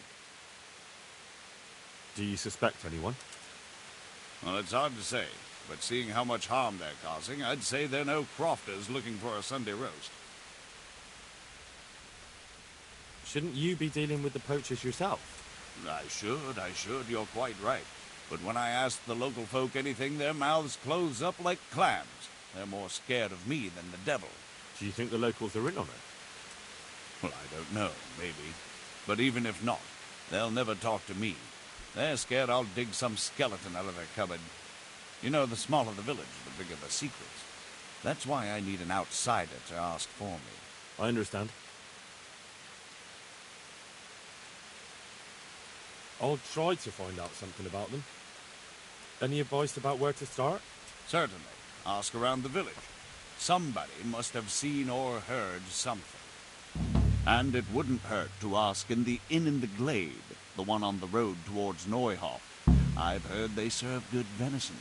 Do you suspect anyone? Well, it's hard to say, but seeing how much harm they're causing, I'd say they're no crofters looking for a Sunday roast. Shouldn't you be dealing with the poachers yourself? I should, you're quite right. But when I ask the local folk anything, their mouths close up like clams. They're more scared of me than the devil. Do you think the locals are in on it? Well, I don't know, maybe. But even if not, they'll never talk to me. They're scared I'll dig some skeleton out of their cupboard. You know, the smaller the village, the bigger the secrets. That's why I need an outsider to ask for me. I understand. I'll try to find out something about them. Any advice about where to start? Certainly. Ask around the village. Somebody must have seen or heard something. And it wouldn't hurt to ask in the inn in the glade, the one on the road towards Neuhof. I've heard they serve good venison,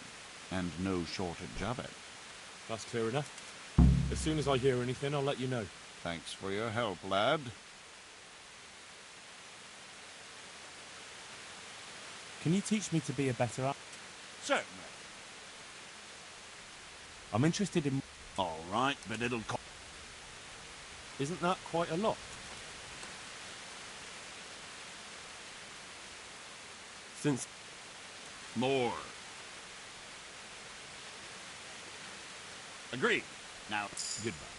and no shortage of it. That's clear enough. As soon as I hear anything, I'll let you know. Thanks for your help, lad. Can you teach me to be a better actor? Certainly. I'm interested in... All right, but it'll cost... Isn't that quite a lot? Since... More. Agreed. Now, goodbye.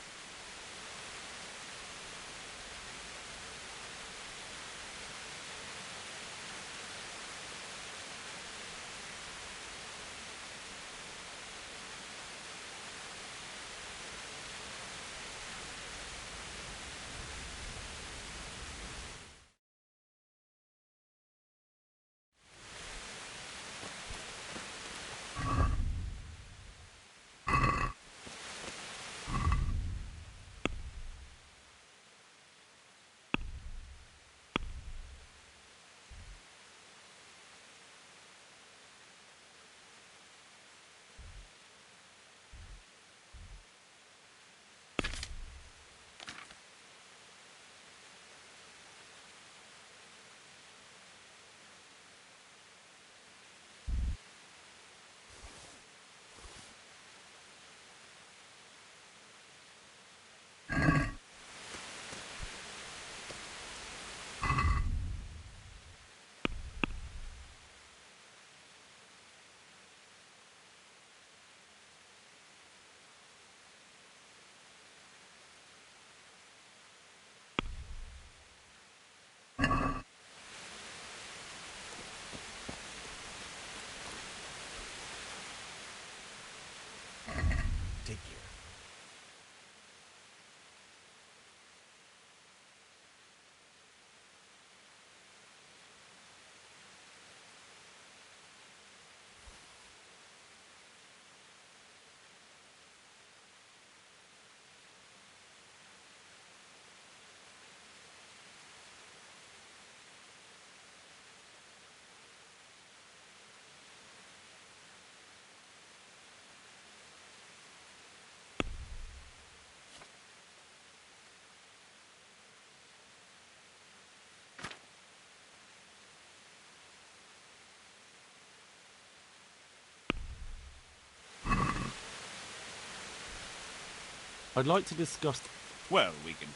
I'd like to discuss... Well, we can...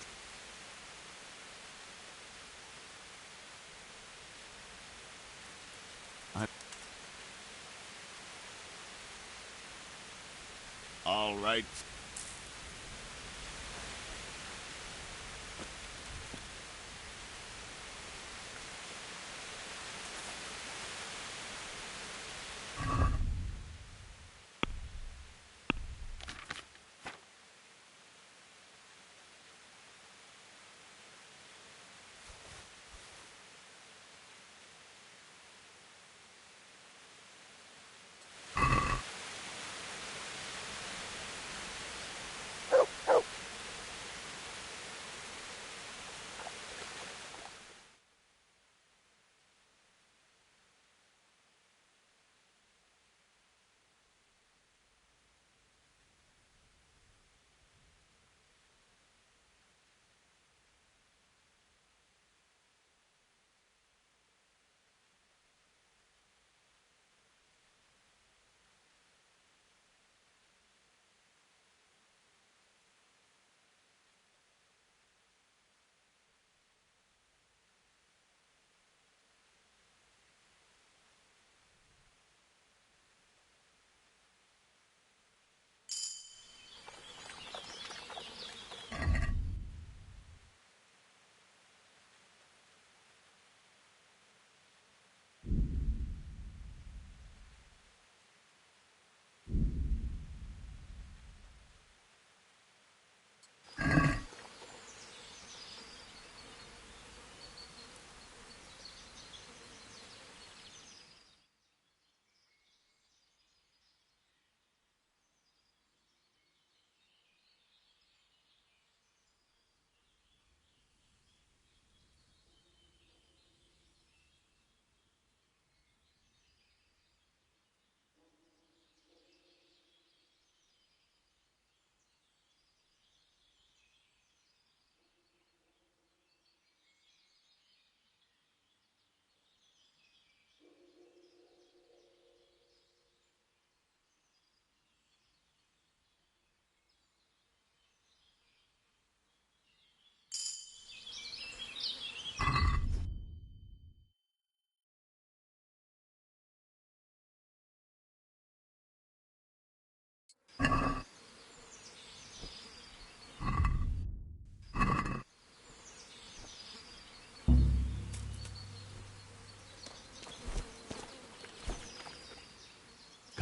All right.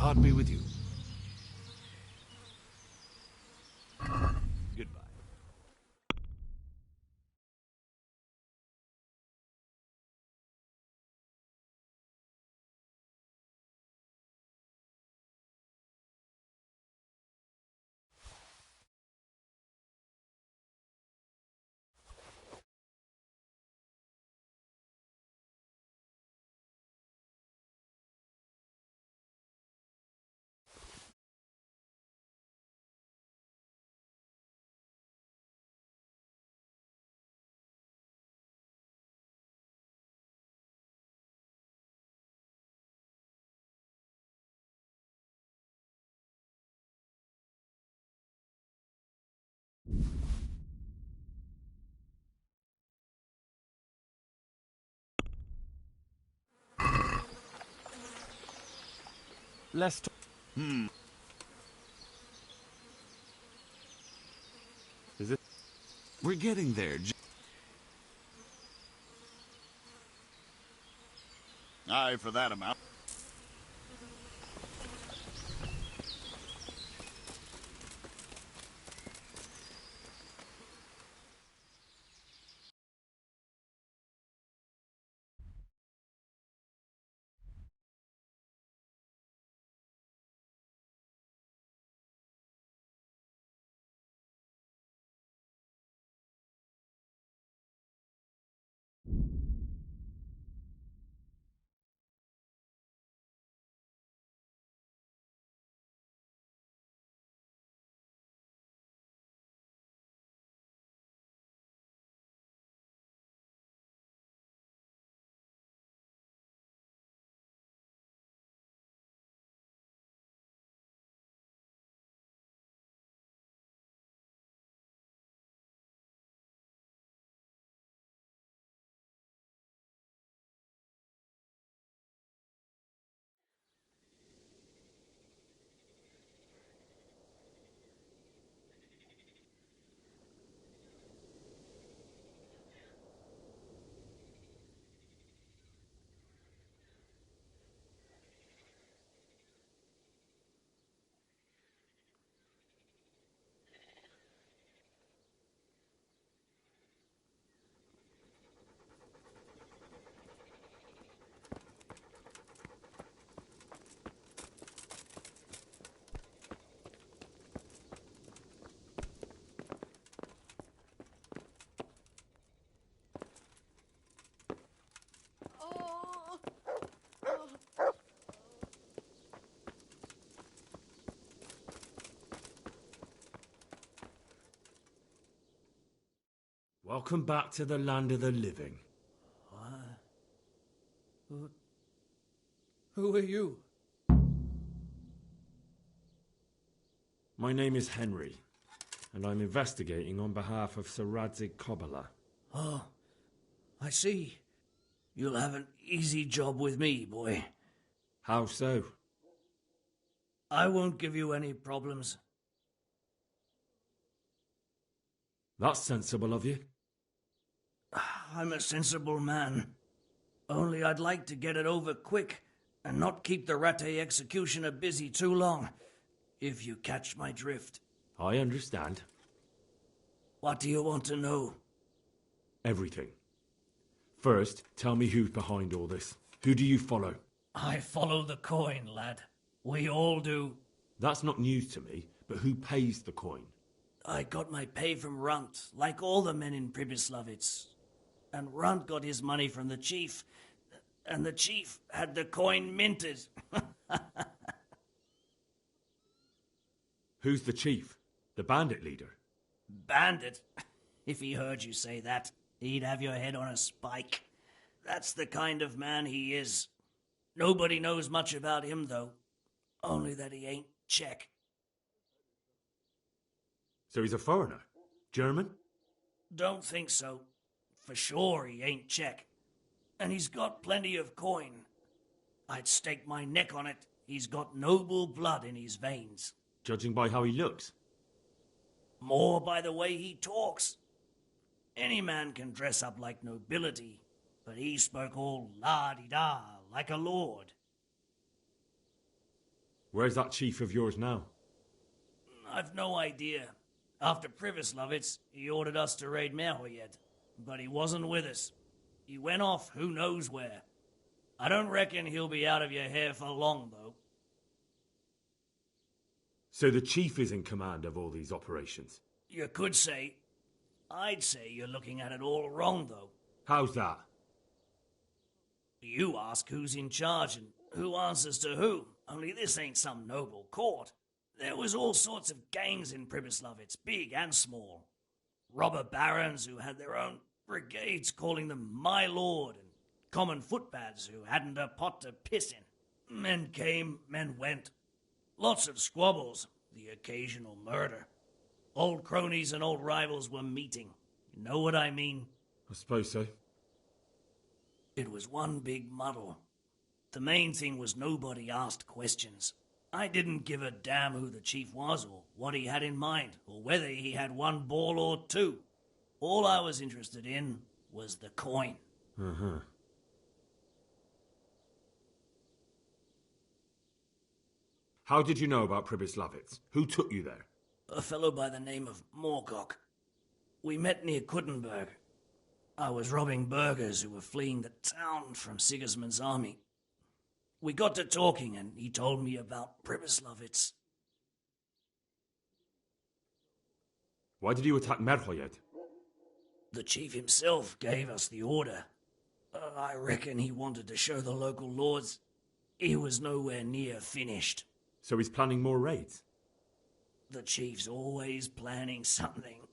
God be with you. Goodbye. Let's talk. Is it? We're getting there. Aye, for that amount. Welcome back to the land of the living. Who are you? My name is Henry, and I'm investigating on behalf of Sir Radzig Kobyla. Oh, I see. You'll have an easy job with me, boy. How so? I won't give you any problems. That's sensible of you. I'm a sensible man. Only I'd like to get it over quick and not keep the Rattay executioner busy too long, if you catch my drift. I understand. What do you want to know? Everything. First, tell me who's behind all this. Who do you follow? I follow the coin, lad. We all do. That's not news to me, but who pays the coin? I got my pay from Runt, like all the men in Pribyslavitz. And Runt got his money from the chief, and the chief had the coin minted. Who's the chief? The bandit leader? Bandit? If he heard you say that, he'd have your head on a spike. That's the kind of man he is. Nobody knows much about him, though. Only that he ain't Czech. So he's a foreigner? German? Don't think so. For sure he ain't Czech. And he's got plenty of coin. I'd stake my neck on it. He's got noble blood in his veins. Judging by how he looks? More by the way he talks. Any man can dress up like nobility, but he spoke all la-di-da, like a lord. Where's that chief of yours now? I've no idea. After Pribyslavitz, he ordered us to raid Merhoyed, but he wasn't with us. He went off who knows where. I don't reckon he'll be out of your hair for long, though. So the chief is in command of all these operations? You could say. I'd say you're looking at it all wrong, though. How's that? You ask who's in charge and who answers to who, only this ain't some noble court. There was all sorts of gangs in Pribyslavitz, big and small. Robber barons who had their own brigades calling them my lord, and common footpads who hadn't a pot to piss in. Men came, men went. Lots of squabbles, the occasional murder. Old cronies and old rivals were meeting. You know what I mean? I suppose so. It was one big muddle. The main thing was nobody asked questions. I didn't give a damn who the chief was or what he had in mind or whether he had one ball or two. All I was interested in was the coin. Uh-huh. How did you know about Pribyslavitz? Who took you there? A fellow by the name of Morcock. We met near Kuttenberg. I was robbing burghers who were fleeing the town from Sigismund's army. We got to talking and he told me about Pribyslavitz. Why did you attack Merhoyed? The chief himself gave us the order. I reckon he wanted to show the local lords he was nowhere near finished. So he's planning more raids? The chief's always planning something.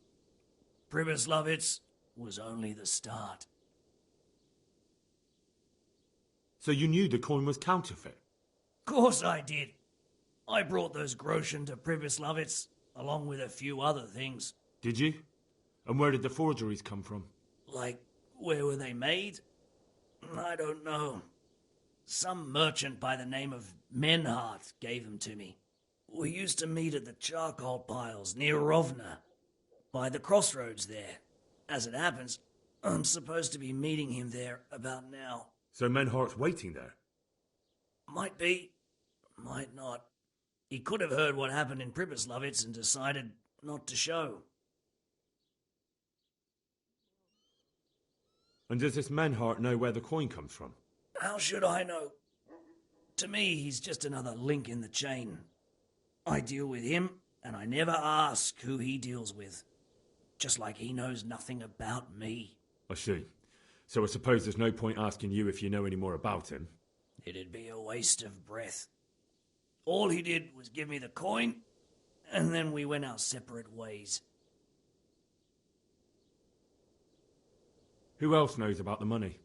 Pribyslavitz was only the start. So you knew the coin was counterfeit? Course I did. I brought those groschen to Pribyslavitz, along with a few other things. Did you? And where did the forgeries come from? Like, where were they made? I don't know. Some merchant by the name of Menhart gave them to me. We used to meet at the charcoal piles near Rovna, by the crossroads there. As it happens, I'm supposed to be meeting him there about now. So Menhart's waiting there? Might be, might not. He could have heard what happened in Pribyslavitz and decided not to show. And does this Menhart know where the coin comes from? How should I know? To me, he's just another link in the chain. I deal with him, and I never ask who he deals with. Just like he knows nothing about me. I see. So I suppose there's no point asking you if you know any more about him. It'd be a waste of breath. All he did was give me the coin, and then we went our separate ways. Who else knows about the money?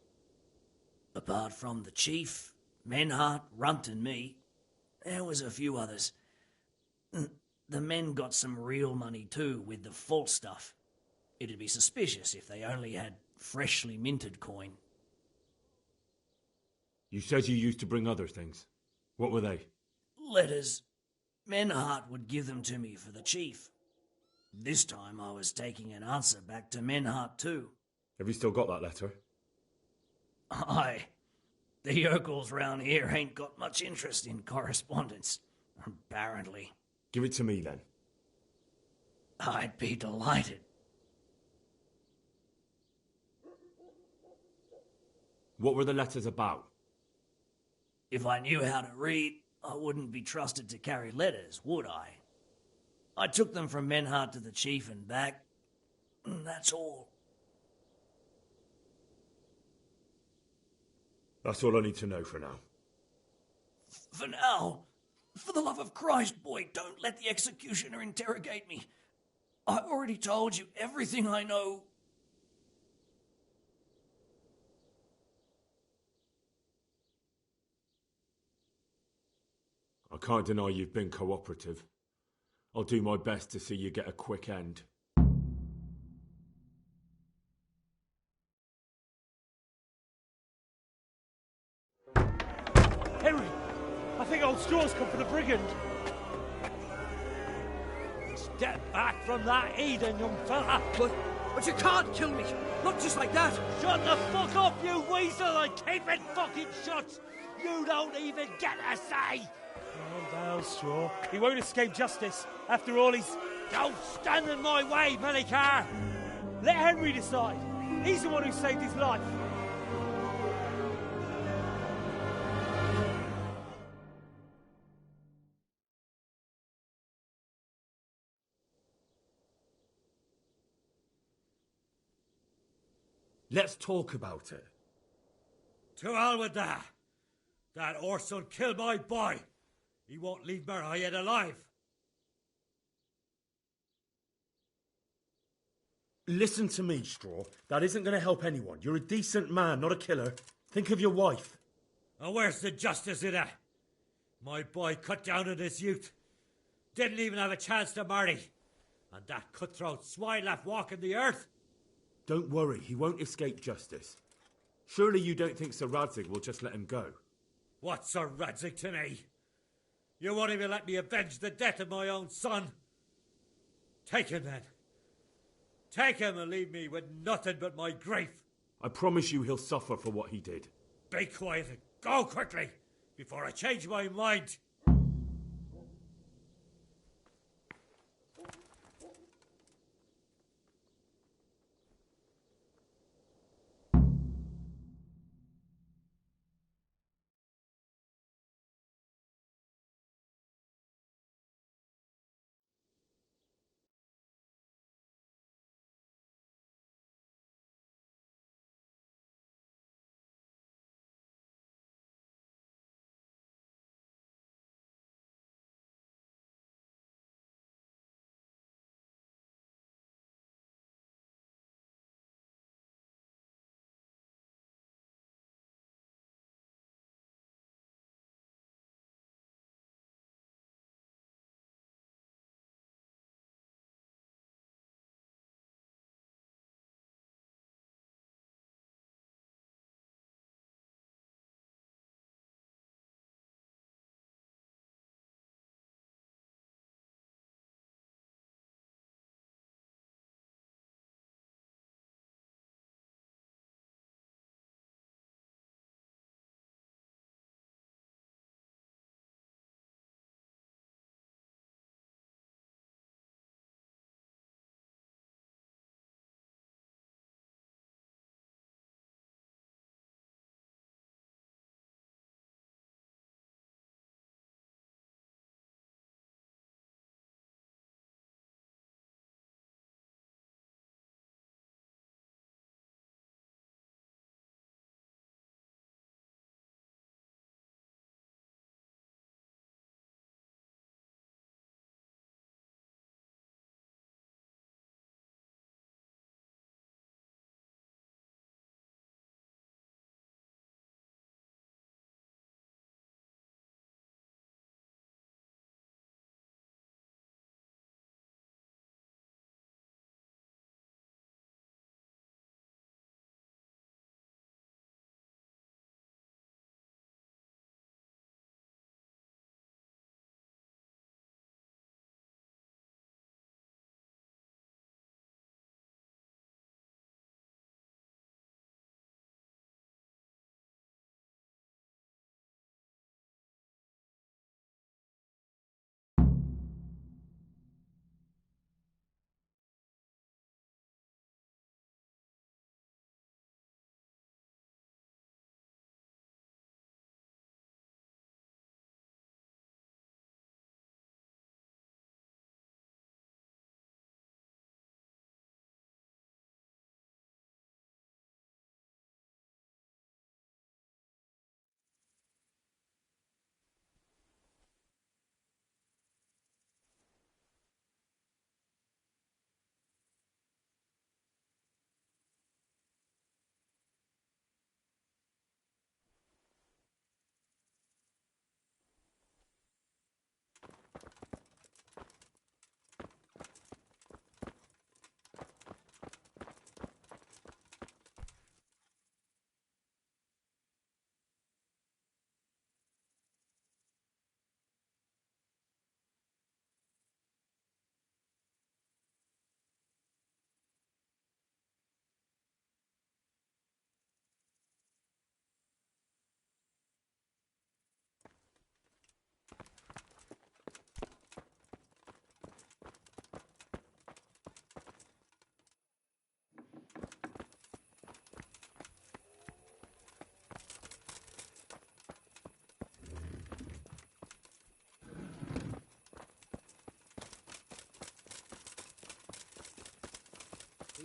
Apart from the chief, Menhart, Runt and me, there was a few others. The men got some real money too, with the false stuff. It'd be suspicious if they only had freshly minted coin. You said you used to bring other things. What were they? Letters. Menhart would give them to me for the chief. This time I was taking an answer back to Menhart too. Have you still got that letter? Aye. The yokels round here ain't got much interest in correspondence, apparently. Give it to me then. I'd be delighted. What were the letters about? If I knew how to read, I wouldn't be trusted to carry letters, would I? I took them from Menhart to the chief and back. That's all. That's all I need to know for now. For now, for the love of Christ, boy, don't let the executioner interrogate me. I already told you everything I know. I can't deny you've been cooperative. I'll do my best to see you get a quick end. Henry! I think old Straw's come for the brigand. Step back from that Eden, young fella. But you can't kill me. Not just like that. Shut the fuck up, you weasel, and keep it fucking shut. You don't even get a say. Calm down, Straw. He won't escape justice. After all, he's... Don't stand in my way, Melikar. Let Henry decide. He's the one who saved his life. Let's talk about it. To hell with that. That Orson killed my boy. He won't leave Merhead alive. Listen to me, Straw. That isn't going to help anyone. You're a decent man, not a killer. Think of your wife. And where's the justice in that? My boy cut down on his youth. Didn't even have a chance to marry. And that cutthroat swine left walking the earth. Don't worry, he won't escape justice. Surely you don't think Sir Radzig will just let him go? What's Sir Radzig to me? You won't even let me avenge the death of my own son. Take him then. Take him and leave me with nothing but my grief. I promise you he'll suffer for what he did. Be quiet and go quickly before I change my mind.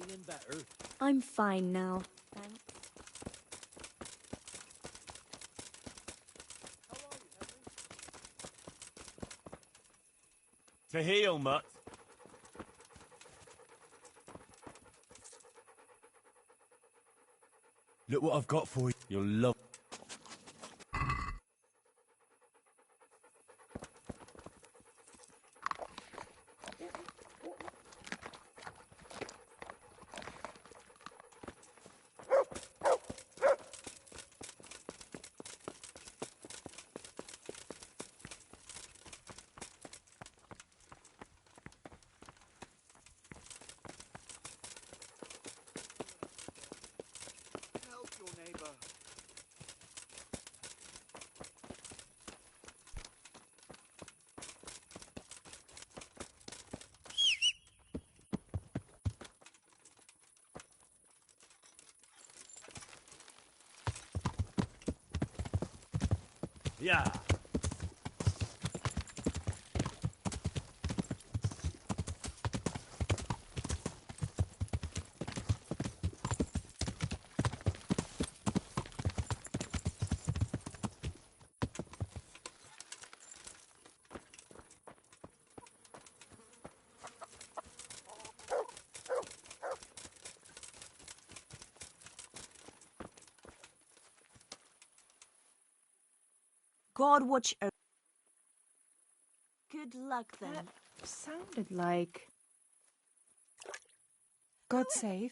Feeling better? I'm fine now, thanks. To heal, Mutt. Look what I've got for you. You'll love. Help your neighbor. Yeah. God watch over. Good luck then. That sounded like... God save.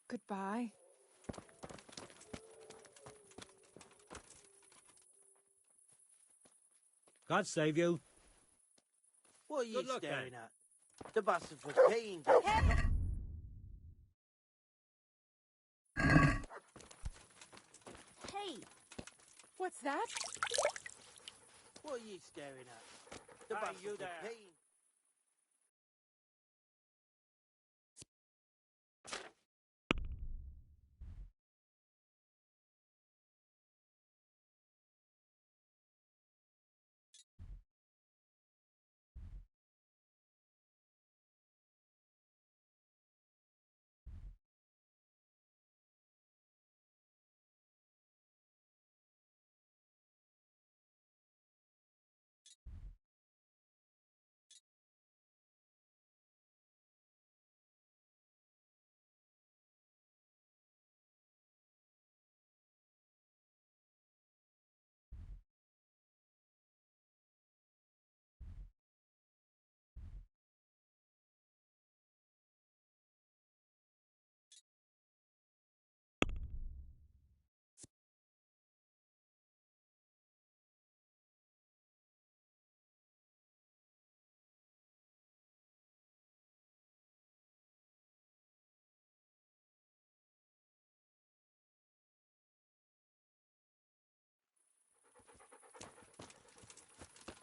Goodbye. God save you. What are you Good luck, staring then. at? The bastard was paying. Hey! What's that? What are you staring at? The Hey, bastard you was there. paying.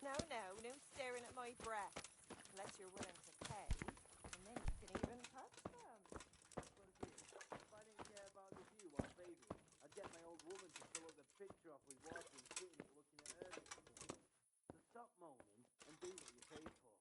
No staring at my breasts, unless you're willing to pay, and then you can even touch them. If I didn't care about the view while bathing, I'd get my old woman to fill up the picture off with water and sit in it looking at her. So stop moaning and do what you paid for.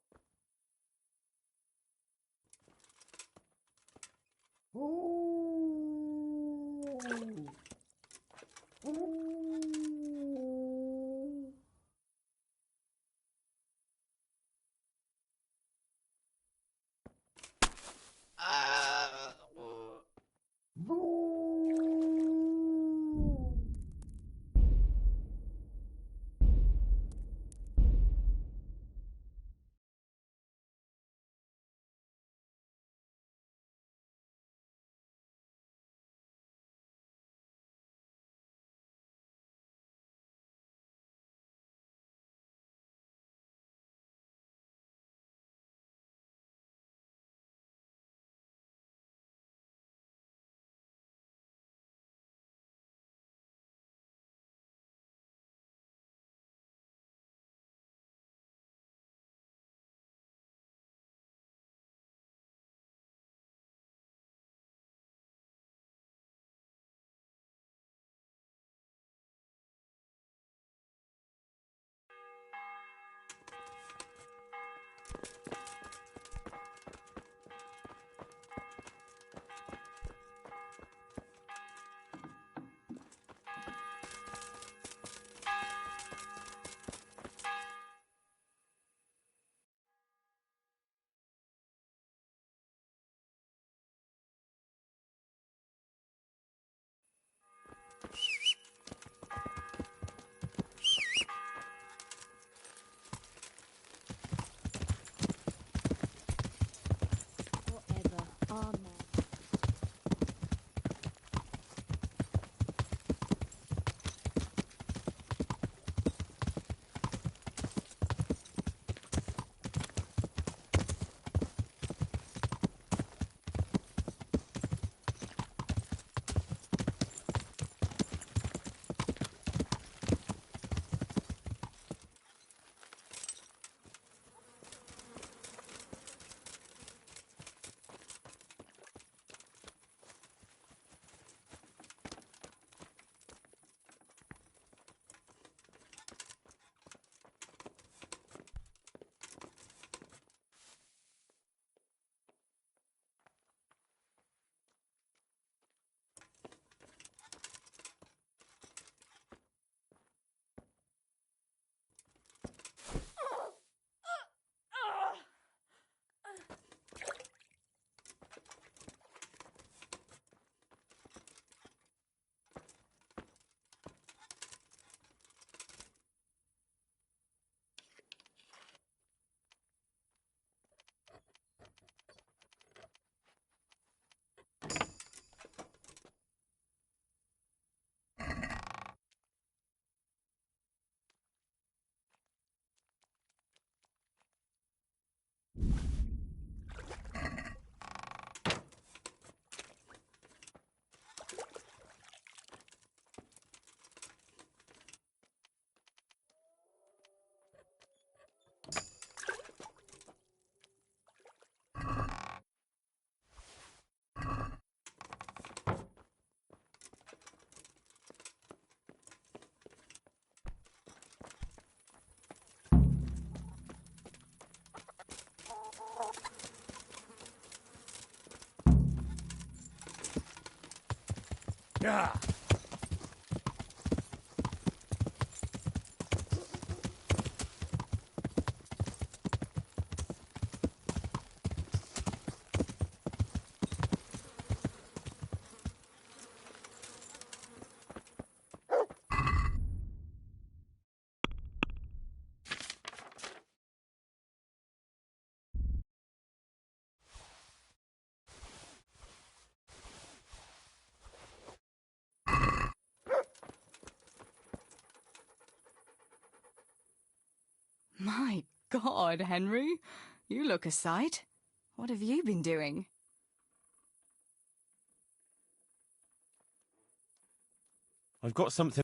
Yeah. My God, Henry. You look a sight. What have you been doing? I've got something.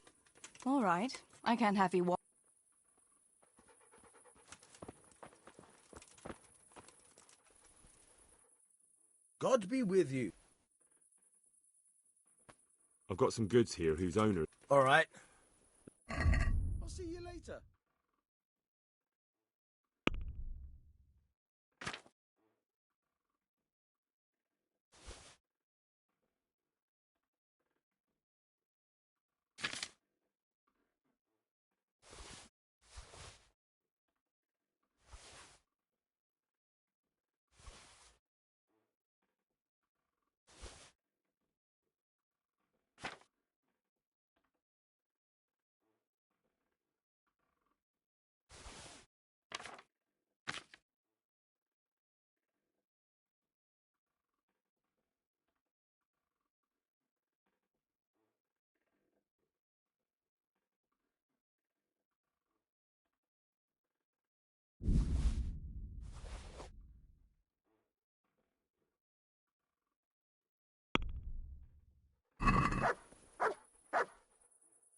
All right. I can't have you God be with you. I've got some goods here whose owner. All right. I'll see you later.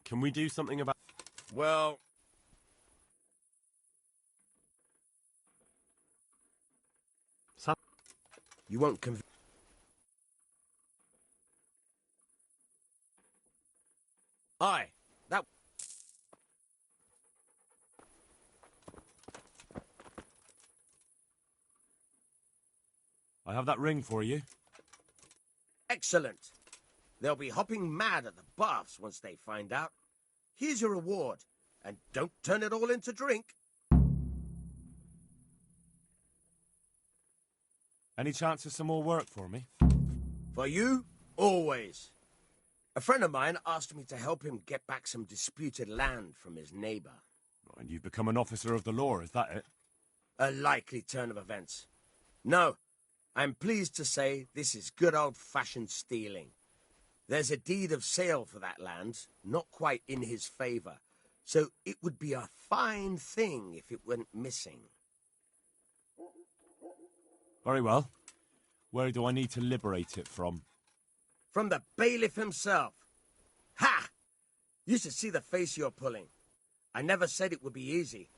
Can we do something about... Well... You won't Aye, that... I have that ring for you. Excellent. They'll be hopping mad at the baths once they find out. Here's your reward, and don't turn it all into drink. Any chance of some more work for me? For you, always. A friend of mine asked me to help him get back some disputed land from his neighbour. And you've become an officer of the law, is that it? A likely turn of events. No, I'm pleased to say this is good old-fashioned stealing. There's a deed of sale for that land, not quite in his favour, so it would be a fine thing if it went missing. Very well. Where do I need to liberate it from? From the bailiff himself. Ha! You should see the face you're pulling. I never said it would be easy.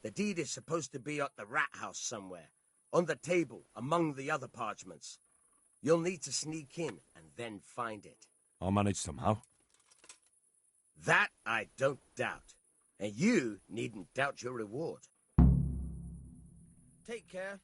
The deed is supposed to be at the rat house somewhere, on the table, among the other parchments. You'll need to sneak in and then find it. I'll manage somehow. That I don't doubt. And you needn't doubt your reward. Take care.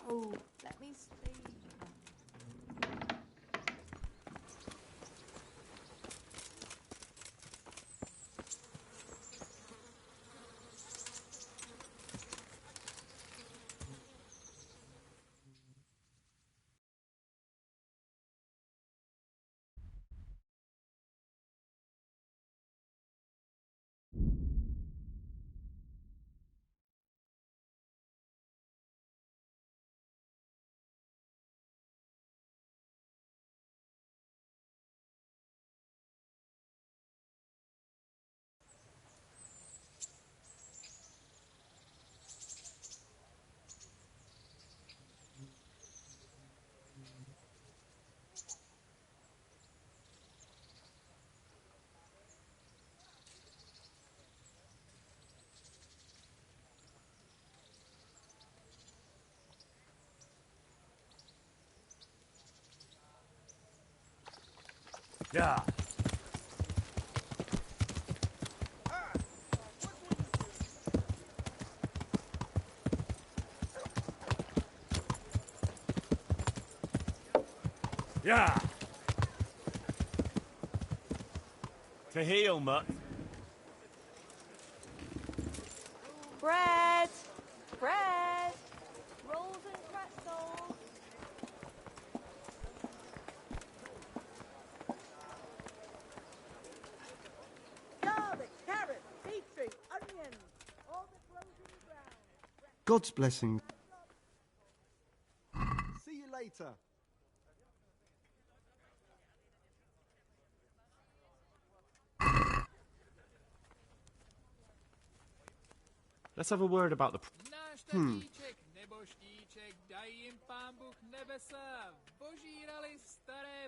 Oh, let me sleep. Yeah. Yeah. To heel, mutt. Bread! Bread! Rolls and pretzels! Garlic, carrots, beetroot, onions, all that grows in the ground. God's blessing. See you later. Let's have a word about the... Hmm.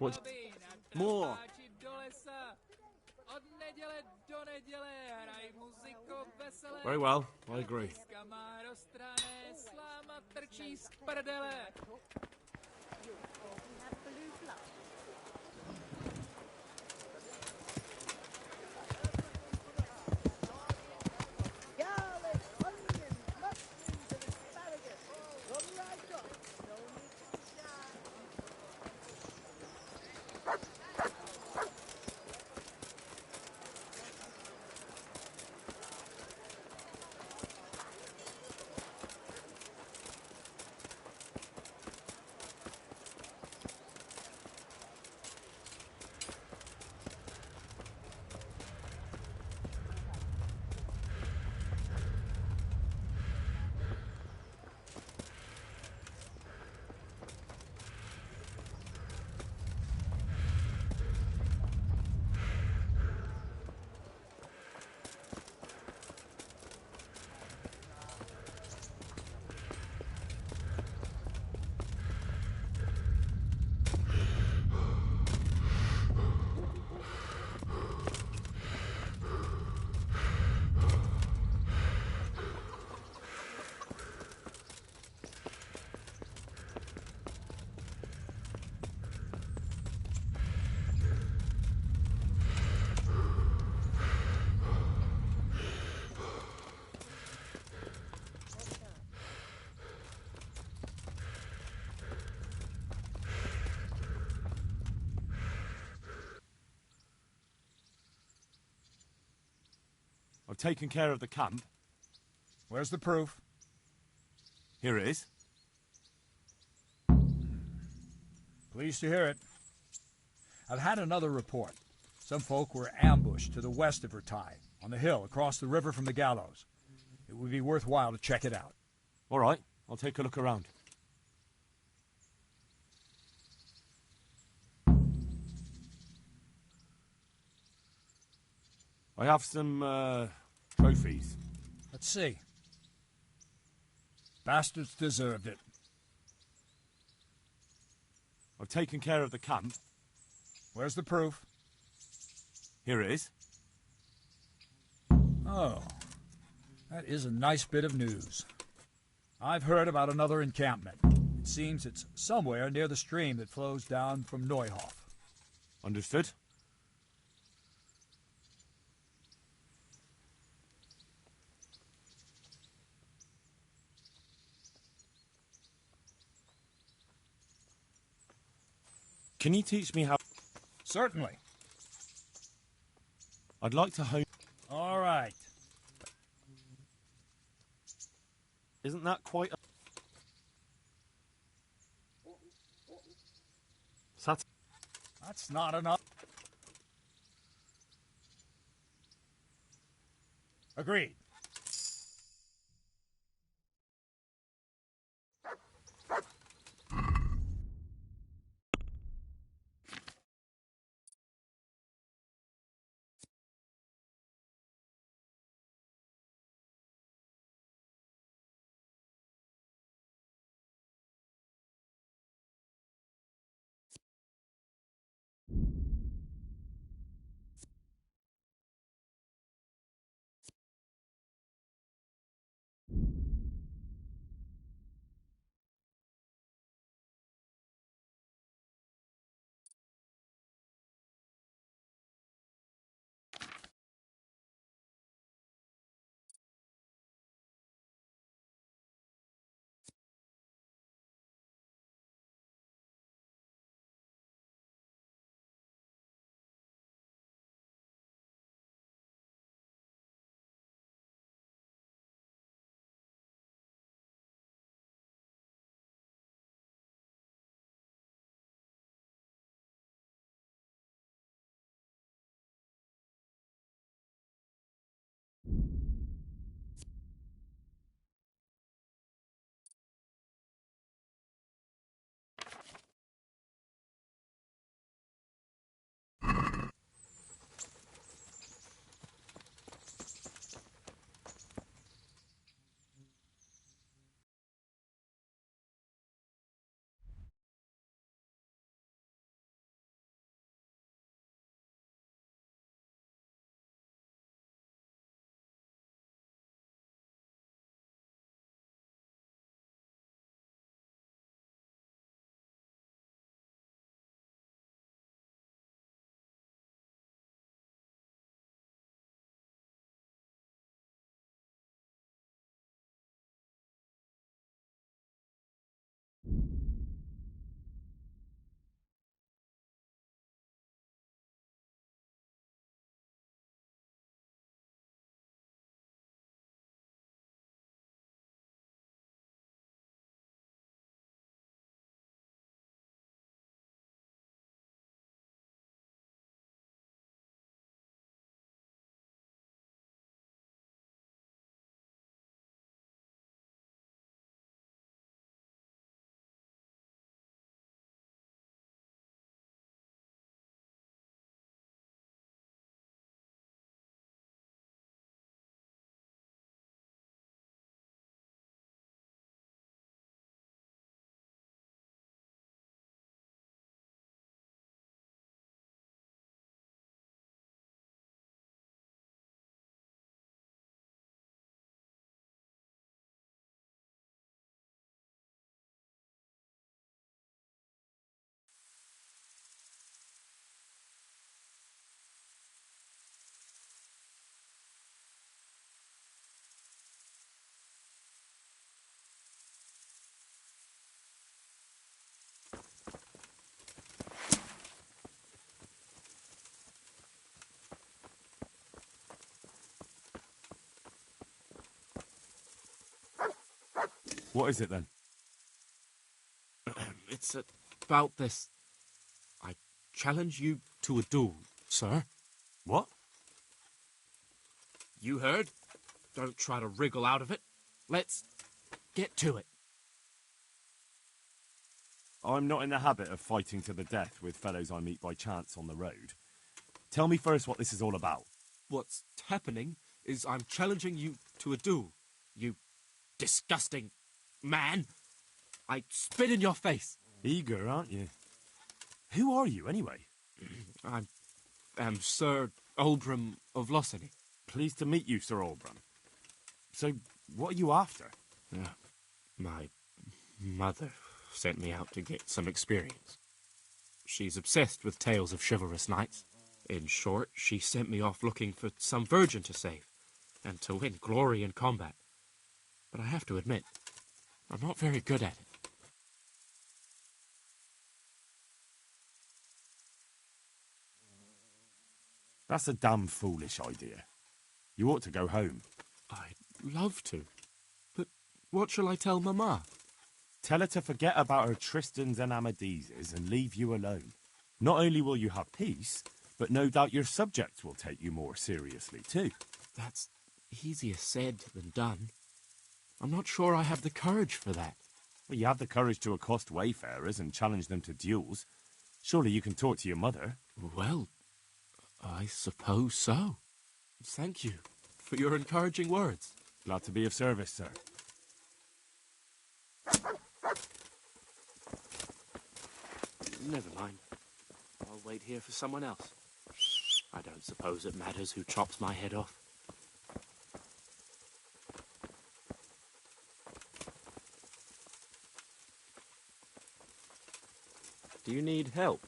What's... More. Very well, I agree. Garlic, onions, mushrooms, and asparagus. Come right up. No need to be shy. I've taken care of the camp. Where's the proof? Here it is. Pleased to hear it. I've had another report. Some folk were ambushed to the west of Vertai, on the hill across the river from the gallows. It would be worthwhile to check it out. All right, I'll take a look around. I have some, trophies. Let's see. Bastards deserved it. I've taken care of the camp. Where's the proof? Here it is. Oh, that is a nice bit of news. I've heard about another encampment. It seems it's somewhere near the stream that flows down from Neuhof. Understood. Can you teach me how... Certainly. I'd like to hone... All right. Isn't that quite a... That's not enough. Agreed. What is it, then? It's about this. I challenge you to a duel, sir. What? You heard? Don't try to wriggle out of it. Let's get to it. I'm not in the habit of fighting to the death with fellows I meet by chance on the road. Tell me first what this is all about. What's happening is I'm challenging you to a duel. You disgusting man. I spit in your face. Eager, aren't you? Who are you, anyway? I am Sir Oldram of Lossany. Pleased to meet you, Sir Oldram. So, what are you after? My mother sent me out to get some experience. She's obsessed with tales of chivalrous knights. In short, she sent me off looking for some virgin to save, and to win glory in combat. But I have to admit, I'm not very good at it. That's a damn foolish idea. You ought to go home. I'd love to. But what shall I tell Mama? Tell her to forget about her Tristans and Amadises and leave you alone. Not only will you have peace, but no doubt your subjects will take you more seriously too. That's easier said than done. I'm not sure I have the courage for that. Well, you have the courage to accost wayfarers and challenge them to duels. Surely you can talk to your mother. Well, I suppose so. Thank you for your encouraging words. Glad to be of service, sir. Never mind. I'll wait here for someone else. I don't suppose it matters who chops my head off. Do you need help?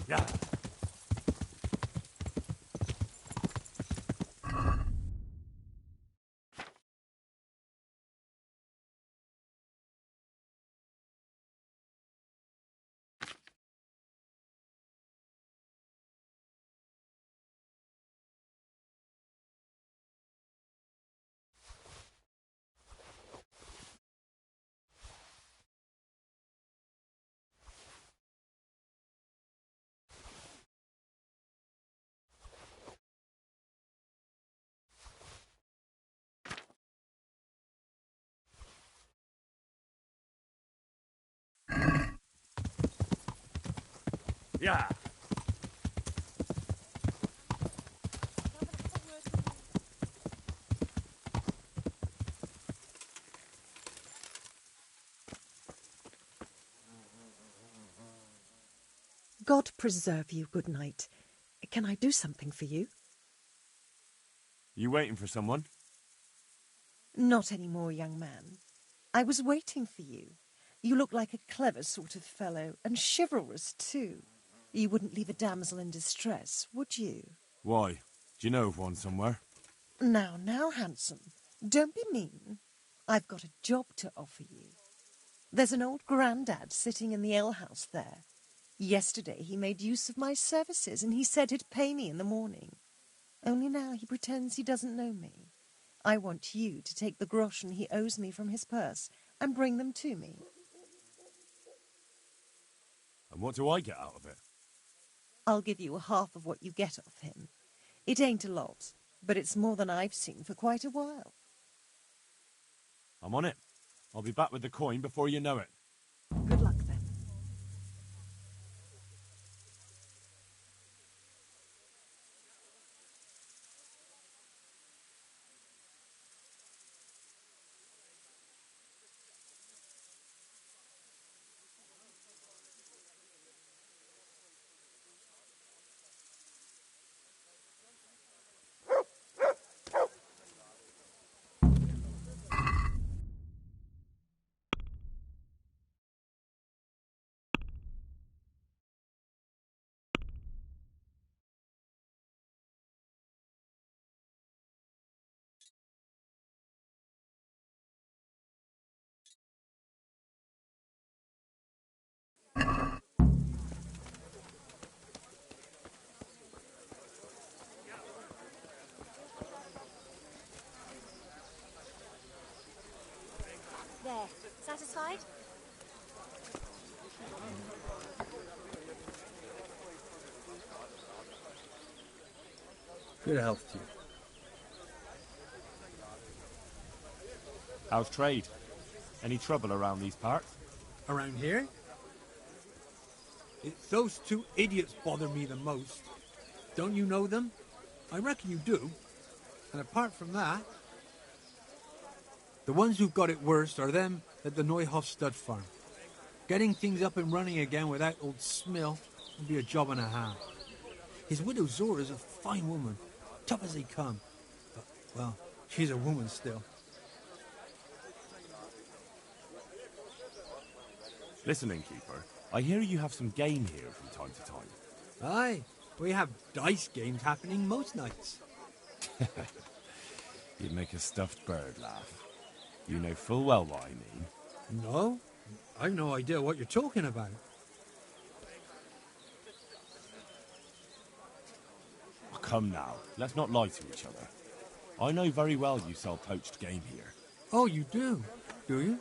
Yeah. Yeah. God preserve you, good night. Can I do something for you? You waiting for someone? Not any more, young man. I was waiting for you. You look like a clever sort of fellow, and chivalrous too. You wouldn't leave a damsel in distress, would you? Why? Do you know of one somewhere? Now, handsome. Don't be mean. I've got a job to offer you. There's an old grandad sitting in the alehouse there. Yesterday he made use of my services, and he said he'd pay me in the morning. Only now he pretends he doesn't know me. I want you to take the groschen he owes me from his purse and bring them to me. And what do I get out of it? I'll give you half of what you get off him. It ain't a lot, but it's more than I've seen for quite a while. I'm on it. I'll be back with the coin before you know it. Good luck, then. There. Satisfied? Good health to you. How's trade? Any trouble around these parts? Around here? It's those two idiots bother me the most. Don't you know them? I reckon you do. And apart from that, the ones who've got it worst are them at the Neuhof stud farm. Getting things up and running again without old Smill will be a job and a half. His widow Zora's a fine woman, tough as they come. But, well, she's a woman still. Listen, innkeeper, I hear you have some game here from time to time. Aye, we have dice games happening most nights. You'd make a stuffed bird laugh. You know full well what I mean. No, I've no idea what you're talking about. Oh, come now, let's not lie to each other. I know very well you sell poached game here. Oh, you do you?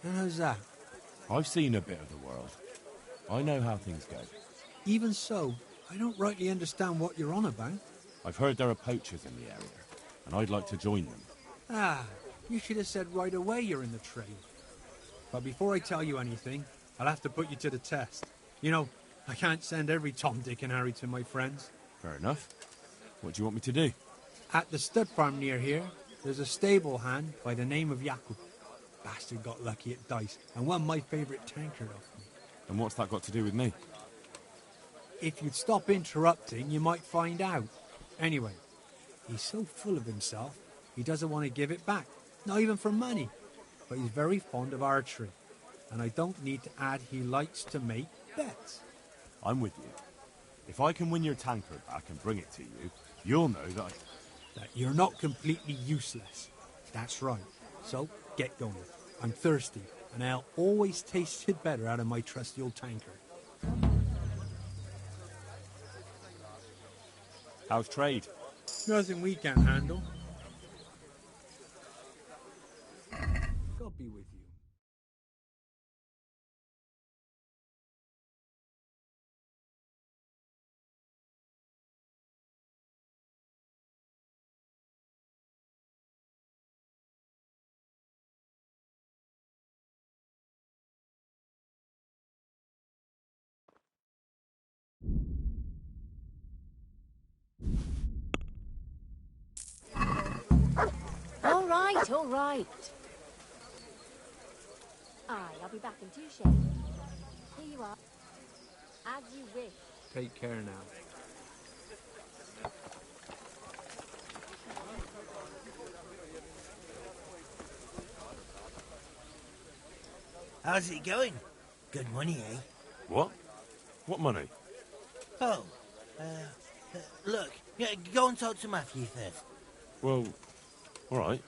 And how's that? I've seen a bit of the world. I know how things go. Even so, I don't rightly understand what you're on about. I've heard there are poachers in the area, and I'd like to join them. Ah, you should have said right away you're in the trade. But before I tell you anything, I'll have to put you to the test. You know, I can't send every Tom, Dick and Harry to my friends. Fair enough. What do you want me to do? At the stud farm near here, there's a stable hand by the name of Jakub. Bastard got lucky at dice and won my favourite tankard off me. And what's that got to do with me? If you'd stop interrupting, you might find out. Anyway, he's so full of himself, he doesn't want to give it back. Not even for money. But he's very fond of archery. And I don't need to add he likes to make bets. I'm with you. If I can win your tankard back and bring it to you, you'll know that That you're not completely useless. That's right. So, get going. I'm thirsty, and I'll always tasted better out of my trusty old tankard. How's trade? Nothing we can't handle. God be with you. All right. Aye, I'll be back in 2 shades. Here you are. As you wish. Take care now. How's it going? Good money, eh? What? What money? Oh, look, yeah, go and talk to Matthew first. Well, all right.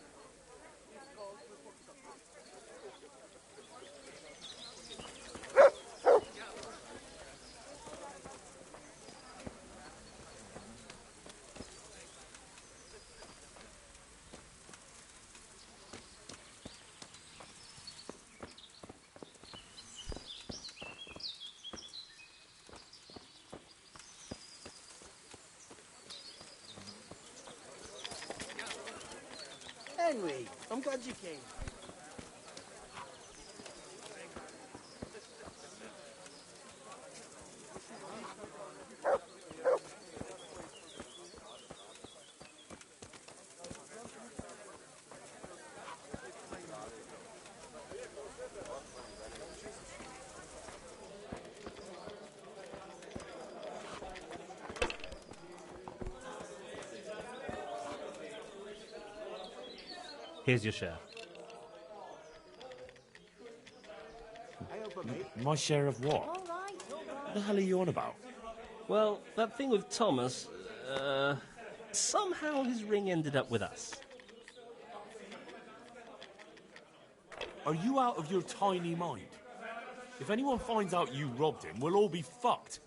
Henry, I'm glad you came. Here's your share. My share of what? What the hell are you on about? Well, that thing with Thomas, somehow his ring ended up with us. Are you out of your tiny mind? If anyone finds out you robbed him, we'll all be fucked.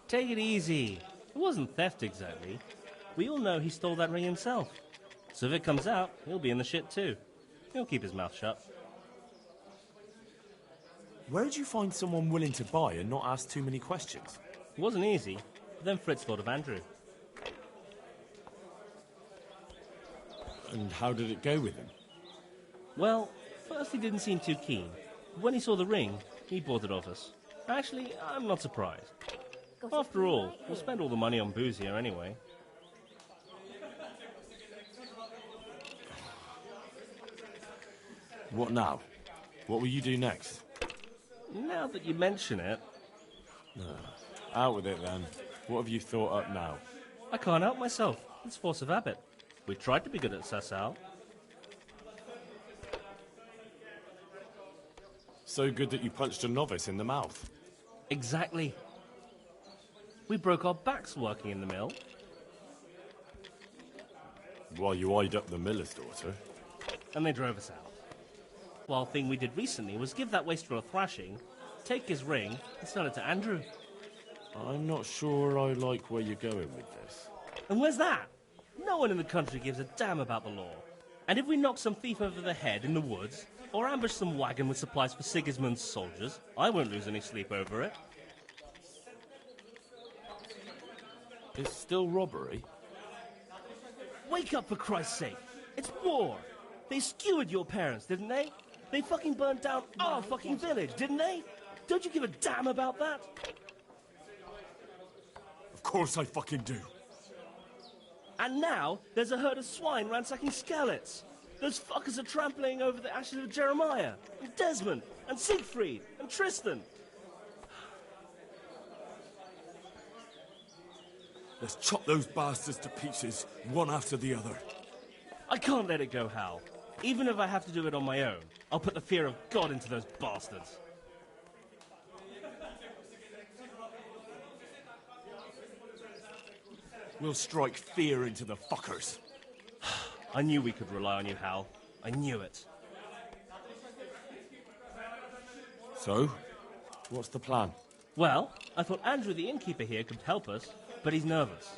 Take it easy. It wasn't theft exactly. We all know he stole that ring himself. So if it comes out, he'll be in the shit too. He'll keep his mouth shut. Where'd you find someone willing to buy and not ask too many questions? It wasn't easy, but then Fritz thought of Andrew. And how did it go with him? Well, first he didn't seem too keen. When he saw the ring, He bought it off us. Actually, I'm not surprised. After all, we'll spend all the money on booze here anyway. What now? What will you do next? Now that you mention it... Out with it then. What have you thought up now? I can't help myself. It's force of habit. We tried to be good at Sasau. So good that you punched a novice in the mouth. Exactly. We broke our backs working in the mill. While you eyed up the miller's daughter. And they drove us out. Wild thing we did recently was give that wastrel a thrashing, take his ring, and sell it to Andrew. I'm not sure I like where you're going with this. And where's that? No one in the country gives a damn about the law. And if we knock some thief over the head in the woods, or ambush some wagon with supplies for Sigismund's soldiers, I won't lose any sleep over it. It's still robbery? Wake up, for Christ's sake! It's war! They skewered your parents, didn't they? They fucking burnt down our fucking village, didn't they? Don't you give a damn about that? Of course I fucking do. And now, there's a herd of swine ransacking Skalitz. Those fuckers are trampling over the ashes of Jeremiah, and Desmond, and Siegfried, and Tristan. Let's chop those bastards to pieces, one after the other. I can't let it go, Hal. Even if I have to do it on my own, I'll put the fear of God into those bastards. We'll strike fear into the fuckers. I knew we could rely on you, Hal. I knew it. So, what's the plan? Well, I thought Andrew the innkeeper here could help us, but he's nervous.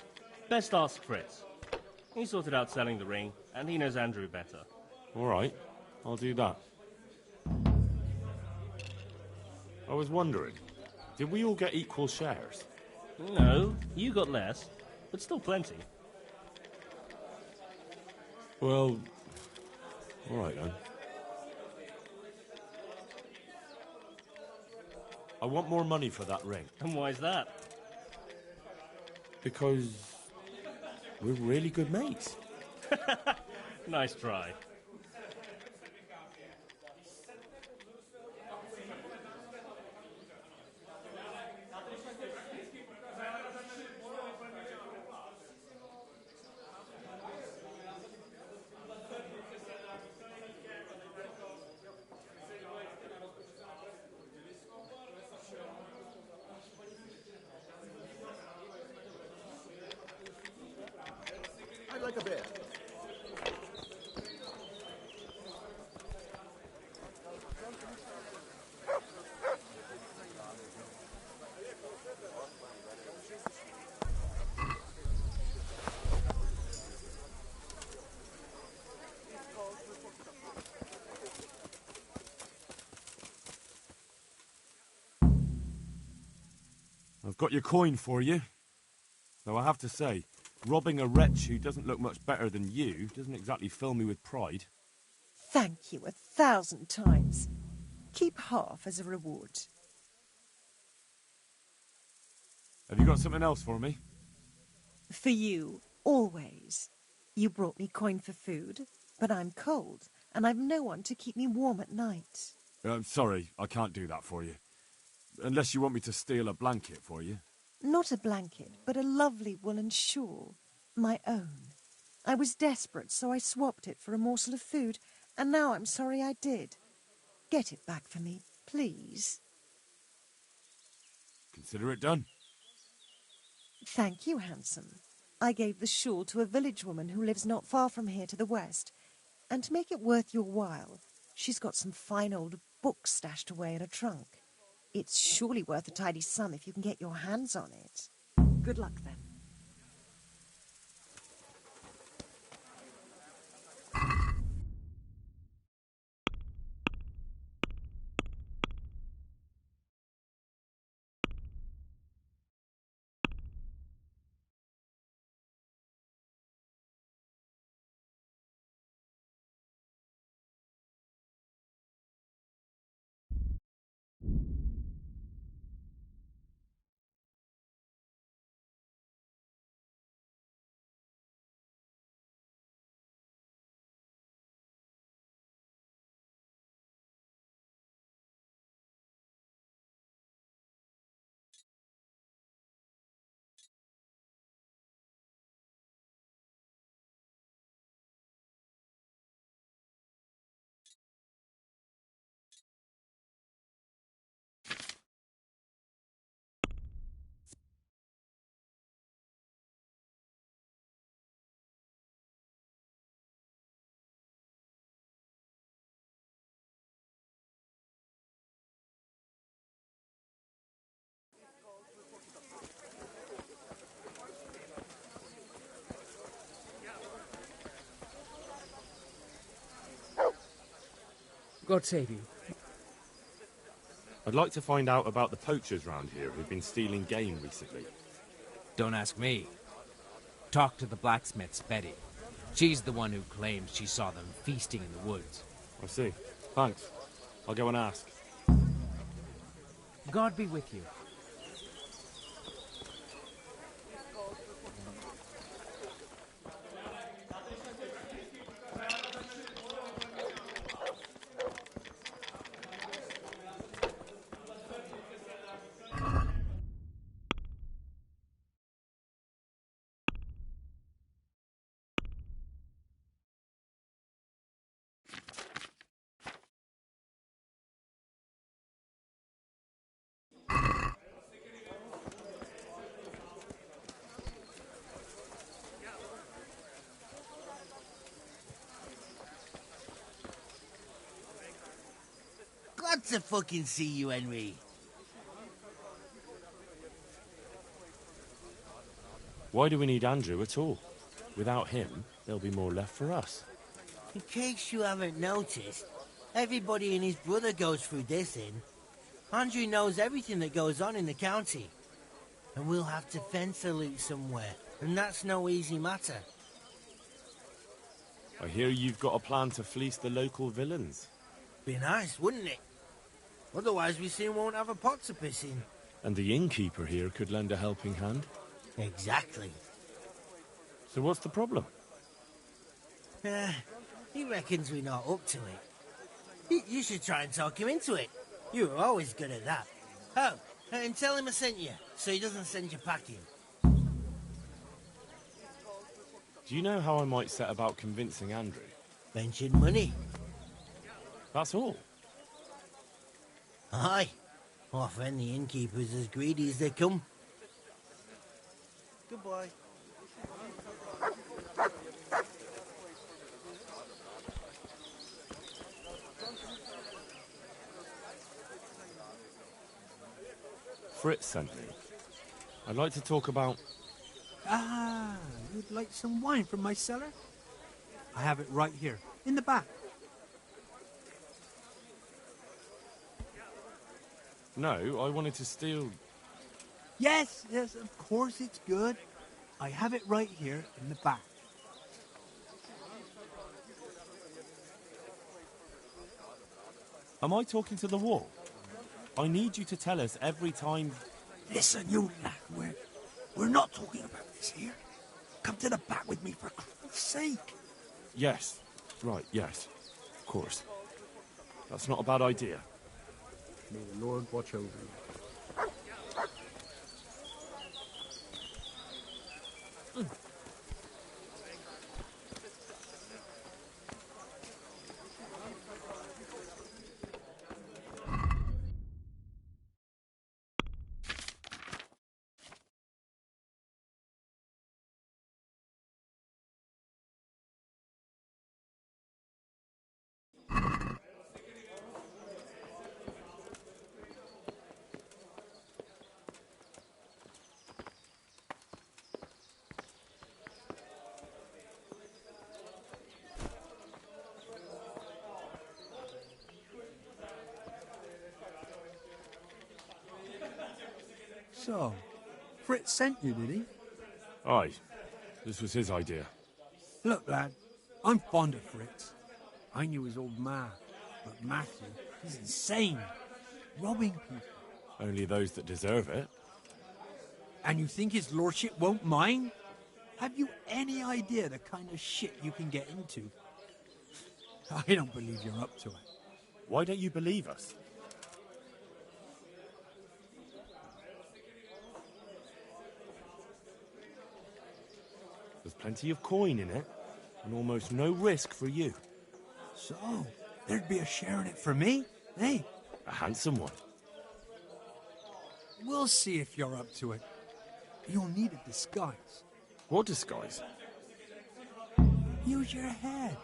Best ask Fritz. He sorted out selling the ring, and he knows Andrew better. All right, I'll do that. I was wondering, did we all get equal shares? No, you got less, but still plenty. Well, all right then. I want more money for that ring. And why is that? Because we're really good mates. Nice try. I'd like a beer. I've got your coin for you. Though I have to say, robbing a wretch who doesn't look much better than you doesn't exactly fill me with pride. Thank you 1,000 times. Keep half as a reward. Have you got something else for me? For you, always. You brought me coin for food, but I'm cold, and I've no one to keep me warm at night. I'm sorry, I can't do that for you. Unless you want me to steal a blanket for you. Not a blanket, but a lovely woolen shawl. My own. I was desperate, so I swapped it for a morsel of food, and now I'm sorry I did. Get it back for me, please. Consider it done. Thank you, handsome. I gave the shawl to a village woman who lives not far from here to the west. And to make it worth your while, she's got some fine old books stashed away in a trunk. It's surely worth a tidy sum if you can get your hands on it. Good luck, then. God save you. I'd like to find out about the poachers round here who've been stealing game recently. Don't ask me. Talk to the blacksmith's Betty. She's the one who claims she saw them feasting in the woods. I see. Thanks. I'll go and ask. God be with you. Glad to fucking see you, Henry. Why do we need Andrew at all? Without him, there'll be more left for us. In case you haven't noticed, everybody and his brother goes through this inn. Andrew knows everything that goes on in the county. And we'll have to fence a loot somewhere, and that's no easy matter. I hear you've got a plan to fleece the local villains. Be nice, wouldn't it? Otherwise we soon won't have a pot to piss in. And the innkeeper here could lend a helping hand. Exactly. So what's the problem? He reckons we're not up to it. You should try and talk him into it. You were always good at that. Oh, and tell him I sent you, so he doesn't send you packing. Do you know how I might set about convincing Andrew? Mention money. That's all? Aye. Our friend the innkeeper's as greedy as they come. Goodbye. Fritz sent me. I'd like to talk about... Ah, you'd like some wine from my cellar? I have it right here, in the back. No, I wanted to steal... Yes, of course it's good. I have it right here in the back. Am I talking to the wall? I need you to tell us every time... Listen, you lad, we're not talking about this here. Come to the back with me for Christ's sake. Yes. Right, yes. Of course. That's not a bad idea. May the Lord watch over you. So, Fritz sent you, did he? Aye. This was his idea. Look, lad, I'm fond of Fritz. I knew his old man, but Matthew, he's insane. Robbing people. Only those that deserve it. And you think his lordship won't mind? Have you any idea the kind of shit you can get into? I don't believe you're up to it. Why don't you believe us? There's plenty of coin in it, and almost no risk for you. So, there'd be a share in it for me, eh? A handsome one. We'll see if you're up to it. You'll need a disguise. What disguise? Use your head.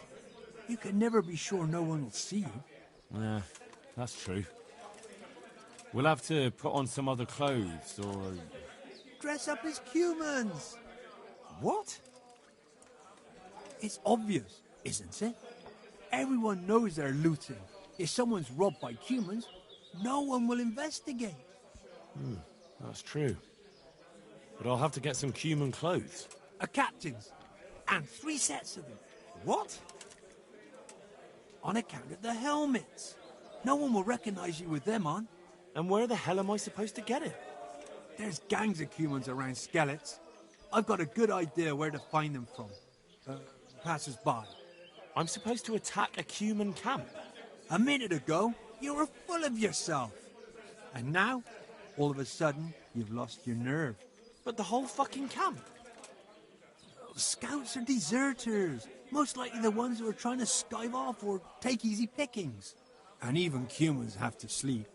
You can never be sure no one will see you. Yeah, that's true. We'll have to put on some other clothes, or... Dress up as humans. What? It's obvious, isn't it? Everyone knows they're looting. If someone's robbed by humans, no one will investigate. That's true. But I'll have to get some human clothes. A captain's. And 3 sets of them. What? On account of the helmets. No one will recognize you with them on. And where the hell am I supposed to get it? There's gangs of humans around Skeletts. I've got a good idea where to find them from. Passers-by. I'm supposed to attack a human camp? A minute ago, you were full of yourself. And now, all of a sudden, you've lost your nerve. But the whole fucking camp? Scouts are deserters. Most likely the ones who are trying to skive off or take easy pickings. And even humans have to sleep.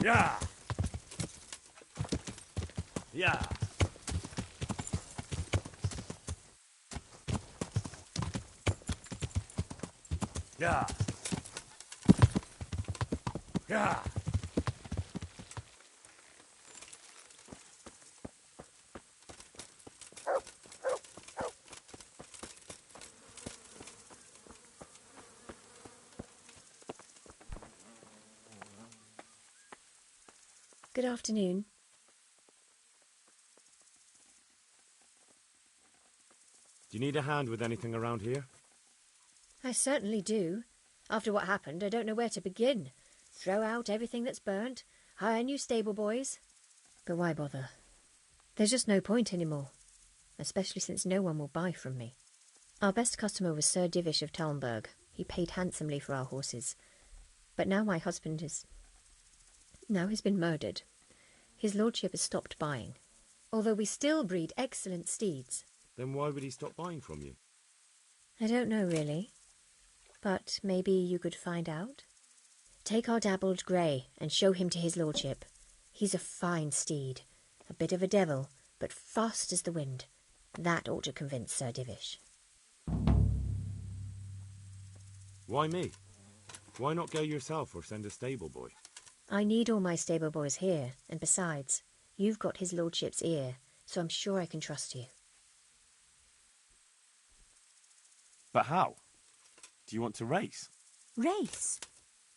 Yeah. Yeah. Yeah. Yeah. Good afternoon. Do you need a hand with anything around here? I certainly do. After what happened, I don't know where to begin. Throw out everything that's burnt, hire new stable boys. But why bother? There's just no point anymore, especially since no one will buy from me. Our best customer was Sir Divish of Talmberg. He paid handsomely for our horses. But now my husband is... now he's been murdered. His lordship has stopped buying, although we still breed excellent steeds. Then why would he stop buying from you? I don't know, really. But maybe you could find out? Take our dabbled grey and show him to his lordship. He's a fine steed, a bit of a devil, but fast as the wind. That ought to convince Sir Divish. Why me? Why not go yourself or send a stable boy? I need all my stable boys here, and besides, you've got his lordship's ear, so I'm sure I can trust you. But how? Do you want to race? Race?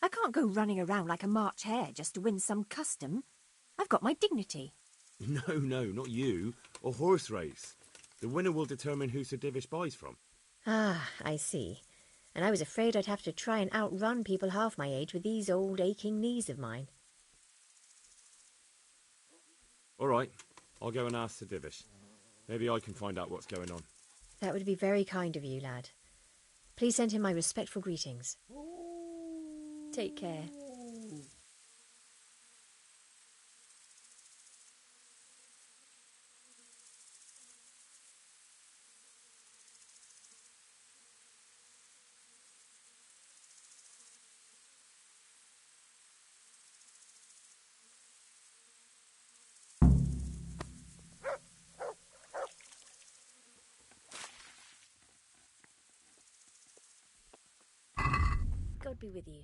I can't go running around like a March hare just to win some custom. I've got my dignity. No, not you. A horse race. The winner will determine who Sir Divish buys from. Ah, I see. And I was afraid I'd have to try and outrun people half my age with these old aching knees of mine. All right, I'll go and ask Sir Divish. Maybe I can find out what's going on. That would be very kind of you, lad. Please send him my respectful greetings. Take care. God be with you.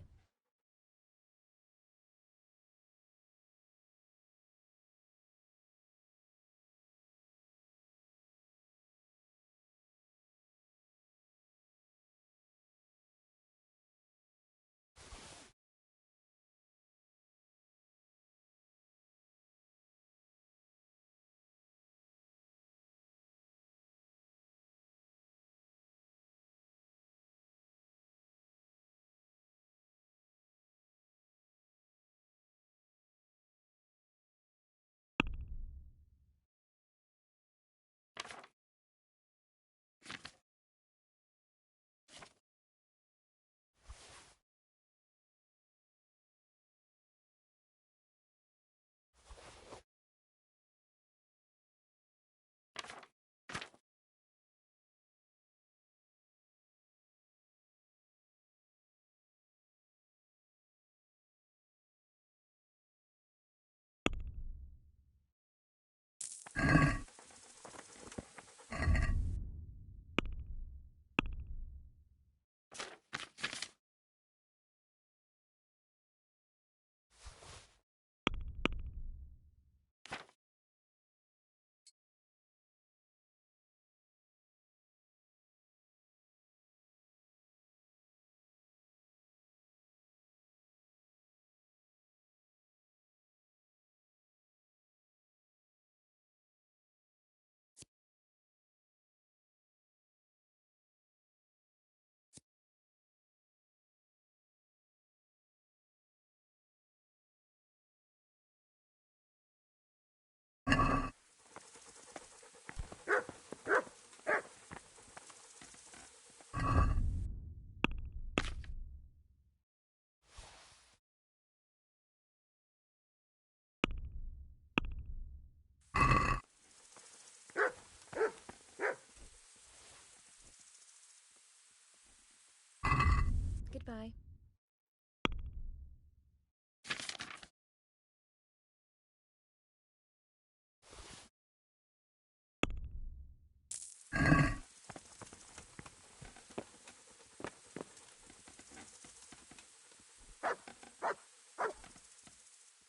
Goodbye.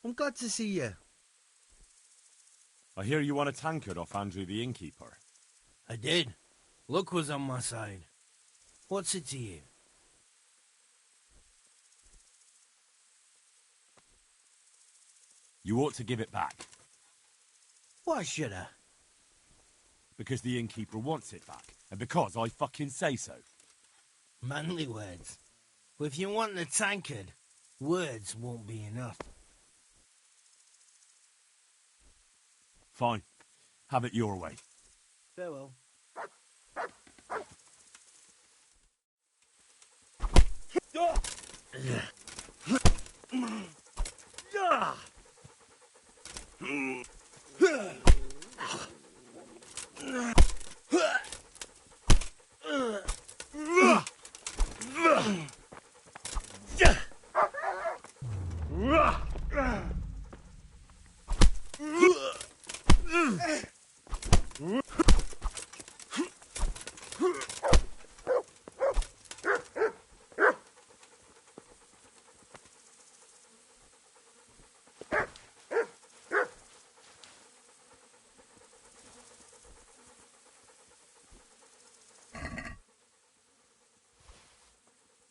I'm glad to see you. I hear you won a tankard off Andrew the innkeeper. I did. Luck was on my side. What's it to you? You ought to give it back. Why should I? Because the innkeeper wants it back, and because I fucking say so. Manly words. Well, if you want the tankard, words won't be enough. Fine. Have it your way. Farewell.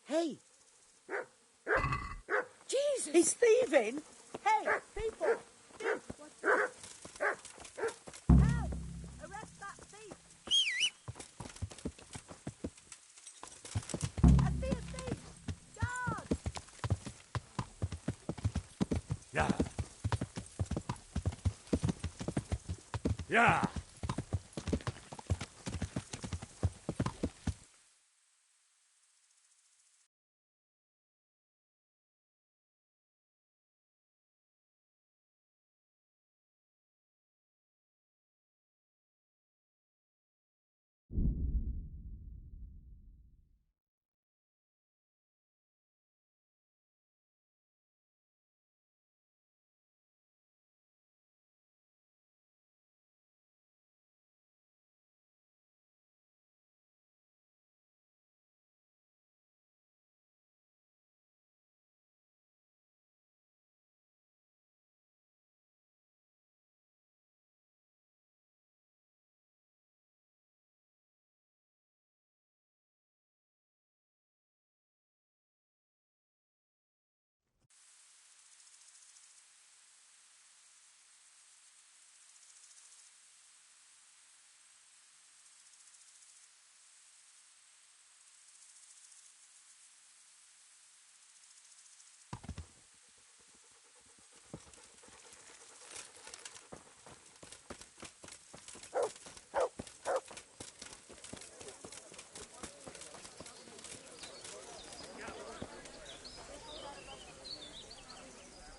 Hey! Jesus! He's thieving! Hey, people! Help! Arrest that thief! I see a thief! Guard! Yeah. Yeah.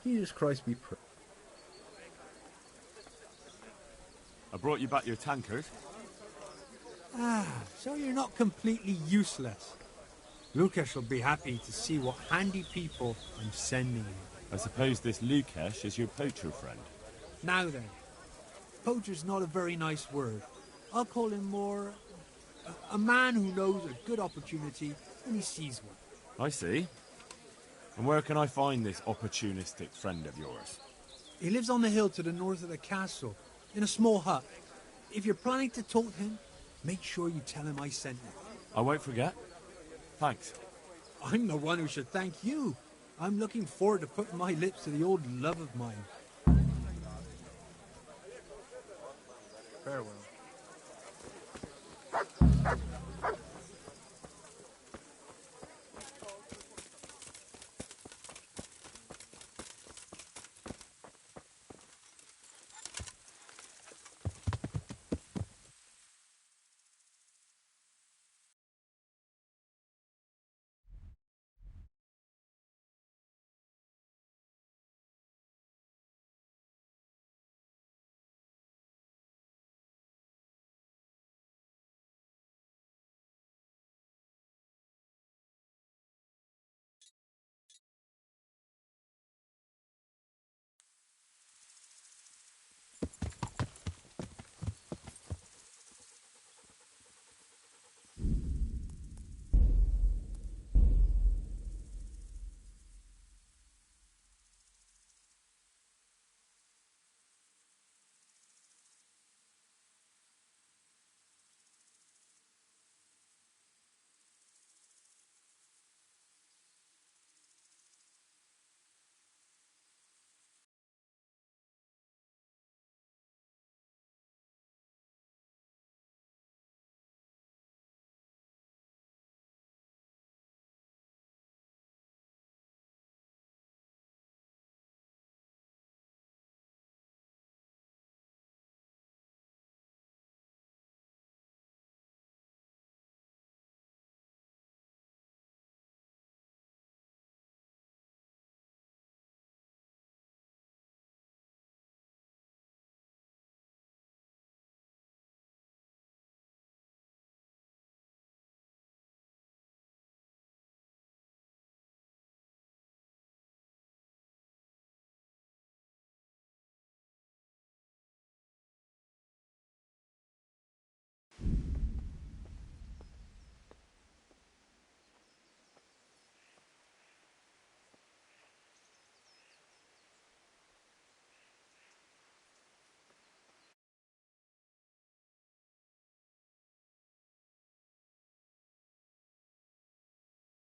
Jesus Christ be praised. I brought you back your tankard. Ah, so you're not completely useless. Lucas will be happy to see what handy people I'm sending you. I suppose this Lukesh is your poacher friend. Now then, poacher's not a very nice word. I'll call him more a man who knows a good opportunity when he sees one. I see. And where can I find this opportunistic friend of yours? He lives on the hill to the north of the castle, in a small hut. If you're planning to talk to him, make sure you tell him I sent you. I won't forget. Thanks. I'm the one who should thank you. I'm looking forward to putting my lips to the old love of mine. Farewell.